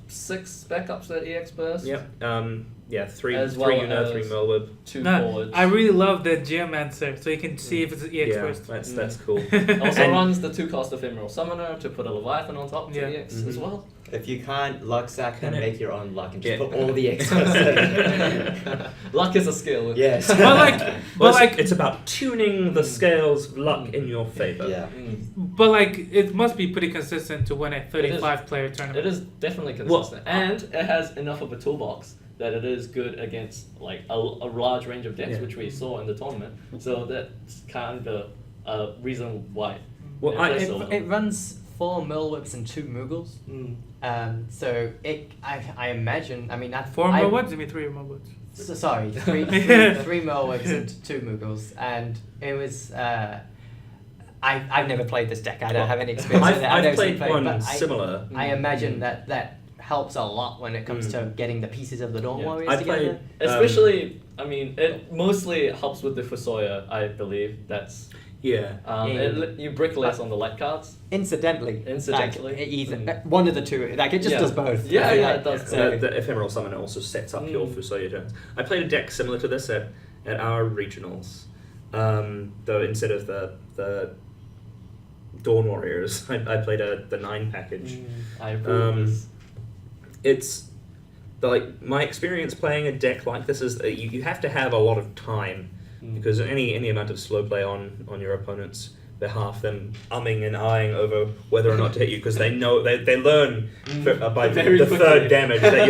6 backups at EX Burst. three As three well Una, as- 3 Melwood. 2 No, forwards. I really love the Geomancer, so you can see if it's an EX Yeah, first. that's cool. Also And- runs the 2-cost Ephemeral Summoner to put a Leviathan on top to Yeah. EX as well. If you can't luck sack, then Can it- make your own luck and just Yeah. put all the extras in. Luck is a skill. Yes. But like, Well, but like, it's about tuning the scales of luck in your favor. Yeah. but like, it must be pretty consistent to win a 35-player tournament. It is definitely consistent, and it has enough of a toolbox that it is good against like a large range of decks, Yeah. which we saw in the tournament. So that's kind of a reason why. Well, it plays It, so well. it runs 4 Millwhips and 2 Moogles. So I imagine, I mean, 4 I- more woods? I mean 3 more woods. So, sorry, three Millwhips and 2 Moogles, and it was. I've never played this deck. I don't have any experience with it. I've never played seen it one but similar. I imagine that helps a lot when it comes to getting the pieces of the Dawn Yeah. Warriors I together. played. Especially, I mean, it mostly helps with the Fusoya, I believe. That's Yeah. you brick less on the light cards. Incidentally, Incidentally. like, either one of the two, like it just does both. Yeah, I feel yeah, like. it does. So the ephemeral summon also sets up your Mm. Fusoya turns. I played a deck similar to this at our regionals, though instead of the Dawn Warriors, I played the 9 package. I approve this. It's like my experience playing a deck like this is you have to have a lot of time because any amount of slow play on your opponent's behalf, them umming and eyeing over whether or not to hit you because they know they learn by Very the quickly. third damage that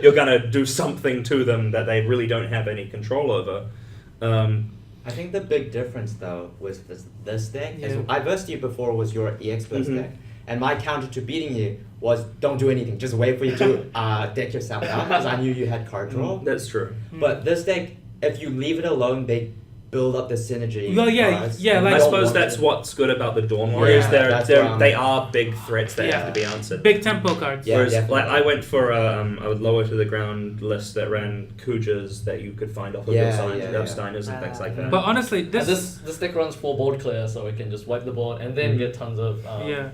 you're gonna do something to them that they really don't have any control over. I think the big difference though with this deck is Yeah. I versed you before was your EX Burst Mhm. deck, and my counter to beating you was don't do anything, just wait for you to deck yourself out because I knew you had card draw. That's true. But this deck, if you leave it alone, they build up the synergy. Well, yeah, cards, yeah, and like- you I don't suppose want that's it. what's good about the Dawn Warriors. Yeah, that's what I'm- they are big threats that have to be answered. Big tempo cards. Yeah, Whereas, definitely. like, I went for a lower to the ground list that ran Kujas that you could find off of Yeah, signs yeah, and yeah. Steiners and things like that. But honestly, And this this deck runs 4 board clear, so we can just wipe the board and then get tons of. yeah.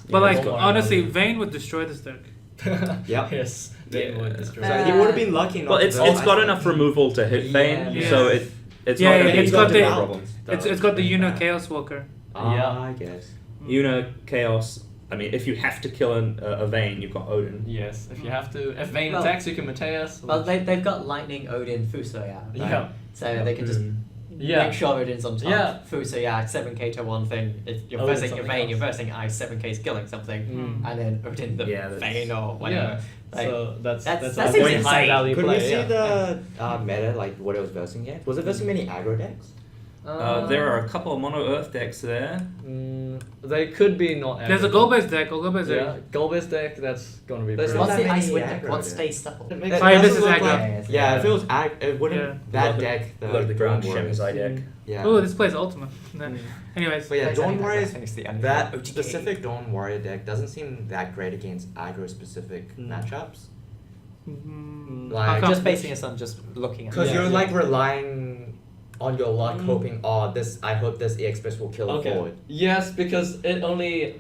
But like Dawn Warrior. honestly, Vayne would destroy this deck. Yep. Yes, they Yeah. would destroy. So it. he would have been lucky. Well, not it's to got ice enough it. removal to hit Vayne, Yeah. so it's Yeah, not yeah, gonna it's be got too the- problems. It's got the Chaos Walker. I guess. Una Chaos. I mean, if you have to kill a Vayne, you've got Odin. Yes, if you have to. If Vayne Well- attacks, you can Mateus. Well, they've got Lightning, Odin, Fusoya. Right? Yeah. So they can just Yeah. make sure Odin's on top. Yeah. Fusoya, 7k to one thing. If you're Odin versing your something Vayne, you're else. versing Ice, 7k is killing something. And then Odin the Yeah, that's- Vayne or whatever. Yeah. Like, So that's that's a very high insane. value Could play. we see yeah. the meta, like what it was versing yet? Was it versing many aggro decks? There are a couple of mono Earth decks there. They could be not. There's a average. goal-based deck. Goal-based Yeah, deck. goal-based deck. That's gonna be. There's pretty- not What's that the many Ice Wind deck? aggro What decks. stays supple? It Oh, yeah, this doesn't is look aggro. like- yeah, if it was it wouldn't Yeah. that Love deck the Love the ground Dawn Warriors. Shem's deck. Yeah. Oh, this plays Ultima. Anyways, But yeah, Plays Dawn anything, Warriors, I think it's the only that OTK. specific Dawn Warrior deck doesn't seem that great against aggro specific matchups. Like, how Just come? basing us on just looking at because it. you're Yeah. like relying on your luck, hoping, I hope this EX Press will kill it Okay. forward. Yes, because it only.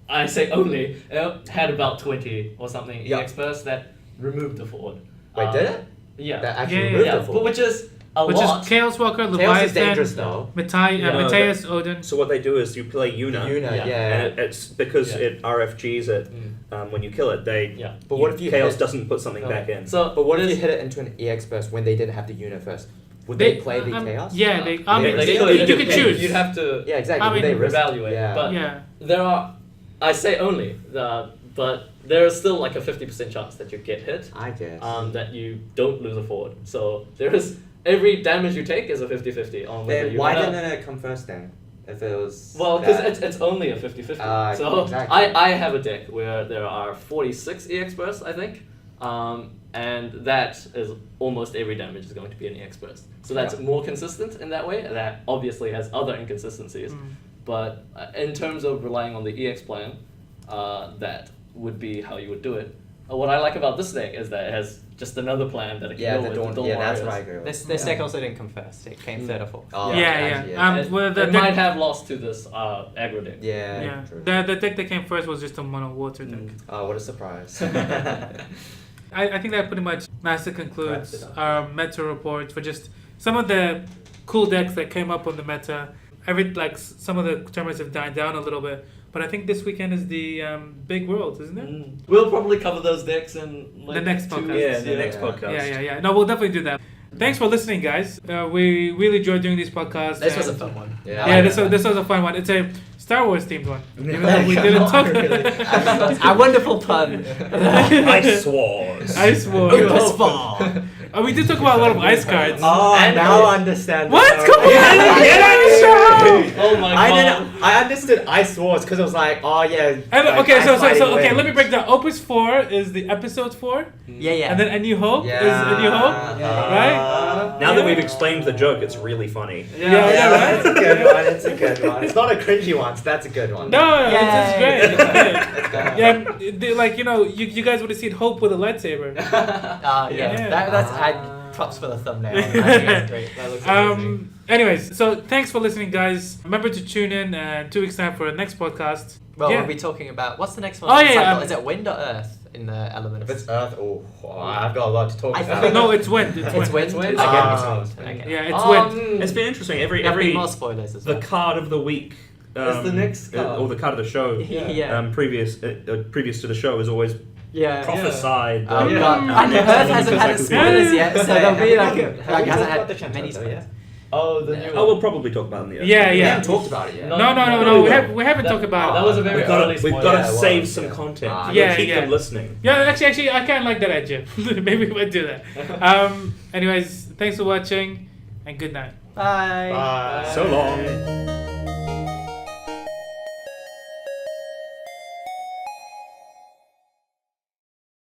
I say only. It had about 20 or something Yeah. experts that removed the forward. Wait, did it? Yeah. That actually Yeah, removed Yeah, the but forward. which is a Which lot. is Chaos Walker, Chaos is Leviathan, dangerous though. Yeah, no, Mateus, Odin. So what they do is you play Una, Una, Yeah. yeah. and it's because Yeah. it RFGs it when you kill it. Yeah. But what if you Chaos hit- doesn't put something back in? So, But what if this- you hit it into an EX Burst when they didn't have the Una first? Would they play the Chaos? Yeah, they. I They mean, could. you can choose. You'd have to. Yeah, exactly. I Would they mean, risk evaluate, Yeah. but- Yeah. There are. I say only, but there is still like a 50% chance that you get hit. I guess. That you don't lose a forward. So there is every damage you take is a 50-50 on whether Then you why wanna- didn't it come first then? If it was Well, because that- it's only a 50-50. So exactly. I have a deck where there are 46 EX bursts, I think. And that is almost every damage is going to be an EX burst. So that's Yeah. more consistent in that way. That obviously has other inconsistencies. But in terms of relying on the EX plan, that would be how you would do it. What I like about this deck is that it has just another plan that it can yeah, go the with. Dawn, the Dawn yeah, that's Warriors. what I agree with. This deck also didn't come first. It came third or fourth. Oh, Yeah, actually, yeah. It, Well, it might have lost to this aggro deck. yeah. Yeah. True. The deck that came first was just a mono water deck. Oh, what a surprise. I think that pretty much nicely Wraps concludes it up. our meta report for just some of the cool decks that came up on the meta. Some of the tournaments have died down a little bit, but I think this weekend is the big world, isn't it? We'll probably cover those decks in like The next 2 podcast. weeks. Yeah, the next podcast. Yeah. No, we'll definitely do that. thanks for listening, guys. We really enjoyed doing these podcasts. This was a and- fun one. Yeah, this was a fun one. It's a Star Wars themed one. Even though we didn't talk. A wonderful pun. Ice Wars. Ice Wars. Opus 4. We did talk about a lot of ice cards. Oh, And- now I understand. What? the- Come on, get on the show. Oh my I god. didn't. I understood Ice Wars because it was like, oh yeah. And, like, okay, ice fighting okay. Let me wins. break down. Opus 4 is the episode 4, Yeah. and then A New Hope Yeah. is A New Hope, right? Now that we've explained the joke, it's really funny. Yeah, Yeah, right? that's a good one. It's a good one. It's not a cringy one. So that's a good one. No, it's Yay. great. It's great. That's good. Yeah, like you guys would have seen Hope with a lightsaber. Yeah. Yeah. That's props for the thumbnail. I think that's great. That looks amazing. Anyways, so thanks for listening, guys. Remember to tune in 2 weeks time for the next podcast. Well, Yeah. we'll be talking about what's the next one? Oh, yeah, Cycle? yeah, Is it wind or earth in the elements? If it's Earth, I've got a lot to talk I about. think- No, it's wind. It's It's wind. wind. It's wind. Ah, Okay. Yeah, it's wind. It's been interesting. There'll be Every more spoilers as the well. card of the week. That's the next card. or the card of the show. Yeah. Previous to the show is always Yeah. prophesied. Oh Yeah. god. And Yeah. Earth hasn't had its spoilers yet, so there'll be like Have it we hasn't talked about had the Chapter many though, spoilers. Oh, the new Oh, we'll probably talk about it in the end. Yeah, We yeah. haven't talked about it yet. No. We haven't talked about That it. was a very We've got early to spoiler. Yeah, it save was, some yeah. content. Ah, yeah, Keep yeah. them listening. Yeah, actually, I kind of like that idea. Maybe we might do that. Anyways, thanks for watching, and good night. Bye. Bye. So long.